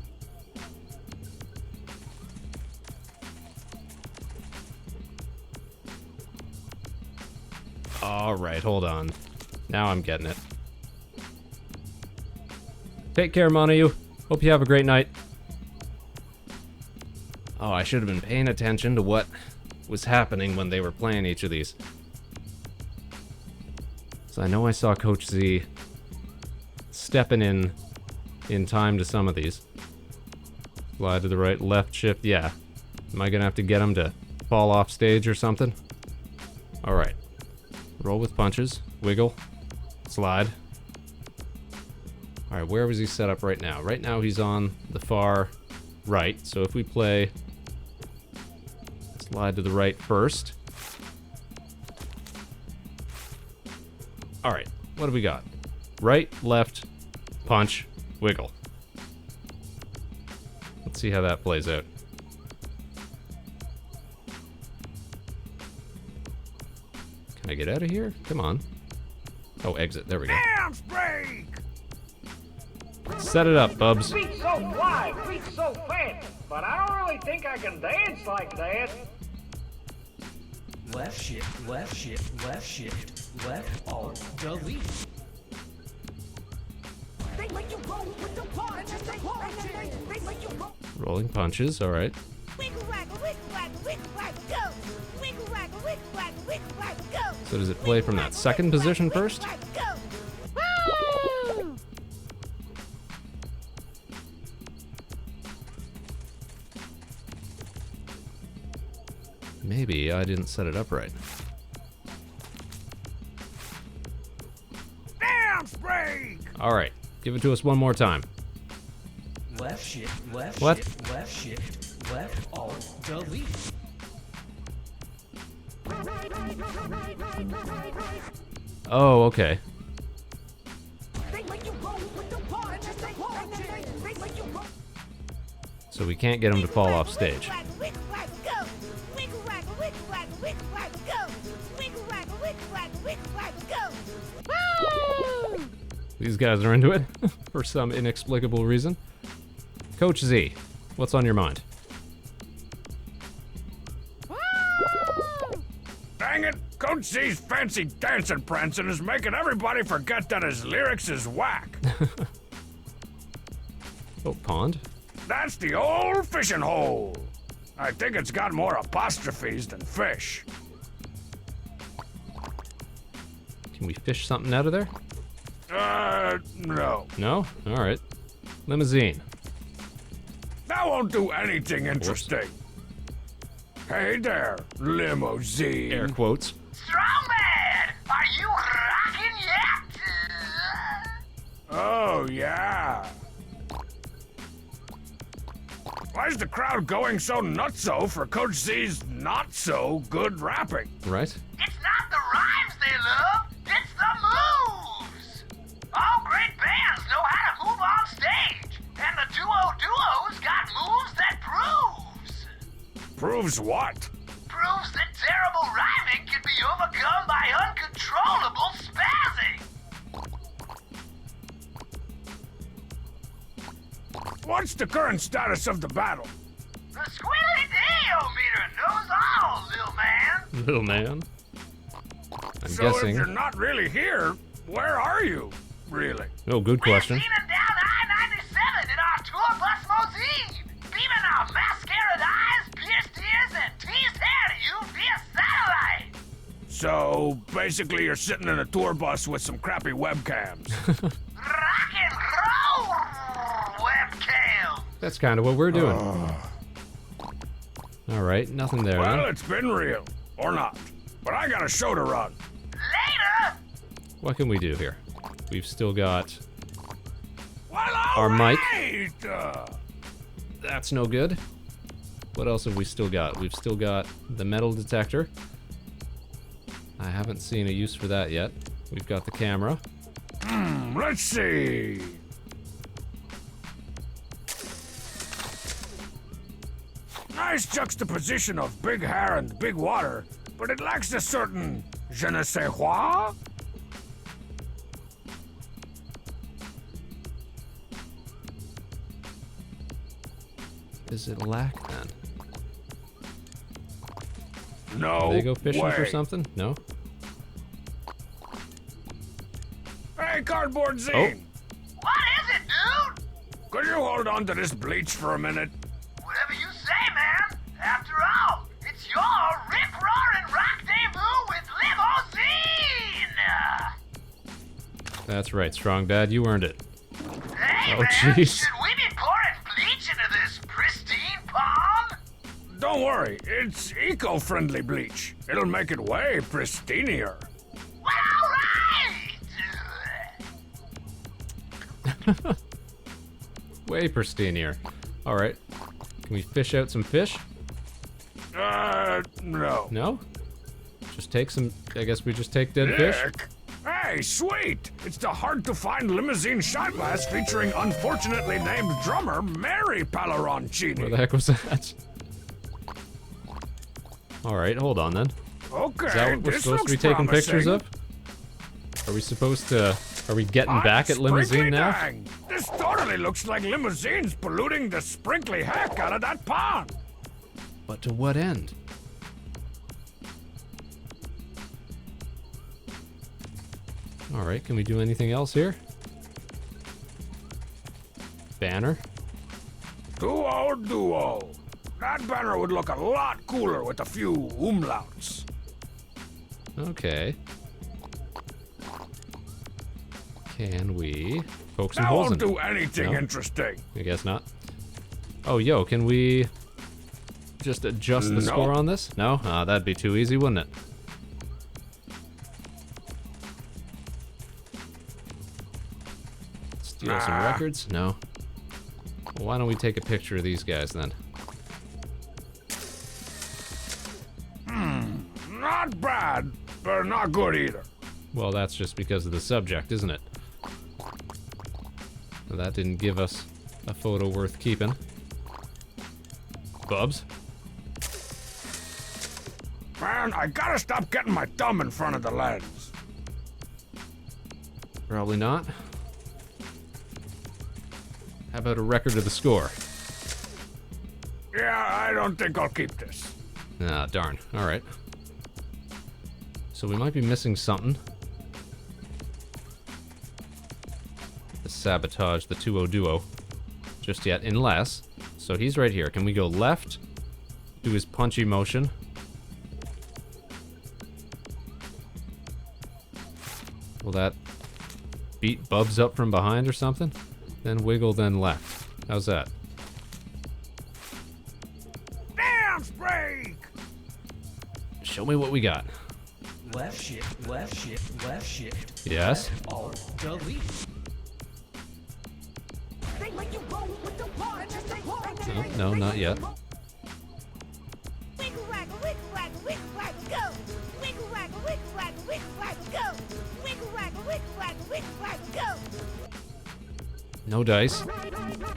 S1: Alright, hold on. Now I'm getting it. Take care, Monayu. Hope you have a great night. Oh, I should have been paying attention to what was happening when they were playing each of these. So I know I saw Coach Z stepping in time to some of these. Slide to the right, left shift, yeah. Am I gonna have to get him to fall off stage or something? Alright. Roll with punches, wiggle, slide. Alright, where was he set up right now? Right now he's on the far right, so if we play slide to the right first. Alright, what do we got? Right, left, punch, wiggle. Let's see how that plays out. Can I get out of here? Come on. Oh, exit. There we go.
S2: Dance break.
S1: Set it up, Bubs.
S2: Feet so fly, feet so fat, but I don't really think I can dance like that.
S9: Left shift, left shift, left shift, left alt, delete.
S6: They make you roll with the punch. They make you roll.
S1: Rolling punches, alright.
S10: Wiggle waggle, wiggle waggle, wiggle waggle, go. Wiggle waggle, wiggle waggle, wiggle waggle, go.
S1: So does it play from that second position first?
S10: Wiggle waggle, go. Woo!
S1: Maybe I didn't set it up right.
S2: Dance break.
S1: Alright, give it to us one more time.
S9: Left left shift, left
S1: What?
S9: shift, left shift, left alt, delete.
S1: Oh, okay. So we can't get him to fall off stage. These guys are into it for some inexplicable reason. Coach Z, what's on your mind?
S3: Dang it! Coach Z's fancy dancing prancing is making everybody forget that his lyrics is whack.
S1: Oh, pond?
S3: That's the old fishing hole. I think it's got more apostrophes than fish.
S1: Can we fish something out of there?
S3: No.
S1: No? Alright. Limousine.
S3: That won't do anything interesting. Hey there, limousine.
S1: Air quotes.
S6: Strong Bad, are you rocking yet?
S3: Oh, yeah. Why's the crowd going so nutso for Coach Z's not-so-good rapping?
S1: Right?
S6: It's not the rhymes they love, it's the moves. All great bands know how to move on stage, and the duo's got moves that proves.
S3: Proves what?
S6: Proves that terrible rhyming can be overcome by uncontrollable spazzing.
S3: What's the current status of the battle?
S6: The squilly-dee-o-meter knows all, little man.
S1: Little man. I'm
S3: So
S1: guessing.
S3: if you're not really here, where are you, really?
S1: Oh, good question.
S6: We're steaming down I-97 in our tour bus limousine, beaming our mascaraed eyes, pierced ears, and teased hair to you via satellite.
S3: So, basically you're sitting in a tour bus with some crappy webcams.
S6: Rock and roll webcam.
S1: That's kind of what we're doing. Alright, nothing there
S3: Well,
S1: then.
S3: it's been real. Or not. But I got a show to run.
S6: Later.
S1: What can we do here? We've still got
S3: Well,
S1: our mic.
S3: right.
S1: That's no good. What else have we still got? We've still got the metal detector. I haven't seen a use for that yet. We've got the camera.
S3: Let's see. Nice juxtaposition of big hair and big water, but it lacks a certain je ne sais quoi.
S1: Does it lack then?
S3: No
S1: Did they go fishing
S3: way.
S1: for something? No?
S3: Hey, Cardboard Zine.
S1: Oh.
S6: What is it, dude?
S3: Could you hold on to this bleach for a minute?
S6: Whatever you say, man. After all, it's your rip-roaring rock debut with Limousine.
S1: That's right, Strong Bad, you earned it.
S6: Hey,
S1: Oh,
S6: man,
S1: jeez.
S6: should we be pouring bleach into this pristine pond?
S3: Don't worry, it's eco-friendly bleach. It'll make it way pristinier.
S6: Well, all right.
S1: Way pristinier. Alright. Can we fish out some fish?
S3: No.
S1: No? Just take some, I guess we just take dead fish?
S3: Nick? Hey, sweet! It's the hard-to-find limousine shot glass featuring unfortunately named drummer Mary Palleroncini.
S1: Where the heck was that? Alright, hold on then.
S3: Okay,
S1: Is that what we're
S3: this
S1: supposed to be
S3: looks
S1: taking pictures
S3: promising.
S1: of? Are we supposed to... Are we getting
S3: Hot
S1: back at Limousine
S3: sprinkly
S1: now?
S3: dang. This totally looks like Limousine's polluting the sprinkly heck out of that pond.
S1: But to what end? Alright, can we do anything else here? Banner?
S3: Duo. That banner would look a lot cooler with a few umlauts.
S1: Okay. Can we poke some
S3: That
S1: holes in
S3: won't
S1: it?
S3: do anything
S1: No?
S3: interesting.
S1: I guess not. Oh, yo, can we just adjust the
S3: No.
S1: score on this? No? That'd be too easy, wouldn't it? Steal some
S3: Nah.
S1: records? No. Well, why don't we take a picture of these guys then?
S3: Not bad, but not good either.
S1: Well, that's just because of the subject, isn't it? Well, that didn't give us a photo worth keeping. Bubs?
S3: Man, I gotta stop getting my thumb in front of the lens.
S1: Probably not. How about a record of the score?
S3: Yeah, I don't think I'll keep this.
S1: Ah, darn. Alright. So we might be missing something. To sabotage the 2-0 duo. Just yet, unless... So he's right here. Can we go left? Do his punchy motion. Will that beat Bubs up from behind or something? Then wiggle, then left. How's that?
S2: Dance break!
S1: Show me what we got.
S9: Left shift, left shift, left shift.
S1: Yes.
S9: Left, alt, delete.
S1: No, not yet.
S10: Wiggle waggle, wiggle waggle, wiggle waggle, go! Wiggle waggle, wiggle waggle, wiggle waggle, go! Wiggle waggle, wiggle waggle, wiggle waggle, go!
S1: No dice.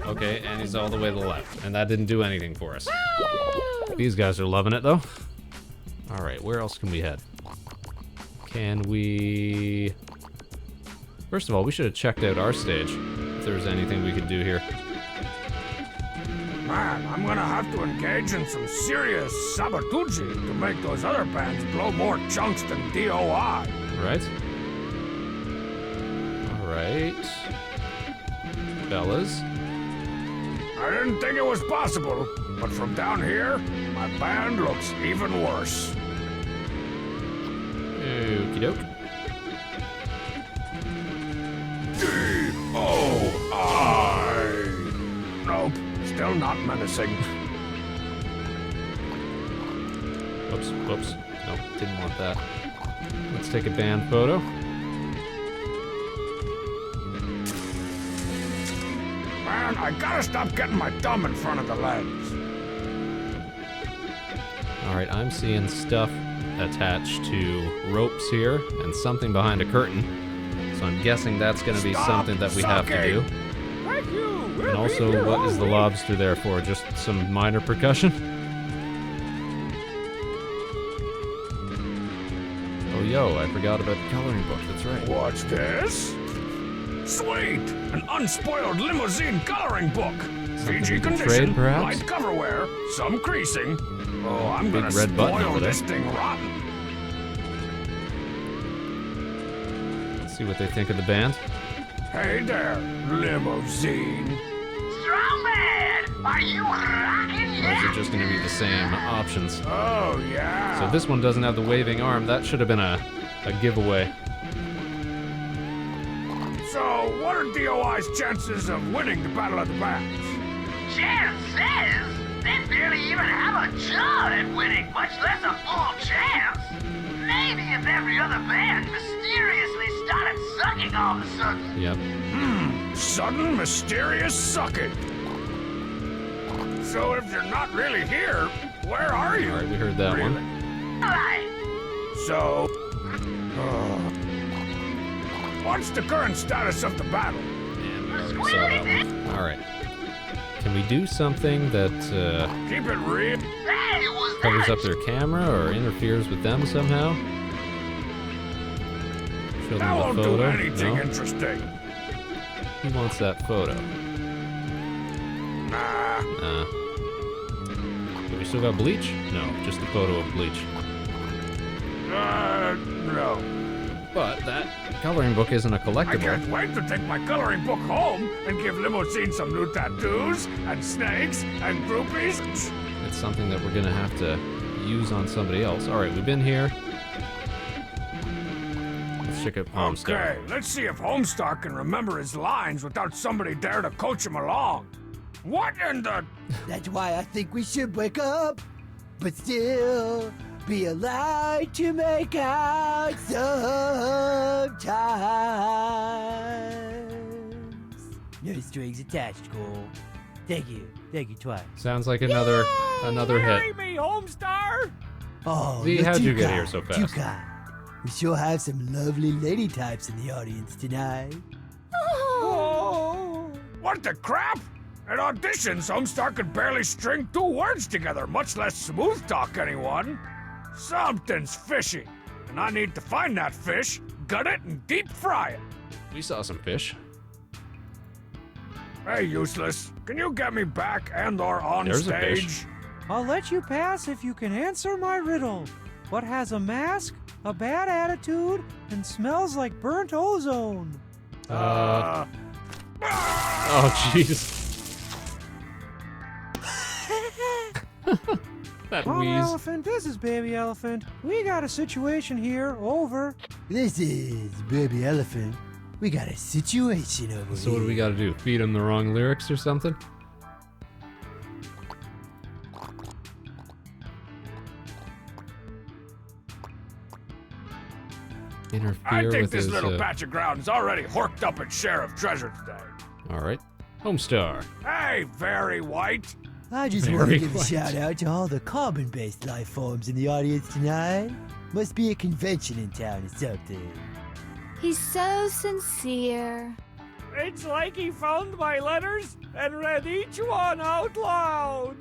S1: Okay, and he's all the way to the left. And that didn't do anything for us. These guys are loving it, though. Alright, where else can we head? Can we... First of all, we should have checked out our stage. If there was anything we could do here.
S3: Man, I'm gonna have to engage in some serious sabotage to make those other bands blow more chunks than DOI.
S1: Right? Alright. Fellas.
S3: I didn't think it was possible, but from down here, my band looks even worse.
S1: Okie doke.
S3: DOI! Nope, still not menacing.
S1: Whoops, whoops. Nope, didn't want that. Let's take a band photo.
S3: Man, I gotta stop getting my thumb in front of the lens.
S1: Alright, I'm seeing stuff attached to ropes here and something behind a curtain. So I'm guessing that's going to be something that we have to do.
S3: Thank you.
S1: And also, what is the lobster there for? Just some minor percussion? Oh, yo, I forgot about the coloring book. That's right.
S3: What's this? Sweet! An unspoiled limousine coloring book. Fiji
S1: we can
S3: condition,
S1: trade, perhaps?
S3: light coverwear, some creasing. Oh, I'm
S1: Big
S3: gonna
S1: red button
S3: spoil
S1: over there.
S3: this thing rotten.
S1: Let's see what they think of the band.
S3: Hey there, limousine.
S6: Strong Bad, are you rocking
S1: Or is
S6: yet?
S1: it just going to be the same options?
S3: Oh, yeah.
S1: So this one doesn't have the waving arm. That should have been a giveaway.
S3: So, what are DOI's chances of winning the Battle of the Bands?
S6: Chances? They barely even have a shot at winning, much less a full chance. Maybe if every other band mysteriously started sucking all of a sudden.
S1: Yep.
S3: Sudden, mysterious sucking. So if you're not really here, where are you?
S1: Alright, we heard that
S3: Really?
S1: one.
S6: Right.
S3: So, what's the current status of the battle?
S1: And we already saw that one. Alright. Can we do something that
S3: Keep it real.
S6: Hey, was
S1: covers
S6: that
S1: up their camera or interferes with them somehow? Show
S3: That
S1: them
S3: won't
S1: the
S3: do
S1: photo.
S3: anything
S1: No?
S3: interesting.
S1: Who wants that photo?
S3: Nah.
S1: Do we still got bleach? No, just a photo of bleach.
S3: No.
S1: But that coloring book isn't a
S3: I
S1: collectible.
S3: can't wait to take my coloring book home and give Limousine some new tattoos and snakes and groupies.
S1: It's something that we're gonna have to use on somebody else. Alright, we've been here. Let's check out Homestar.
S3: Okay, let's see if Homestar can remember his lines without somebody there to coach him along. What in the...
S4: That's why I think we should wake up, but still be alive to make out sometimes. No strings attached, Cole. Thank you twice.
S1: Sounds like another
S3: Marry
S1: hit.
S3: me, Homestar!
S11: Oh,
S1: V,
S11: you're
S1: how'd
S11: too
S1: you get
S11: kind,
S1: here so
S11: Too
S1: fast?
S11: kind. We sure have some lovely lady types in the audience tonight.
S3: Oh. What the crap? At auditions, Homestar could barely string 2 words together, much less smooth talk anyone. Something's fishy, and I need to find that fish, gut it, and deep fry it.
S1: We saw some fish.
S3: Hey, Useless, can you get me back and/or on
S1: There's a fish.
S3: stage?
S4: I'll let you pass if you can answer my riddle. What has a mask, a bad attitude, and smells like burnt ozone?
S1: Oh, jeez. That
S4: Mom
S1: wheeze.
S4: Elephant, this is Baby Elephant. We got a situation here. Over.
S11: This is Baby Elephant. We got a situation over
S1: So
S11: here.
S1: what do we gotta do? Feed him the wrong lyrics or something? Interfere
S3: I think
S1: with
S3: this
S1: his,
S3: little patch of ground's already horked up its share of treasure today.
S1: Alright. Homestar.
S3: Hey, Very White.
S11: I just want
S1: Very
S11: to give a
S1: white.
S11: shout out to all the carbon-based life forms in the audience tonight. Must be a convention in town or something.
S7: He's so sincere.
S3: It's like he found my letters and read each one out loud.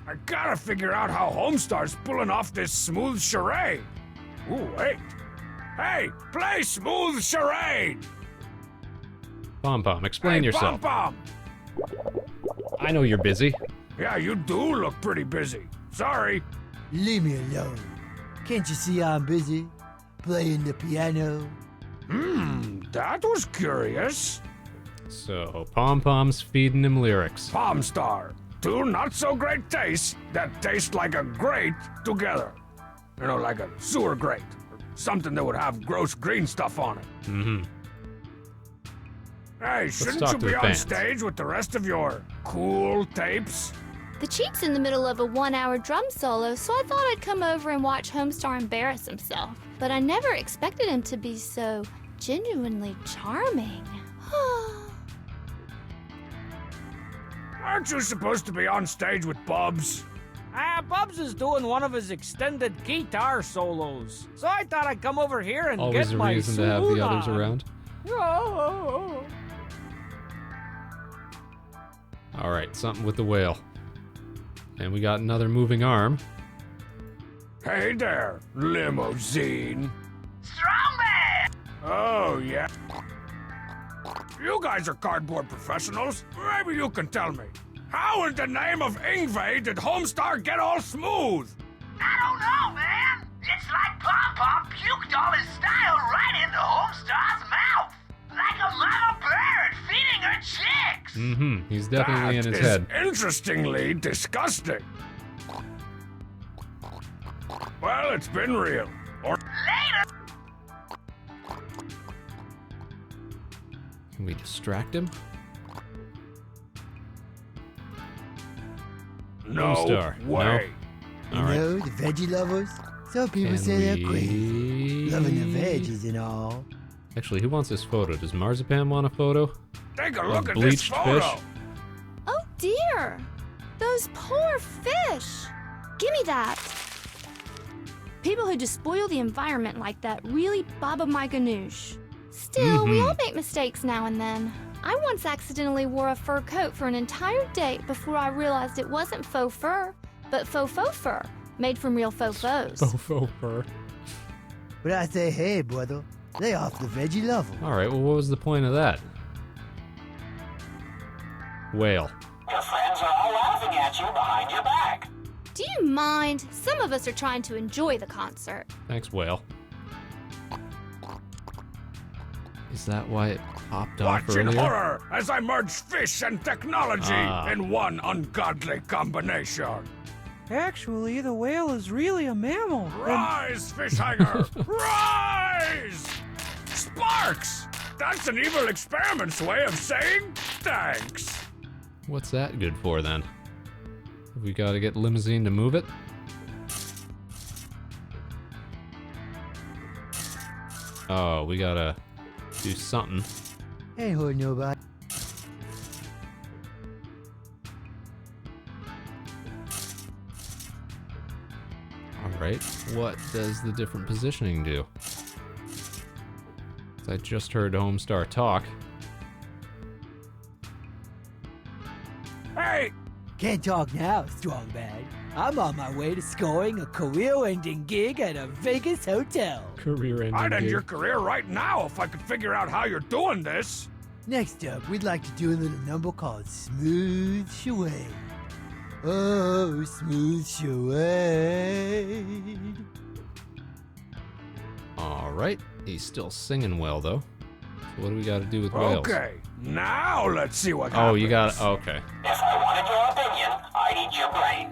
S3: I gotta figure out how Homestar's pulling off this smooth charade. Ooh, wait. Hey, play smooth charade!
S1: Pom Pom, explain
S3: Hey,
S1: yourself.
S3: Pom Pom.
S1: I know you're busy.
S3: Yeah, you do look pretty busy. Sorry.
S11: Leave me alone. Can't you see I'm busy? Playing the piano.
S3: That was curious.
S1: So, Pom Pom's feeding him lyrics.
S3: Pomstar. 2 not-so-great tastes that taste like a grate together. You know, like a sewer grate. Or something that would have gross green stuff on it.
S1: Mm-hmm.
S3: Hey, shouldn't
S1: talk
S3: you
S1: to
S3: be
S1: the
S3: on
S1: fans.
S3: stage with the rest of your cool tapes?
S7: The Cheat's in the middle of a 1-hour drum solo, so I thought I'd come over and watch Homestar embarrass himself. But I never expected him to be so genuinely charming.
S3: Aren't you supposed to be on stage with Bubs?
S2: Bubs is doing one of his extended guitar solos. So I thought I'd come over here and
S1: Always
S2: get
S1: a
S2: my
S1: reason to have the
S2: swoon
S1: others
S2: on.
S1: around.
S2: Oh.
S1: Alright, something with the whale. And we got another moving arm.
S3: Hey there, limousine.
S6: Strong Badia!
S3: Oh, yeah. You guys are cardboard professionals. Maybe you can tell me. How in the name of Ingve did Homestar get all smooth?
S6: I don't know, man. It's like Pom Pom puked all his style right into Homestar's mouth. Like a mama bird feeding her chicks.
S1: Mm-hmm, he's definitely in
S3: That
S1: his
S3: is
S1: head.
S3: interestingly disgusting. Well, it's been real. Or
S6: Later.
S1: Can we distract him?
S3: no
S1: Homestar.
S3: way.
S11: You
S1: Alright.
S11: know, the veggie lovers? Some people
S1: Can
S11: say they're crazy.
S1: we...
S11: Loving the veggies and all.
S1: Actually, who wants this photo? Does Marzipan want a photo?
S3: Take a
S1: A
S3: look at this
S1: bleached
S3: photo.
S1: fish?
S7: Oh dear! Those poor fish! Give me that! People who despoil the environment like that really baba my ganoush. Still, we all make mistakes now and then. I once accidentally wore a fur coat for an entire date before I realized it wasn't faux fur, but faux fur, made from real faux faux.
S1: Fur.
S11: But I say, hey, brother, lay off the veggie lover.
S1: Alright, well, what was the point of that? Whale.
S5: Your friends are all laughing at you behind your back.
S7: Do you mind? Some of us are trying to enjoy the concert.
S1: Thanks, whale. Is that why it popped off
S3: Watch in
S1: earlier?
S3: horror as I merge fish and technology
S1: Ah.
S3: in one ungodly combination.
S4: Actually, the whale is really a mammal.
S3: Rise, fish hanger! Rise! Sparks! That's an evil experiment's way of saying thanks.
S1: What's that good for, then? We gotta get Limousine to move it? Oh, we gotta do something.
S11: Ain't hurt nobody.
S1: Alright, what does the different positioning do? I just heard Homestar talk.
S3: Hey!
S11: Can't talk now, Strong Bad. I'm on my way to scoring a career-ending gig at a Vegas hotel.
S1: Career-ending
S3: I'd end
S1: gig.
S3: your career right now if I could figure out how you're doing this.
S11: Next up, we'd like to do a little number called Smooth Charade. Oh, smooth charade.
S1: Alright, he's still singing well, though. So what do we got to do with whales?
S3: Okay, now let's see what happens.
S1: Oh, you got it. Okay.
S5: If I wanted your opinion, I'd eat your brain.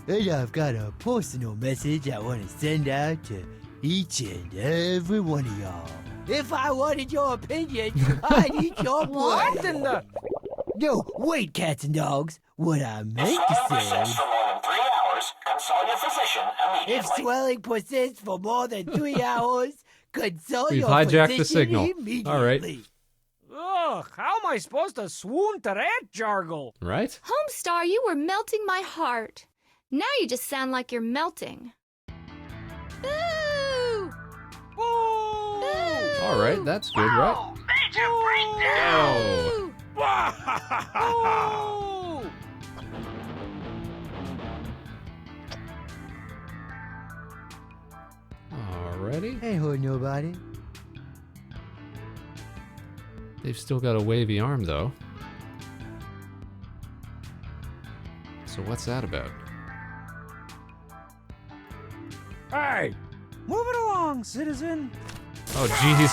S11: And I've got a personal message I want to send out to each and every one of y'all. If I wanted your opinion, I'd eat your blood.
S4: What in the...
S11: No, wait, cats and dogs. What I meant to
S5: Persists
S11: say...
S5: for more than 3 hours, consult your physician immediately.
S11: If swelling persists for more than 3 hours, consult
S1: We've
S11: your
S1: hijacked the
S11: physician
S1: signal.
S11: immediately.
S1: All right.
S4: Ugh, how am I supposed to swoon to that jargle?
S1: Right?
S7: Homestar, you were melting my heart. Now you just sound like you're melting. Boo!
S4: Boo!
S1: Alright, that's good, right?
S6: Whoa, major breakdown!
S1: Oh!
S4: Boo!
S1: Alrighty.
S11: Hey, ho, nobody.
S1: They've still got a wavy arm, though. So what's that about?
S3: Hey!
S4: Move it along, citizen.
S1: Oh, jeez.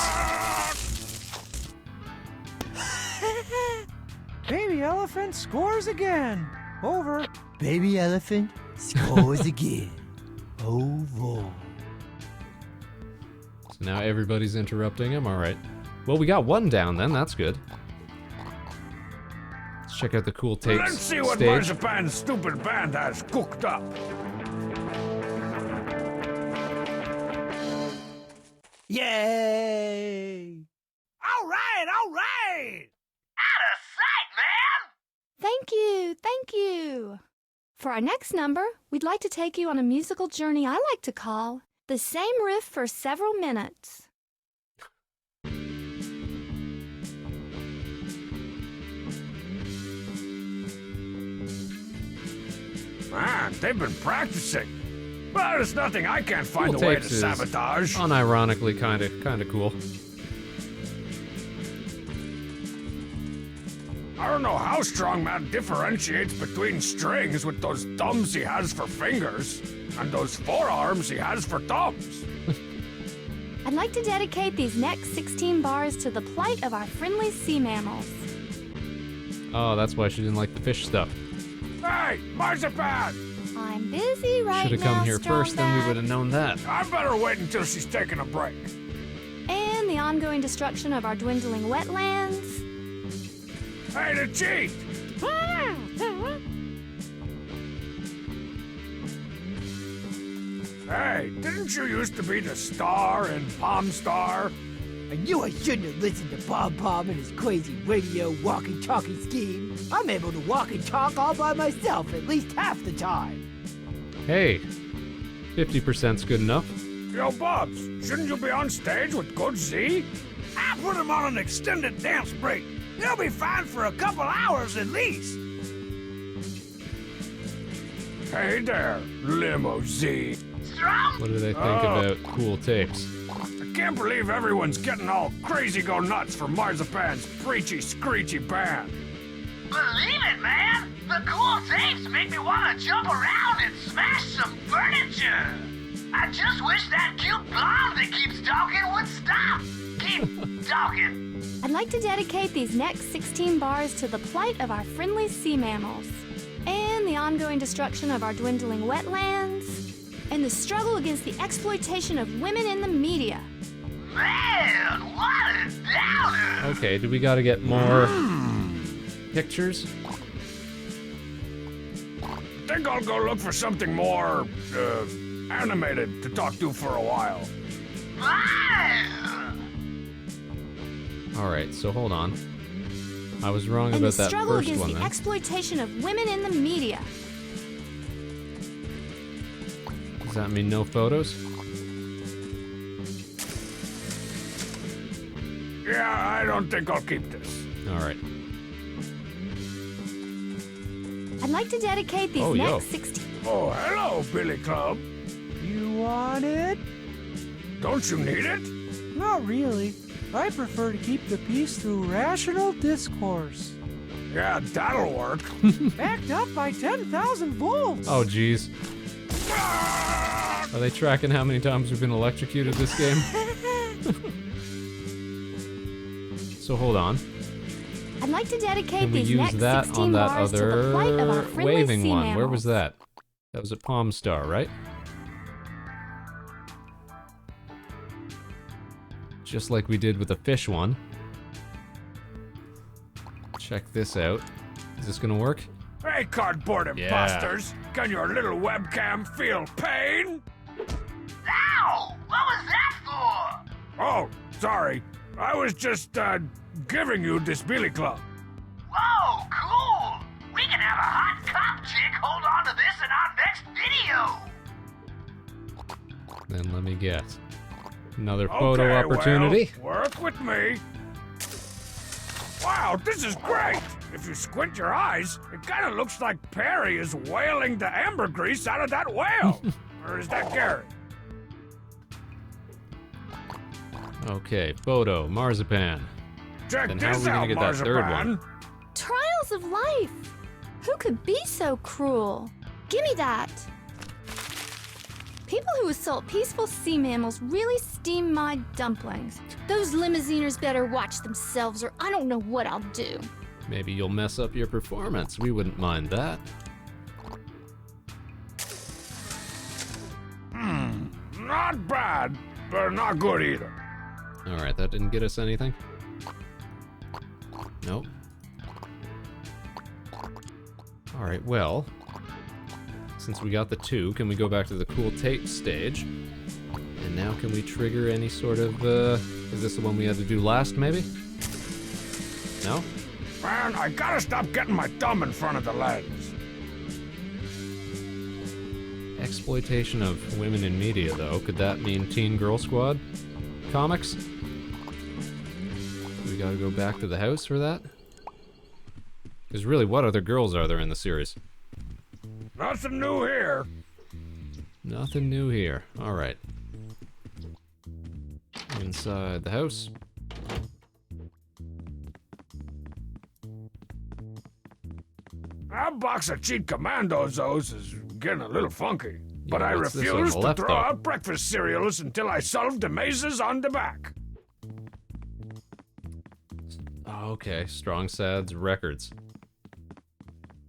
S4: Baby elephant scores again. Over.
S11: Baby elephant scores again. Over.
S1: So now everybody's interrupting him. Alright. Well, we got one down then. That's good. Let's check out the cool tapes
S3: Let's see what
S1: stage.
S3: Marzipan's stupid band has cooked up.
S11: Yay!
S2: All right, all right!
S6: Out of sight, man!
S7: Thank you, thank you. For our next number, we'd like to take you on a musical journey I like to call The Same Riff for Several Minutes.
S3: Man, they've been practicing. Well, there's nothing I can't find
S1: Cool
S3: a way to
S1: tapes is
S3: sabotage.
S1: Unironically, kind of cool.
S3: I don't know how Strongman differentiates between strings with those thumbs he has for fingers and those forearms he has for thumbs.
S7: I'd like to dedicate these next 16 bars to the plight of our friendly sea mammals.
S1: Oh, that's why she didn't like the fish stuff.
S3: Hey, Marzipan!
S7: I'm busy right
S1: Should have
S7: now,
S1: come here
S7: Strong
S1: first, then we
S7: Bad.
S1: would have known that.
S3: I better wait until she's taking a break.
S7: And the ongoing destruction of our dwindling wetlands.
S3: Hey, the cheat! Hey, didn't you used to be the star in Palm Star?
S11: I knew I shouldn't have listened to Bob Palm and his crazy radio walkie-talkie scheme. I'm able to walk and talk all by myself at least half the time.
S1: Hey, 50%'s good enough.
S3: Yo, Bubs, shouldn't you be on stage with Good Z?
S2: I put him on an extended dance break. He'll be fine for a couple hours at least.
S3: Hey there, Limo Z.
S6: Strong?
S1: What do they think
S3: Oh.
S1: about cool tapes?
S3: I can't believe everyone's getting all crazy go nuts for Marzipan's preachy, screechy band.
S6: Believe it, man! The cool tapes make me want to jump around and smash some furniture! I just wish that cute blonde that keeps talking would stop! Keep talking!
S7: I'd like to dedicate these next 16 bars to the plight of our friendly sea mammals, and the ongoing destruction of our dwindling wetlands, and the struggle against the exploitation of women in the media.
S6: Man, what a downer!
S1: Okay, do we gotta get more pictures?
S3: I think I'll go look for something more, animated to talk to for a while.
S6: Fire!
S1: Alright, so hold on. I was wrong
S7: And the
S1: about that
S7: struggle
S1: first
S7: against
S1: one
S7: the
S1: then.
S7: exploitation of women in the media.
S1: Does that mean no photos?
S3: Yeah, I don't think I'll keep this.
S1: Alright.
S7: I'd like to dedicate these next 16.
S3: Oh, hello, Billy Club.
S4: You want it?
S3: Don't you need it?
S4: Not really. I prefer to keep the peace through rational discourse.
S3: Yeah, that'll work.
S4: Backed up by 10,000 volts.
S1: Oh, jeez. Are they tracking how many times we've been electrocuted this game? So hold on.
S7: I'd like to dedicate
S1: Can we
S7: these
S1: use
S7: next
S1: that
S7: 16
S1: on that
S7: bars to the plight of our
S1: other
S7: friendly
S1: waving
S7: sea
S1: one? Where
S7: mammals.
S1: was that? That was at Palm Star, right? Just like we did with the fish one. Check this out. Is this gonna work?
S3: Hey, cardboard imposters! Can your little webcam feel pain?
S6: Ow! What was that for?
S3: Oh, sorry. I was just, giving you this Billy Club.
S6: Whoa, cool! We can have a hot cop chick hold on to this in our next video!
S1: Then let me guess. Another photo opportunity.
S3: Well, work with me. Wow, this is great! If you squint your eyes, it kind of looks like Perry is whaling the ambergrease out of that whale. Or is that Gary?
S1: Okay, photo, marzipan.
S3: Check
S1: Then how are
S3: this
S1: we gonna
S3: out,
S1: get that third
S3: marzipan.
S1: one?
S7: Trials of life. Who could be so cruel? Give me that. People who assault peaceful sea mammals really steam my dumplings. Those limousiners better watch themselves or I don't know what I'll do.
S1: Maybe you'll mess up your performance. We wouldn't mind that.
S3: Not bad, but not good either.
S1: Alright, that didn't get us anything. Nope. Alright, well, since we got the 2, can we go back to the cool tape stage? And now can we trigger any sort of, is this the one we had to do last, maybe? No?
S3: Man, I gotta stop getting my thumb in front of the lens.
S1: Exploitation of women in media, though. Could that mean Teen Girl Squad comics? We gotta go back to the house for that? Because really, what other girls are there in the series?
S3: Nothing new here.
S1: Nothing new here. Alright. Inside the house.
S3: That box of cheat Commandozos is getting a little funky. But I
S1: what's this on
S3: refuse
S1: the
S3: to
S1: left,
S3: throw
S1: though?
S3: out breakfast cereals until I solve the mazes on the back.
S1: Oh, okay, Strong Sad's records.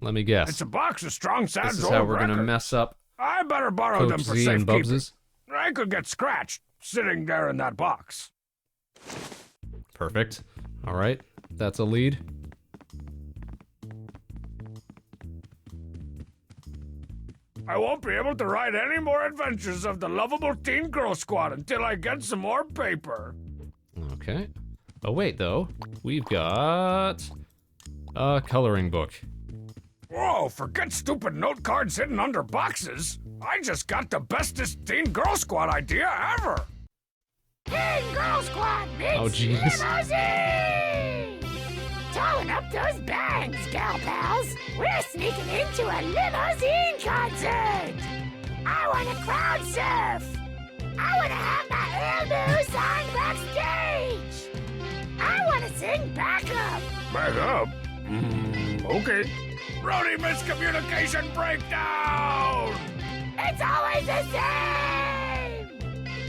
S1: Let me guess.
S3: It's a box of Strong Sad's
S1: This is
S3: old
S1: how we're gonna
S3: records.
S1: mess up
S3: I better borrow
S1: Coach
S3: them for
S1: Z and
S3: safekeeping.
S1: Bubs's.
S3: I could get scratched sitting there in that box.
S1: Perfect. Alright, that's a lead.
S3: I won't be able to write any more adventures of the lovable Teen Girl Squad until I get some more paper.
S1: Okay. Oh wait, though. We've got a coloring book.
S3: Whoa, forget stupid note cards hidden under boxes. I just got the bestest Teen Girl Squad idea ever.
S10: Teen Girl Squad meets
S1: Oh, jeez.
S10: limousine! Towing up those bangs, gal pals. We're sneaking into a limousine concert. I want to crowd surf. I want to have my elbow signed backstage. I want to sing backup.
S3: Back up? Okay. Roadie miscommunication breakdown!
S10: It's always the same.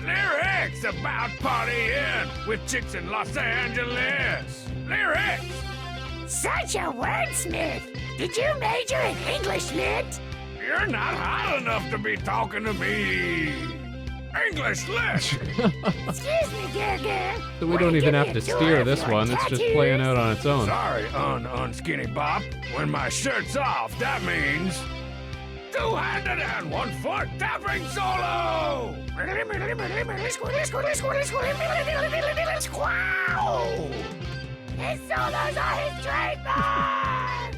S3: Lyrics about partying with chicks in Los Angeles. Lyrics!
S10: Such a wordsmith. Did you major in English lit?
S3: You're not hot enough to be talking to me. English lit!
S10: Excuse me, Gurgur.
S1: So we don't even have to steer this one, it's just playing out on its own.
S3: Sorry, unskinny bop. When my shirt's off, that means two-handed and one foot tapping solo!
S10: His solos are his trademark!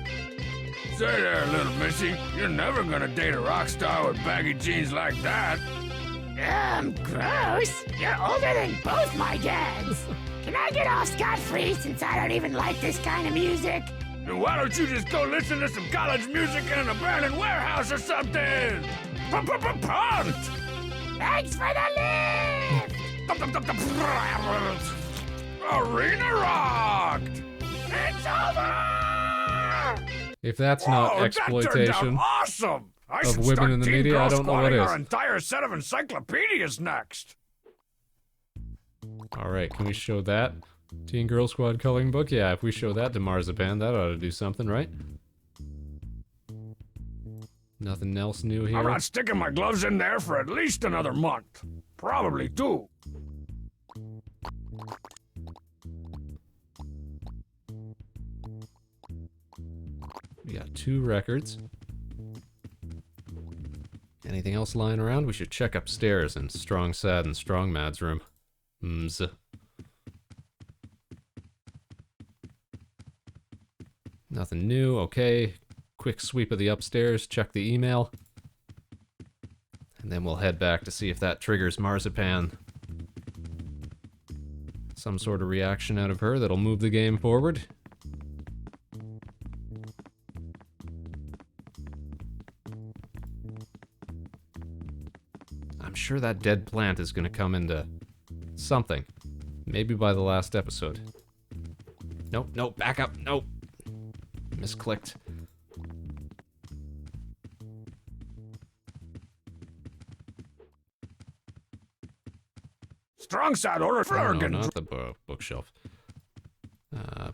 S3: Say there, little missy, you're never gonna date a rock star with baggy jeans like that.
S10: Gross. You're older than both my dads. Can I get off scot-free since I don't even like this kind of music?
S3: Then why don't you just go listen to some college music in an abandoned warehouse or something? Punt!
S10: Thanks for the lift!
S3: Arena rocked! It's over!
S1: If that's not
S3: Whoa,
S1: exploitation
S3: that turned out awesome! I
S1: of
S3: should
S1: women
S3: start
S1: in the
S3: Teen
S1: media,
S3: Girl
S1: I don't know what
S3: Squatting
S1: is.
S3: Our entire set of encyclopedias next.
S1: All right, can we show that? Teen Girl Squad coloring book? Yeah, if we show that to Marzipan, that ought to do something, right? Nothing else new here.
S3: I'm not sticking my gloves in there for at least another month. Probably 2.
S1: We got 2 records. Anything else lying around? We should check upstairs in Strong Sad and Strong Mad's room. Nothing new, okay. Quick sweep of the upstairs, check the email. And then we'll head back to see if that triggers Marzipan. Some sort of reaction out of her that'll move the game forward. I'm sure that dead plant is gonna come into something. Maybe by the last episode. Nope, nope, back up, nope. Misclicked.
S3: Strong side order for
S1: Oh, no,
S3: Oregon.
S1: not the bookshelf.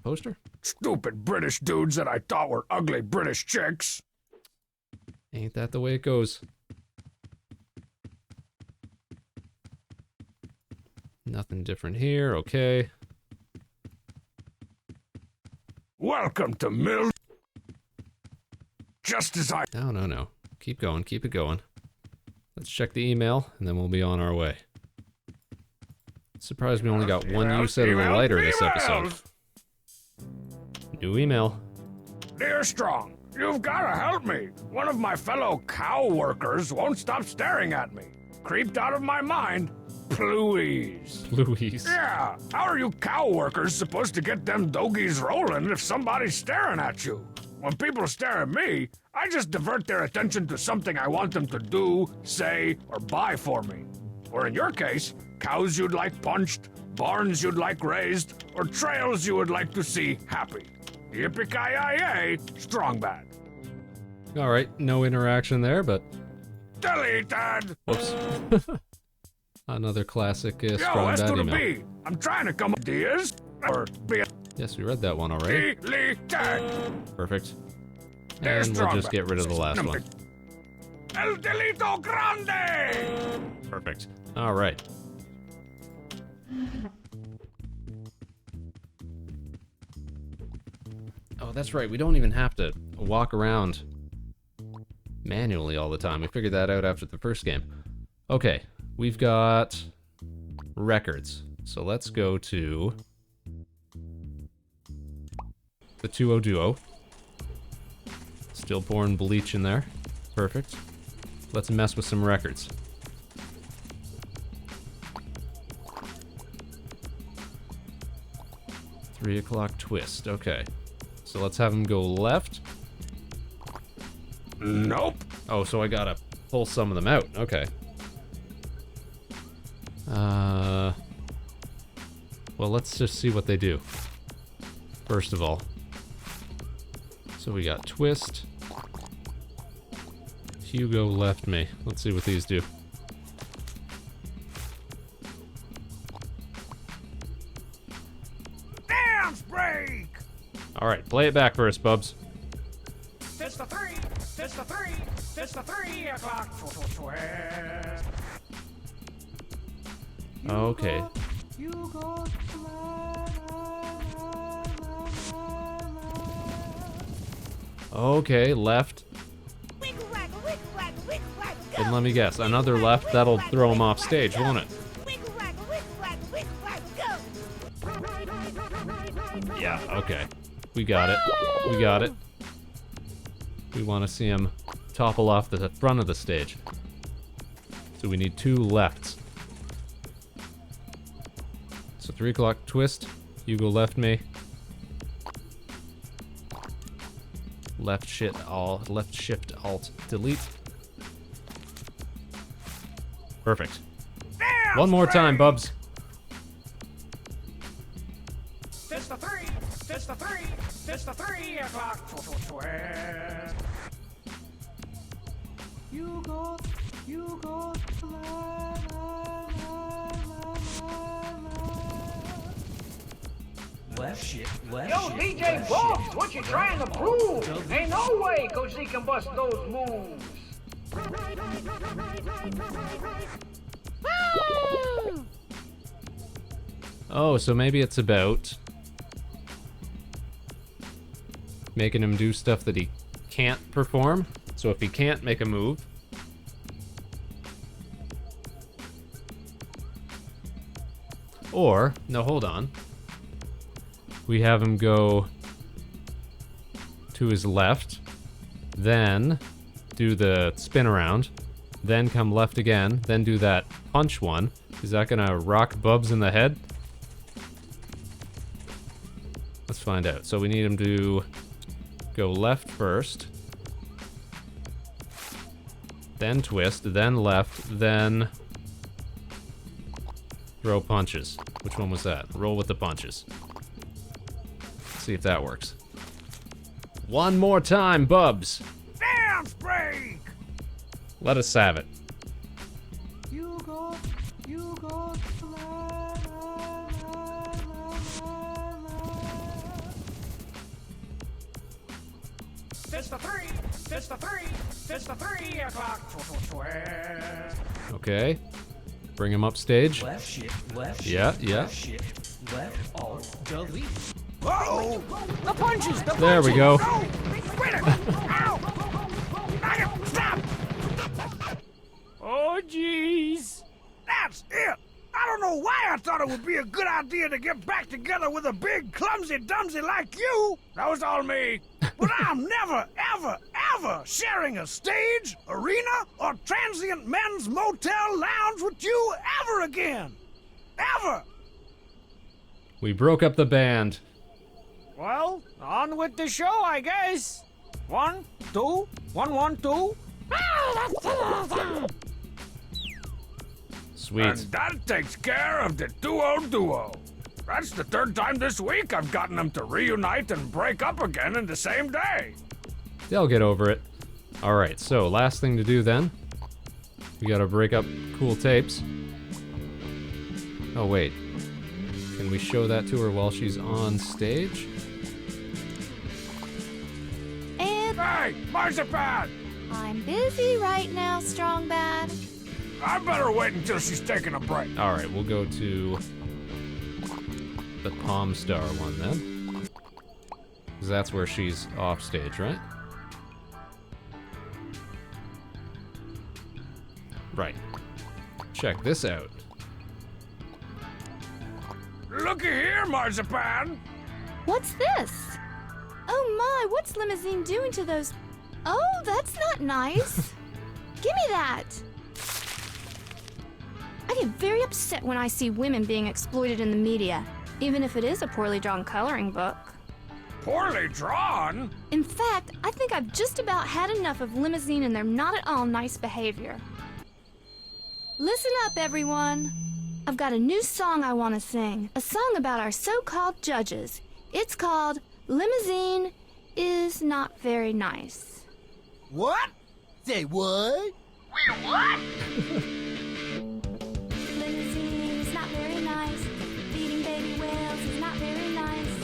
S1: Poster?
S3: Stupid British dudes that I thought were ugly British chicks.
S1: Ain't that the way it goes? Nothing different here, okay.
S3: Welcome to Mill. Just as I...
S1: No, no, no. Keep going, keep it going. Let's check the email, and then we'll be on our way. Surprised we only got one use out of the lighter this episode. New email.
S3: Dear Strong, you've gotta help me. One of my fellow cow workers won't stop staring at me. Creeped out of my mind. Please.
S1: Louise.
S3: Yeah, how are you cow workers supposed to get them dogies rolling if somebody's staring at you? When people stare at me, I just divert their attention to something I want them to do, say, or buy for me. Or in your case, cows you'd like punched, barns you'd like raised, or trails you would like to see happy. Yippee-ki-yay, Strong Bad.
S1: Alright, no interaction there, but...
S3: Deleted!
S1: Whoops. Another classic
S3: Yo,
S1: Strong
S3: S
S1: Bad
S3: to the
S1: email.
S3: B. I'm trying to come up with ideas. Or be
S1: Yes, we read that one already.
S3: deleted.
S1: Perfect.
S3: There's
S1: And we'll
S3: Strong
S1: just
S3: Bad.
S1: get rid of the last one.
S3: El Delito Grande!
S1: Perfect. Alright. Oh, that's right. We don't even have to walk around manually all the time. We figured that out after the first game. Okay, we've got records. So let's go to the 2-0 duo. Still pouring bleach in there. Perfect. Let's mess with some records. Three o'clock twist. Okay. So let's have him go left.
S3: Nope.
S1: Oh, so I gotta pull some of them out. Okay. Well, let's just see what they do. First of all. So we got twist. Hugo left me. Let's see what these do.
S2: Dance break!
S1: Alright, play it back for us, Bubs.
S2: It's the 3! It's the 3! It's the 3 o'clock twist!
S1: Okay.
S4: You go
S1: Okay, left. And let me guess, another left, that'll throw him off stage, won't it? Yeah, okay. We got it. We got it. We want to see him topple off the front of the stage. So we need 2 lefts. So 3 o'clock twist. You go left me. Left shift alt delete. Perfect.
S2: Damn,
S1: One more time,
S2: Spring!
S1: Bubs.
S3: It's the 3. It's the 3. It's the 3 o'clock twist.
S4: You go,
S9: Left shift, left
S2: Yo,
S9: shift.
S2: DJ
S9: left
S2: Bobs,
S9: shift,
S2: what you
S9: left
S2: trying to
S9: alt,
S2: prove?
S9: delete.
S2: Ain't no way Coach Z can bust those moves.
S1: Oh, so maybe it's about making him do stuff that he can't perform. So if he can't make a move, or, no, hold on. We have him go to his left, then do the spin around, then come left again, then do that punch one. Is that gonna rock Bubs in the head? Let's find out. So we need him to go left first, then twist, then left, then throw punches. Which one was that? Roll with the punches. Let's see if that works. One more time, Bubs.
S2: Damn, Spring!
S1: Let us have it.
S4: you go,
S3: It's the 3. It's the 3. It's the 3 o'clock twist.
S1: Okay. Bring him upstage.
S9: Left shift, left shift.
S1: Yeah, yeah.
S9: Left shift, left alt, delete.
S2: Uh-oh! The punches! The
S1: There we go.
S2: No! Wait a minute! Ow! Nugget, stop!
S3: Oh, jeez.
S2: That's it! I don't know why I thought it would be a good idea to get back together with a big, clumsy-dumsy like you!
S3: That was all me.
S2: But I'm never, ever, ever sharing a stage, arena, or transient men's motel lounge with you ever again! Ever!
S1: We broke up the band.
S3: Well, on with the show, I guess. 1, 2, 1, 1, 2.
S1: Sweet.
S3: And that takes care of the duo. That's the 3rd time this week I've gotten them to reunite and break up again in the same day.
S1: They'll get over it. Alright, so last thing to do then. We gotta break up cool tapes. Oh, wait. Can we show that to her while she's on stage?
S7: And
S3: Hey, Marzipan!
S7: I'm busy right now, Strong Bad.
S3: I better wait until she's taking a break.
S1: Alright, we'll go to the Palm Star one then. Because that's where she's off stage, right? Right. Check this out.
S3: Looky here, Marzipan!
S7: What's this? Oh my, what's Limousine doing to those? Oh, that's not nice. Give me that. I get very upset when I see women being exploited in the media, even if it is a poorly drawn coloring book.
S3: Poorly drawn?
S7: In fact, I think I've just about had enough of Limousine and their not at all nice behavior. Listen up, everyone. I've got a new song I want to sing, a song about our so-called judges. It's called Limousine is Not Very Nice.
S11: What? Say what?
S6: We what?
S7: Limousine is not very nice. Feeding baby whales is not very nice.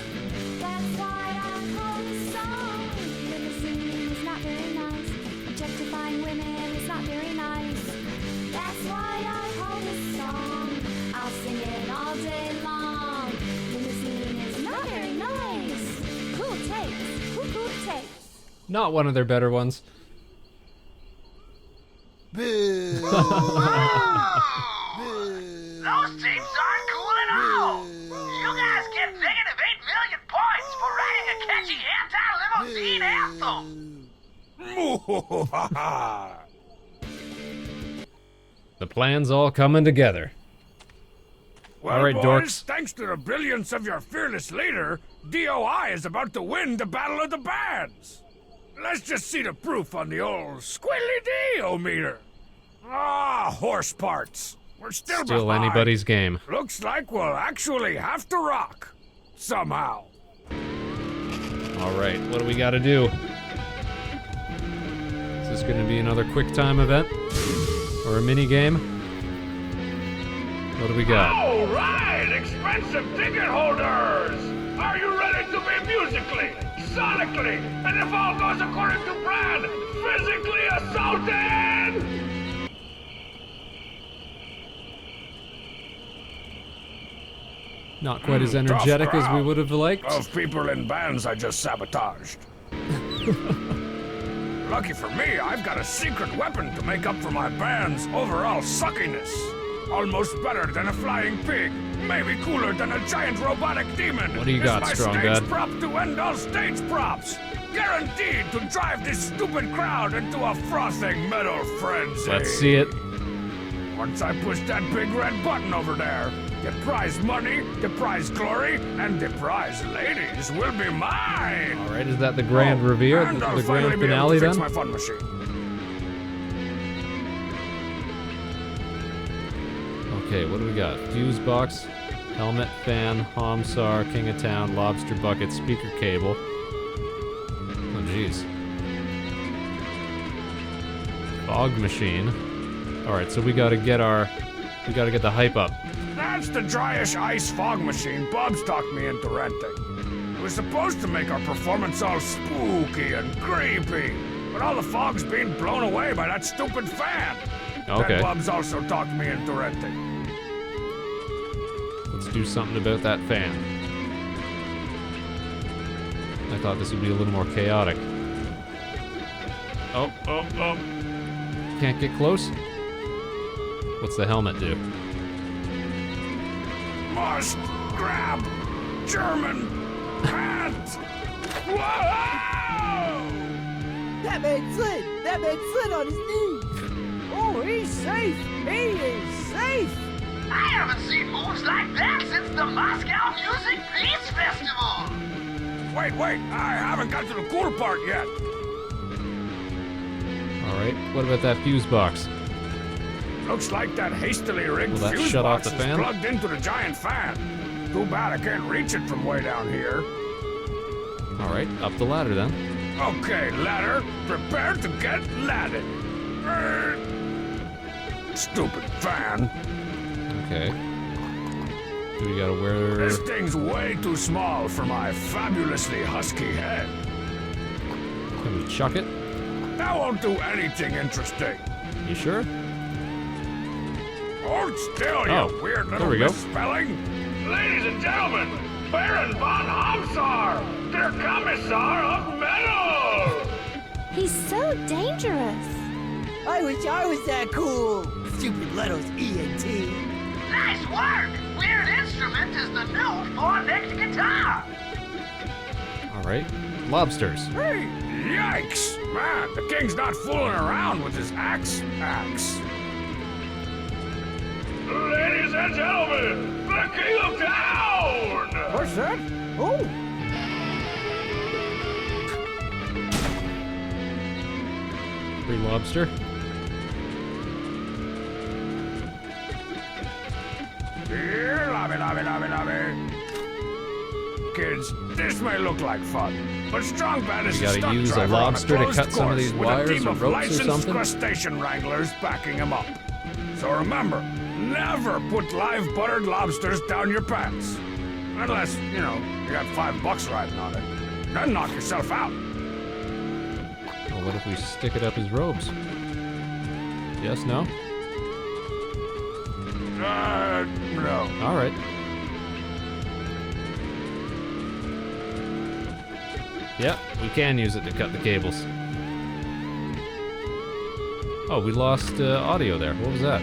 S7: That's why I call this song. Limousine is not very nice. Objectifying women is not very nice. That's why I call this song. I'll sing it all day long. Limousine is not very nice. Cool tapes. Cool tapes.
S1: Not one of their better ones.
S11: Boo!
S6: Those tapes aren't cool at all. You guys get negative 8 million points for writing a catchy anti-limousine anthem.
S1: The plan's all coming together.
S3: Well,
S1: all right,
S3: boys,
S1: dorks.
S3: thanks to the brilliance of your fearless leader, DOI is about to win the Battle of the Bands. Let's just see the proof on the old squiddly-dee-o-meter. Ah, horse parts. We're still behind.
S1: Anybody's game.
S3: Looks like we'll actually have to rock. Somehow.
S1: All right, what do we got to do? Is this going to be another quick time event? Or a mini game? What do we got?
S3: All right, expensive ticket holders! Are you ready to be musically, sonically, and if all goes according to plan, physically assaulted?
S1: Not quite as energetic as we would have liked.
S3: Of people in bands I just sabotaged. Lucky for me, I've got a secret weapon to make up for my band's overall suckiness. Almost better than a flying pig. Maybe cooler than a giant robotic demon.
S1: What do you got, Strong
S3: Bad?
S1: Bad?
S3: Stage prop to end all stage props. Guaranteed to drive this stupid crowd into a frothing metal frenzy.
S1: Let's see it.
S3: Once I push that big red button over there, the prize money, the prize glory, and the prize ladies will be mine.
S1: All right, is that the grand reveal,
S3: and
S1: the
S3: I'll
S1: grand
S3: finally be able
S1: finale
S3: to fix
S1: then?
S3: my fun machine.
S1: Okay, what do we got? Fuse box, helmet, fan, Homsar, King of Town, lobster bucket, speaker cable. Oh jeez. Fog machine. All right, so we gotta get the hype up.
S3: That's the dryish ice fog machine Bob's talked me into renting. It was supposed to make our performance all spooky and creepy, but all the fog's being blown away by that stupid fan.
S1: Okay.
S3: That Bob's also talked me into renting.
S1: Let's do something about that fan. I thought this would be a little more chaotic. Oh. Can't get close? What's the helmet do?
S3: Must grab German pants. Whoa!
S11: That man slid on his knee.
S4: Oh, he's safe. He is safe.
S6: I haven't seen moves like that since the Moscow Music Peace Festival.
S3: Wait, I haven't got to the cool part yet.
S1: All right, what about that fuse box?
S3: Looks like that hastily rigged
S1: Will that
S3: fuse
S1: shut off
S3: box
S1: the
S3: is
S1: fan?
S3: plugged into the giant fan. Too bad I can't reach it from way down here.
S1: All right, up the ladder then.
S3: Okay, ladder, prepare to get ladded. Stupid fan.
S1: Okay. Do we gotta wear...
S3: This thing's way too small for my fabulously husky head.
S1: Can we chuck it?
S3: That won't do anything interesting.
S1: You sure?
S3: Hold still, you weird
S1: there
S3: little
S1: we go.
S3: misspelling. Ladies and gentlemen, Baron von Homsar, der Kommissar of Metal!
S7: He's so dangerous.
S11: I wish I was that cool. Stupid Leto's ENT.
S6: Nice work! Weird Instrument is the new four-necked guitar.
S1: All right, lobsters.
S3: Hey, yikes! Man, the king's not fooling around with his axe. Ladies and gentlemen, the king of town!
S4: What's that? Oh.
S1: Free lobster.
S3: Here, lobby. Kids, this may look like fun, but Strong Badia
S1: We gotta
S3: stunt
S1: use a
S3: driver on
S1: lobster to
S3: closed
S1: cut some of these
S3: course
S1: wires
S3: with a team
S1: or
S3: of
S1: ropes or
S3: licensed
S1: something?
S3: crustacean wranglers backing him up. So remember, never put live buttered lobsters down your pants. Unless, you got $5 riding on it. Then knock yourself out.
S1: Well, what if we stick it up his robes? Yes, no?
S3: No.
S1: All right. Yeah, we can use it to cut the cables. Oh, we lost audio there. What was that?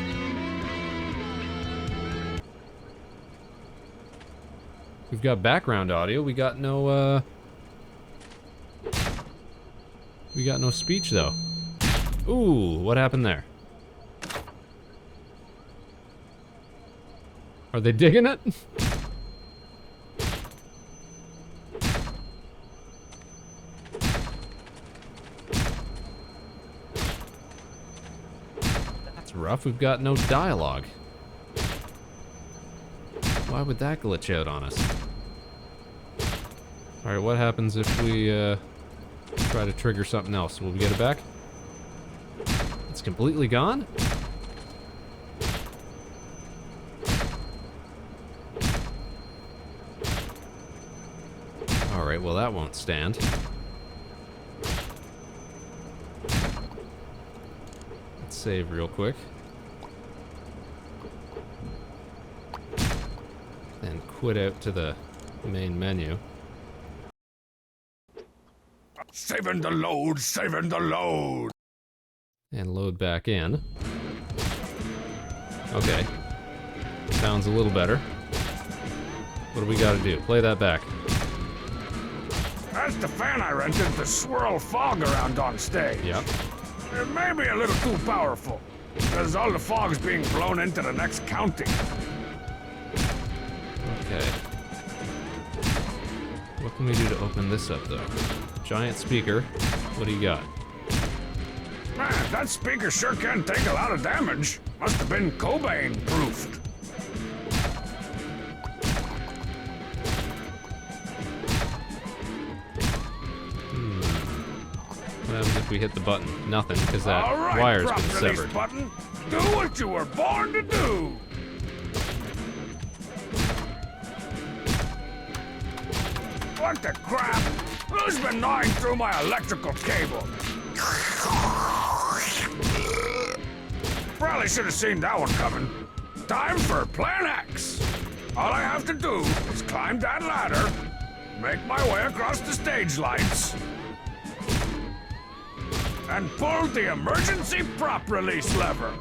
S1: We've got background audio. We got no, We got no speech, though. Ooh, what happened there? Are they digging it? That's rough. We've got no dialogue. Why would that glitch out on us? Alright, what happens if we try to trigger something else? Will we get it back? It's completely gone? Alright, well that won't stand. Let's save real quick. And quit out to the main menu.
S3: Saving the load, saving the load.
S1: And load back in. Okay. Sounds a little better. What do we gotta do? Play that back.
S3: That's the fan I rented to swirl fog around on stage.
S1: Yep.
S3: It may be a little too powerful, because all the fog's being blown into the next county.
S1: Okay. What can we do to open this up, though? Giant speaker. What do you got?
S3: Man, that speaker sure can take a lot of damage. Must have been Cobain-proofed.
S1: What happens if we hit the button? Nothing, because that
S3: All right,
S1: wire's
S3: prop
S1: been
S3: release
S1: severed.
S3: button. Do what you were born to do. What the crap? Who's been gnawing through my electrical cable? Probably should have seen that one coming. Time for Plan X. All I have to do is climb that ladder, make my way across the stage lights, and pull the emergency prop release lever.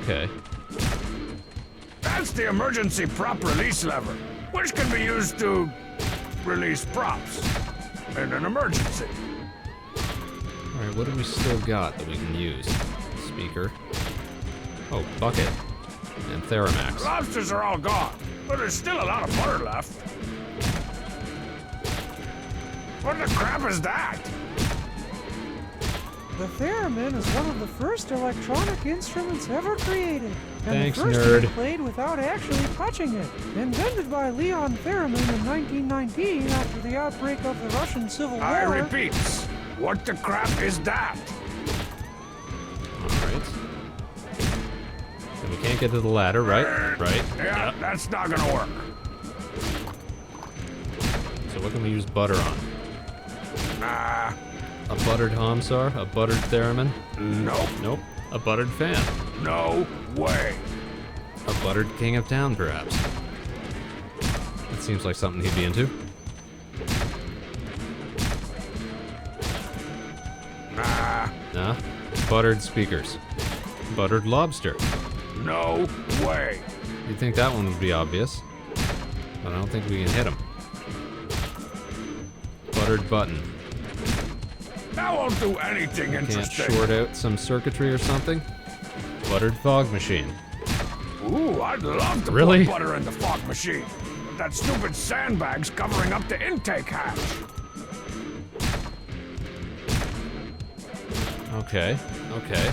S1: Okay.
S3: That's the emergency prop release lever, which can be used to release props in an emergency.
S1: Alright, what do we still got that we can use? Speaker. Oh, bucket. And Theramax.
S3: Lobsters are all gone, but there's still a lot of butter left. What the crap is that?
S4: The theremin is one of the first electronic instruments ever created. And
S1: Thanks,
S4: the first
S1: nerd.
S4: to be played without actually touching it. Invented by Leon Theremin in 1919 after the outbreak of the Russian Civil War.
S3: I repeat, what the crap is that?
S1: Alright. And we can't get to the ladder, right? Right.
S3: Yeah, that's not gonna work.
S1: So what can we use butter on?
S3: Nah.
S1: A buttered Homsar? A buttered Theremin?
S3: Nope.
S1: Nope. A buttered fan?
S3: No way.
S1: A buttered King of Town, perhaps? That seems like something he'd be into.
S3: Nah.
S1: Nah. Buttered speakers. Buttered lobster.
S3: No way.
S1: You'd think that one would be obvious. But I don't think we can hit him. Buttered button.
S3: That won't do anything
S1: Can't
S3: interesting.
S1: short out some circuitry or something? Buttered fog machine.
S3: Ooh, I'd love to
S1: Really?
S3: put butter in the fog machine. But that stupid sandbag's covering up the intake hatch.
S1: Okay, okay.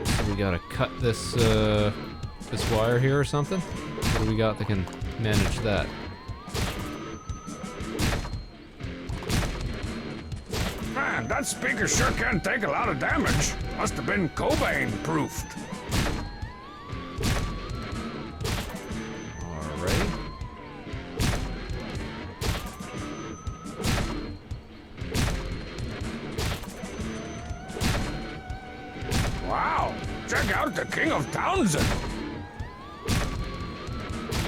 S1: So we gotta cut this, this wire here or something? What do we got that can manage that?
S3: Man, that speaker sure can take a lot of damage. Must have been Cobain-proofed.
S1: Alright.
S3: Wow, check out the King of Townsend.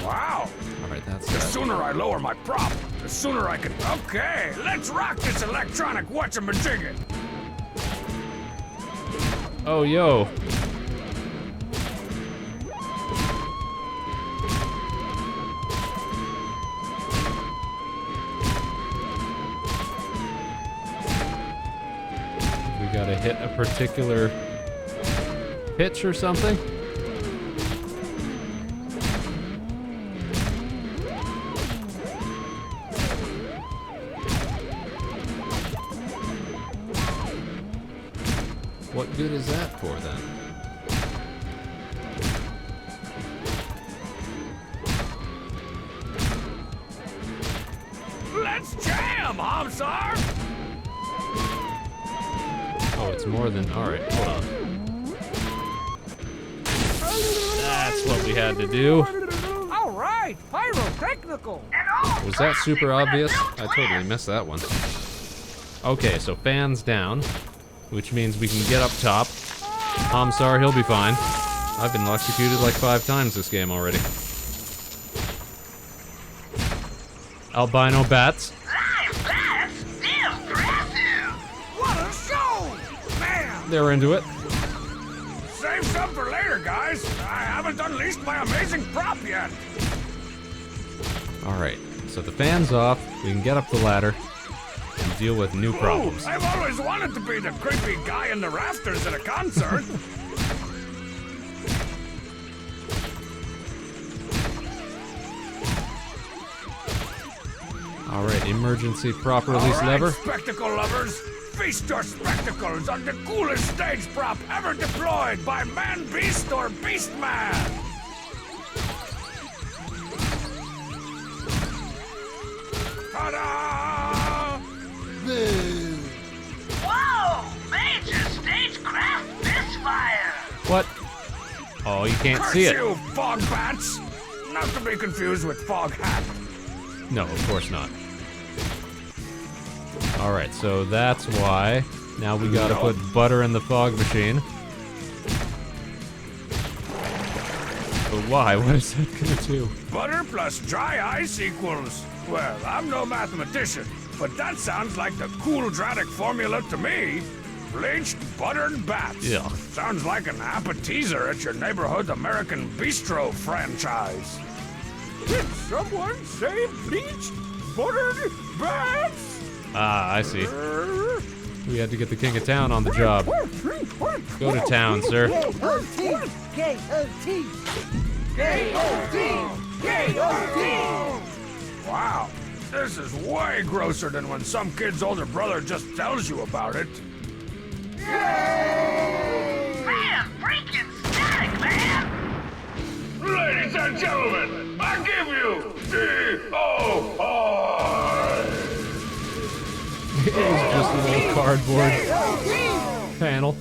S3: Wow.
S1: Alright, that's
S3: The
S1: that.
S3: sooner I lower my prop, the sooner I can... Okay, let's rock this electronic whatchamajigget.
S1: Oh, yo. gotta hit a particular pitch or something. What good is that for then?
S3: Let's jam, Hamsar!
S1: Oh, it's more than... Alright, hold on. That's what we had to do.
S2: All right, pyrotechnical.
S1: Was that super obvious? I totally missed that one. Okay, so fans down, which means we can get up top. Hamsar, he'll be fine. I've been electrocuted like 5 times this game already. Albino bats.
S2: What a show! Man!
S1: They're into it.
S3: Save some for later, guys. I haven't unleashed my amazing prop yet.
S1: Alright, so the fan's off, we can get up the ladder and deal with new problems.
S3: Ooh, I've always wanted to be the creepy guy in the rafters at a concert.
S1: Alright, emergency prop release lever.
S3: Spectacle lovers, feast your spectacles on the coolest stage prop ever deployed by Man Beast or Beast Man. Ta-da!
S6: Whoa! Major stagecraft misfire!
S1: What? Oh, you can't
S3: Curse
S1: see it.
S3: you, fog bats! Not to be confused with fog hat.
S1: No, of course not. Alright, so that's why. Now we gotta put butter in the fog machine. But why? What is that gonna do?
S3: Butter plus dry ice equals... Well, I'm no mathematician, but that sounds like the quadratic formula to me. Bleached buttered bats.
S1: Yeah.
S3: Sounds like an appetizer at your neighborhood American bistro franchise. Did someone say bleached buttered bats?
S1: Ah, I see. We had to get the king of town on the job. Go to town, sir.
S3: Wow, this is way grosser than when some kid's older brother just tells you about it.
S6: Man, freaking static, man!
S3: Ladies and gentlemen, I give you D.O.I.
S1: It was just a little cardboard panel.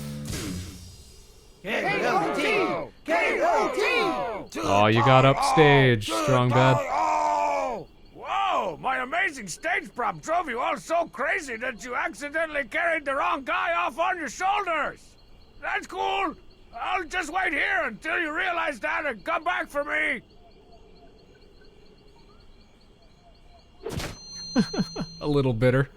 S1: Oh, you got upstage, Strong Bad.
S3: Oh! Whoa! My amazing stage prop drove you all so crazy that you accidentally carried the wrong guy off on your shoulders. That's cool. I'll just wait here until you realize that and come back for me.
S1: A little bitter.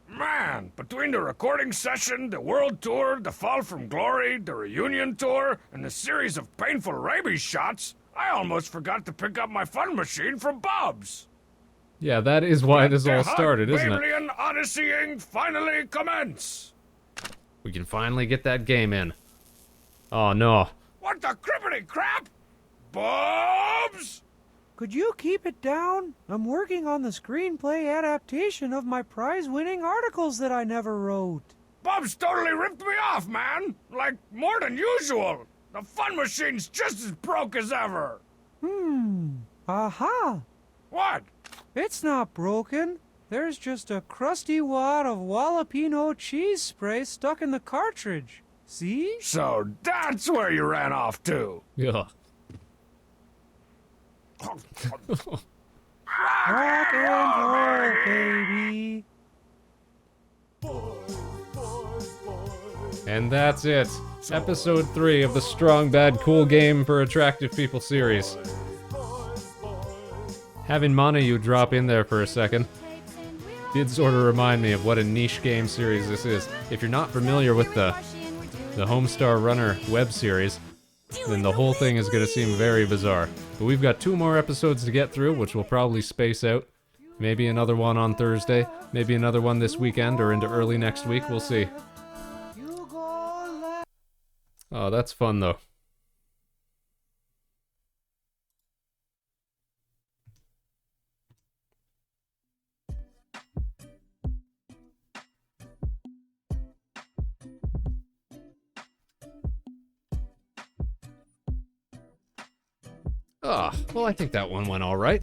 S3: Man, between the recording session, the world tour, the fall from glory, the reunion tour, and the series of painful rabies shots, I almost forgot to pick up my fun machine from Bob's.
S1: Yeah, that is why this all started, isn't it?
S3: Alien Odysseying finally commence.
S1: We can finally get that game in. Oh, no.
S3: What the crippity crap? Bob's?
S4: Could you keep it down? I'm working on the screenplay adaptation of my prize-winning articles that I never wrote.
S3: Bob's totally ripped me off, man. Like, more than usual. The fun machine's just as broke as ever.
S4: Aha!
S3: What?
S4: It's not broken. There's just a crusty wad of jalapeno cheese spray stuck in the cartridge. See?
S3: So that's where you ran off to.
S1: Yeah.
S4: Rock and roll, baby.
S1: And that's it. Episode 3 of the Strong Bad Cool Game for Attractive People series. Having Monayu drop in there for a second did sort of remind me of what a niche game series this is. If you're not familiar with the Homestar Runner web series, then the whole thing is going to seem very bizarre. But we've got 2 more episodes to get through, which we'll probably space out Maybe another one on Thursday. Maybe another one this weekend or into early next week. We'll see. Oh, that's fun, though. Ah, well, I think that one went all right.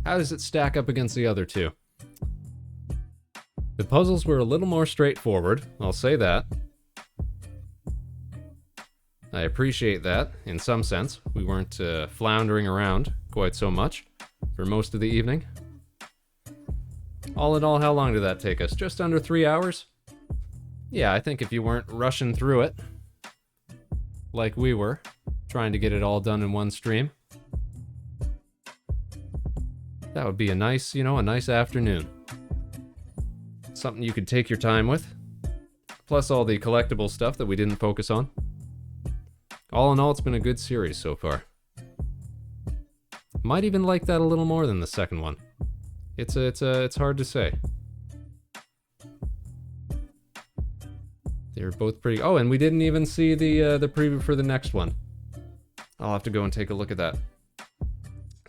S1: How does it stack up against the other two? The puzzles were a little more straightforward, I'll say that. I appreciate that, in some sense. We weren't floundering around quite so much for most of the evening. All in all, how long did that take us? Just under 3 hours? Yeah, I think if you weren't rushing through it, like we were, trying to get it all done in one stream, that would be a nice, a nice afternoon. Something you could take your time with, plus all the collectible stuff that we didn't focus on. All in all, it's been a good series so far. Might even like that a little more than the second one. It's hard to say. They're both pretty. Oh, and we didn't even see the preview for the next one. I'll have to go and take a look at that,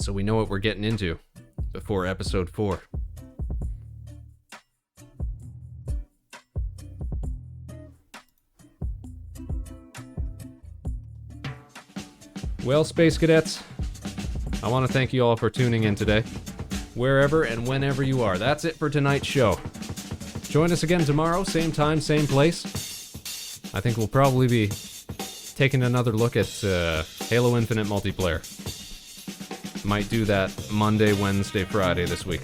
S1: so we know what we're getting into before episode 4. Well, Space Cadets, I want to thank you all for tuning in today, wherever and whenever you are. That's it for tonight's show. Join us again tomorrow, same time, same place. I think we'll probably be taking another look at Halo Infinite multiplayer. Might do that Monday, Wednesday, Friday this week.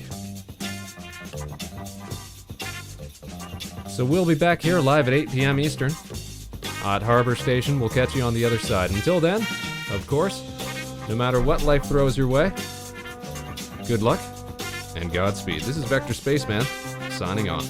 S1: So we'll be back here live at 8 p.m. Eastern at Harbor Station. We'll catch you on the other side. Until then, of course, no matter what life throws your way, good luck and Godspeed. This is Vector Spaceman, signing off.